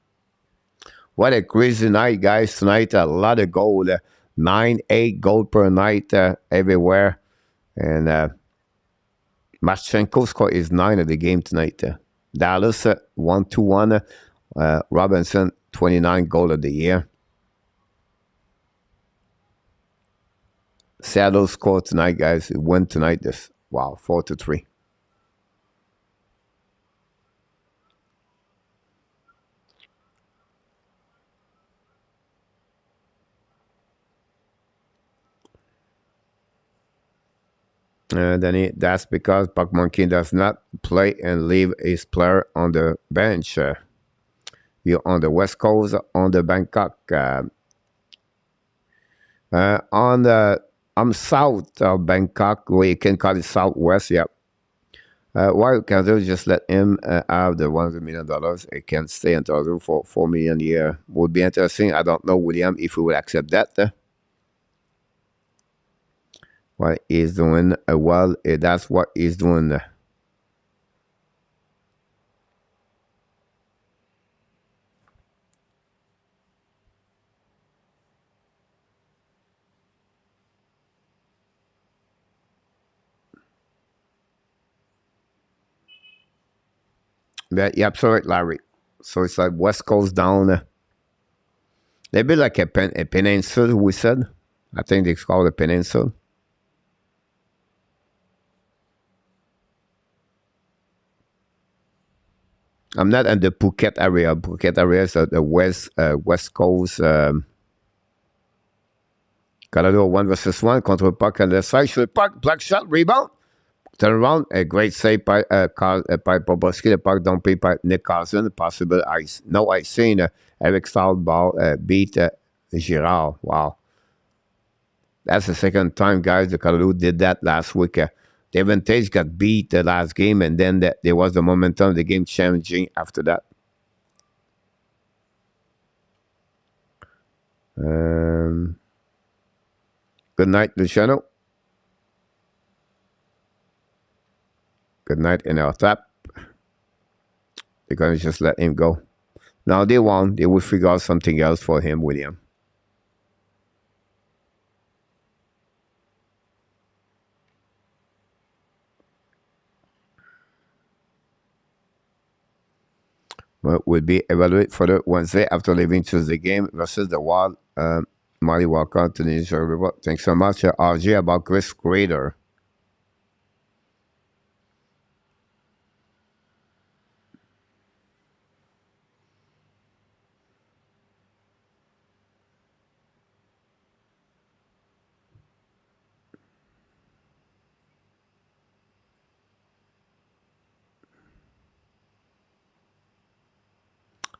What a crazy night, guys. Tonight, a lot of gold. 9-8 gold per night everywhere. And Marchenko score is 9 of the game tonight. Dallas 1-1. Robinson 29 goal of the year. Seattle score tonight, guys. It win tonight. This 4-3. Danny, that's because Puck Monkey does not play and leave his player on the bench. You're on the West Coast, on the Bangkok. I'm south of Bangkok, where you can call it Southwest, yep. Why can't they just let him have the $100 million? It can stay in Toronto for $4 million a year. Would be interesting. I don't know, William, if he would accept that. What he's doing, well, that's what he's doing. You're absolutely right, Larry. So it's like West Coast down. Maybe like a peninsula, we said. I think it's called a peninsula. I'm not in the Phuket area. Phuket area is the West Coast. Colorado 1-1 contre puck on the side. Shoot puck, black shot, rebound. Turn around, a great save by Bobrovsky. The puck dumped by Nick Carson. Possible ice. No icing. Eric Stahlball beat Girard. Wow. That's the second time, guys, the Colorado did that last week. Devin Tage got beat the last game, and then there was the momentum of the game changing after that. Good night, Luciano. Good night in our tap. They're going to just let him go. Now they won't. They will figure out something else for him, William. will be evaluated further Wednesday after leaving Tuesday game versus the Wild. Molly, welcome to the news report. Thanks so much, RJ, about Chris SCHRADER.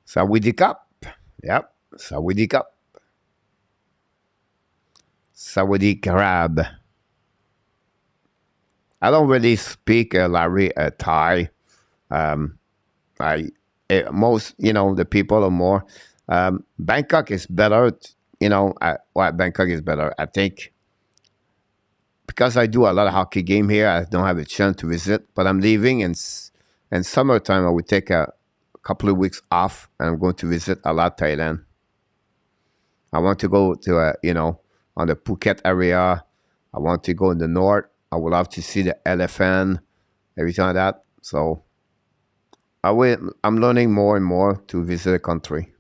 Saudi Cup. Yep, Saudi Cup. Saudi Crab. I don't really speak Larry Thai. Most, the people are more. Bangkok is better. Bangkok is better. I think because I do a lot of hockey game here, I don't have a chance to visit. But I'm leaving in summertime. I will take a couple of weeks off, and I'm going to visit a lot Thailand. I want to go to on the Phuket area. I want to go in the north. I would love to see the elephant, everything like that. So I'm learning more and more to visit the country.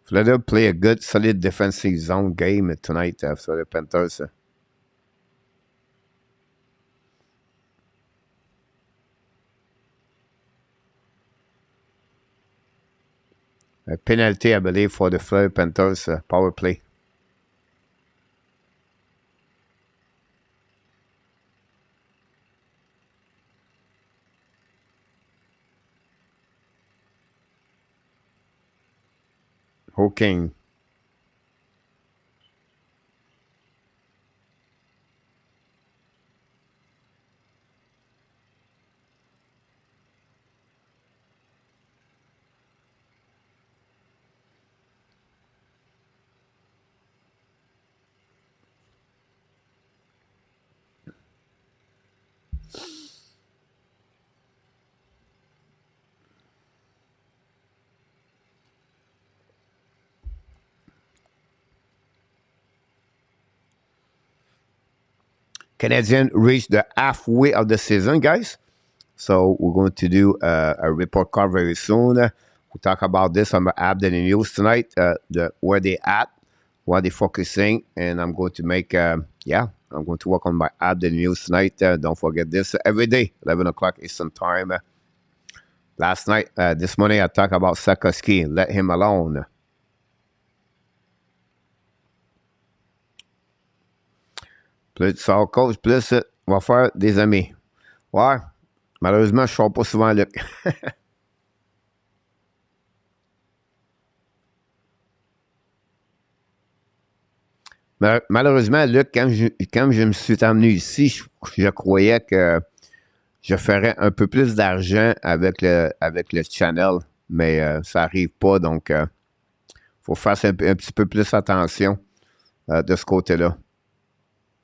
Florida play a good, solid defensive zone game tonight for the Panthers. A penalty, I believe, for the Florida Panthers power play. Hooking. Canadians reached the halfway of the season, guys. So we're going to do a report card very soon. We'll talk about this on the app, the news tonight, where they at, what they're focusing, and I'm going to make, I'm going to work on my app, the news tonight. Don't forget this every day, 11 o'clock Eastern time. Last night, this morning, I talked about Sakoski. Let him alone. Plus, ça cause plus, on va faire des amis. Ouais, malheureusement, je ne sors pas souvent, Luc. Malheureusement, Luc, quand je me suis emmené ici, je croyais que je ferais un peu plus d'argent avec le channel, mais ça n'arrive pas, donc il faut faire un petit peu plus attention de ce côté-là.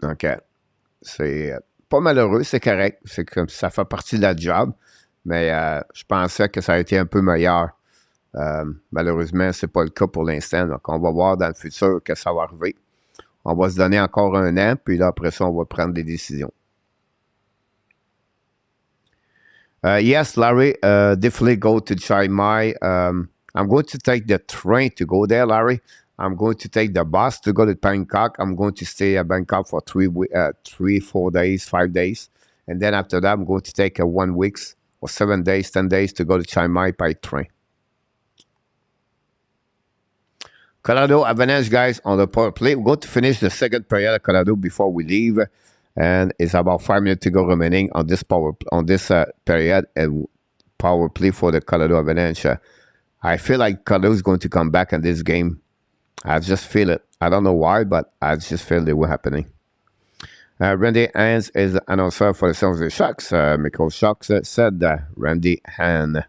Donc, c'est pas malheureux, c'est correct. C'est comme ça fait partie de la job, mais je pensais que ça a été un peu meilleur. Malheureusement, c'est pas le cas pour l'instant. Donc, on va voir dans le futur que ça va arriver. On va se donner encore un an, puis là, après ça, on va prendre des décisions. Yes, Larry, definitely go to Chiang Mai. I'm going to take the train to go there, Larry. I'm going to take the bus to go to Bangkok. I'm going to stay at Bangkok for 4 days, 5 days. And then after that, I'm going to take 1 week or 7 days, 10 days to go to Chiang Mai by train. Colorado Avalanche, guys, on the power play. We're going to finish the second period of Colorado before we leave. And it's about 5 minutes to go remaining on this period and power play for the Colorado Avalanche. I feel like Colorado is going to come back in this game. I just feel it. I don't know why, but I just feel it will happening. Randy Hans is the announcer for the San Jose Sharks. Michael Sharks said Randy Han.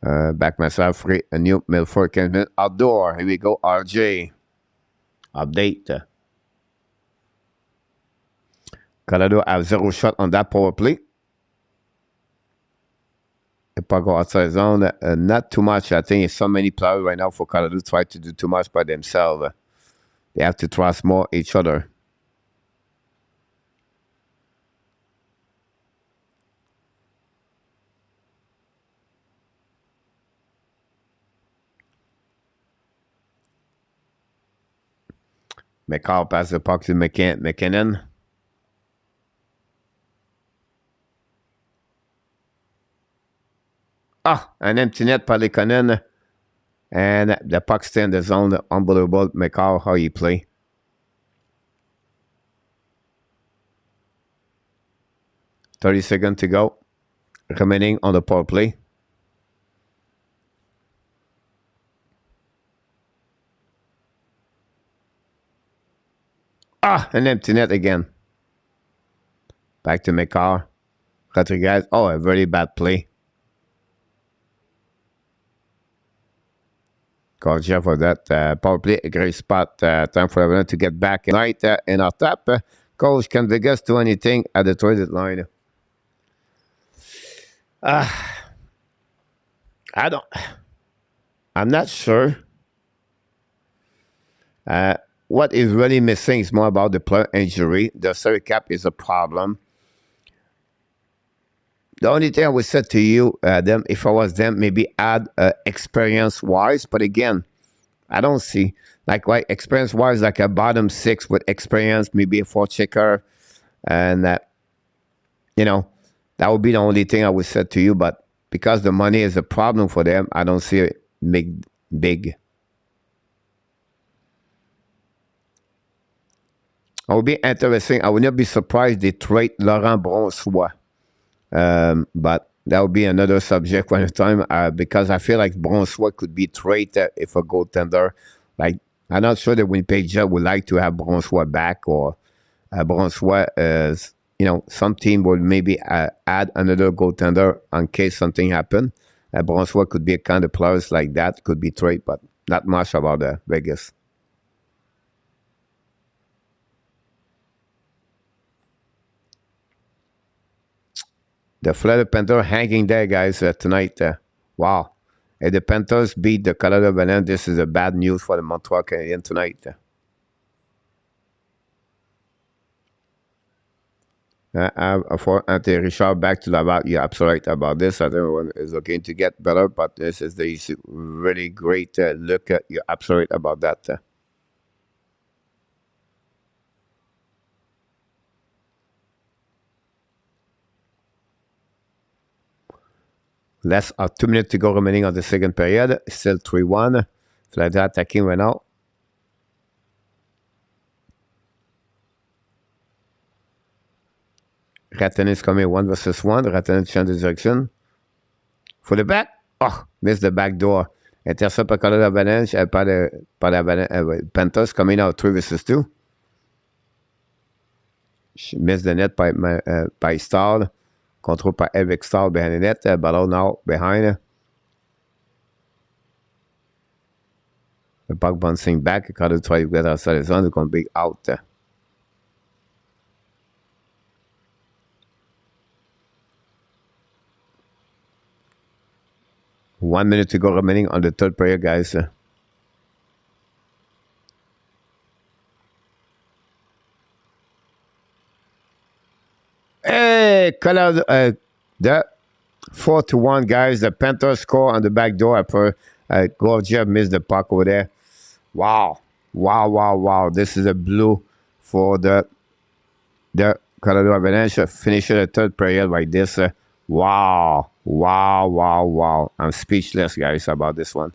Back myself, free a new Milford Kensman outdoor. Here we go, RJ. Update. Colorado have 0 shot on that power play. Pas go outside zone. Not too much. I think so many players right now for Colorado try to do too much by themselves. They have to trust more each other. McCall pass the puck to McKinnon. An empty net by Lekonen. And the puck stay in the zone. Unbelievable. McCall, how you play. .30 seconds to go. Remaining on the power play. An empty net again. Back to McCall. Rodriguez. Oh, a very bad play. Gorgia for that power play. A great spot. Time for everyone to get back tonight in our tap. Coach, can Vegas do anything at the toilet line? I'm not sure. What is really missing is more about the player injury. The salary cap is a problem. The only thing I would say to you, them, if I was them, maybe add experience-wise. But again, I don't see like experience-wise, like a bottom six with experience, maybe a four-checker, and you know, that would be the only thing I would say to you. But because the money is a problem for them, I don't see it big. It would be interesting. I would not be surprised they trade Laurent Brossoit. But that would be another subject one time because I feel like Brossoit could be traded if a goaltender. Like, I'm not sure that Winnipeg Jets would like to have Brossoit back, or Brossoit is, you know, some team would maybe add another goaltender in case something happened. Brossoit could be a kind of players like that, could be traded, but not much about Vegas. The Florida Panthers hanging there, guys, tonight. Wow. And the Panthers beat the Colorado Avalanche. This is a bad news for the Montreal Canadiens tonight. For Ante Richard back to Laval. You're absolutely right about this. I think everyone is looking to get better, but this is the really great look. You're absolutely right about that. Less 2 minutes to go remaining on the second period. Still 3-1. Florida attacking right now. Ratten is coming 1 versus 1. Ratten changes direction. For the back. Oh, missed the back door. Intercept par Colorado Avalanche. Par the Panthers coming out 3 versus 2. Missed the net by Stahl. Control by Evic Stahl behind the net. Ballon now behind. The puck bouncing back. Colorado try to get outside the zone. They're going to be out. 1 minute to go remaining on the third period, guys. Hey, Colorado, the 4-1, guys. The Panthers score on the back door after Gorgiev missed the puck over there. Wow. This is a blue for the Colorado Avalanche. Finishing the third period like this. Wow. I'm speechless, guys, about this one.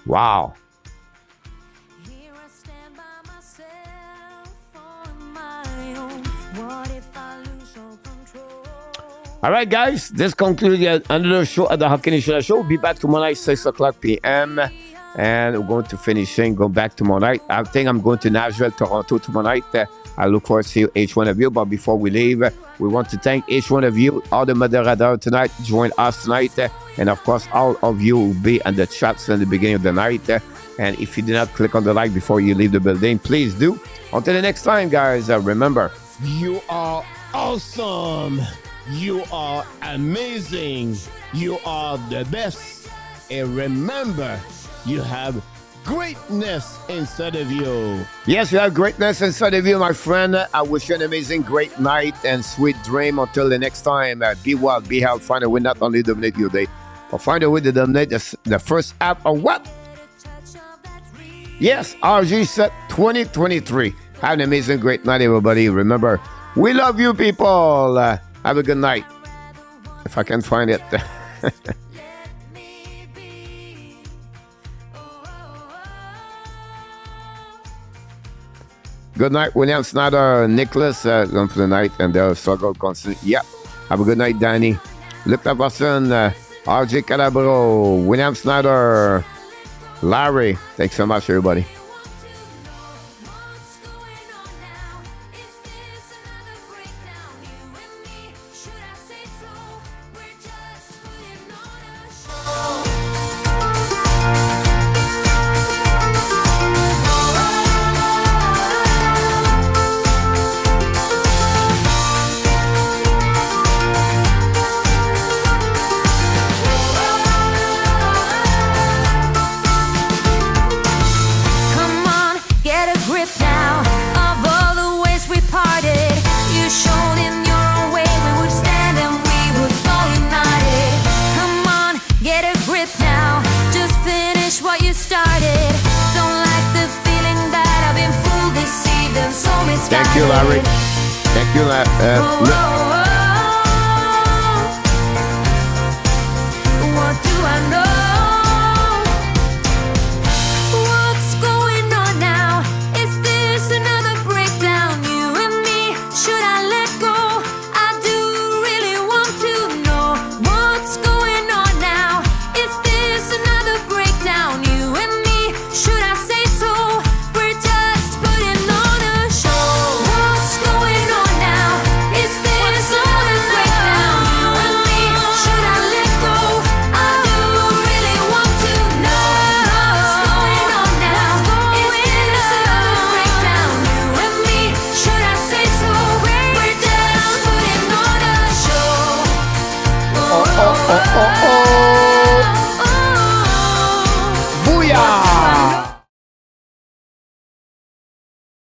Wow. All right, guys, this concludes another show at the Hockey Nation Show. We'll be back tomorrow night, 6 o'clock p.m. And we're going to finish and go back tomorrow night. I think I'm going to Nashville, Toronto tomorrow night. I look forward to see each one of you. But before we leave, we want to thank each one of you, all the moderators tonight, join us tonight. And of course, all of you will be on the chats in the beginning of the night. And if you did not click on the like before you leave the building, please do. Until the next time, guys, remember, you are awesome. You are amazing. You are the best. And remember, you have greatness inside of you. Yes, you have greatness inside of you, my friend. I wish you an amazing, great night and sweet dream. Until the next time, be well, be healthy. Find a way not only dominate your day, but find a way to dominate the first half of what? Yes, RG set 2023. Have an amazing, great night, everybody. Remember, we love you, people. Have a good night. If I can find it. Good night, William Snyder, Nicholas, for the night, and the struggle constant. Yeah. Have a good night, Danny. Luc Laperson, RJ Calabro, William Snyder, Larry. Thanks so much, everybody. Thank you, Larry. Thank you,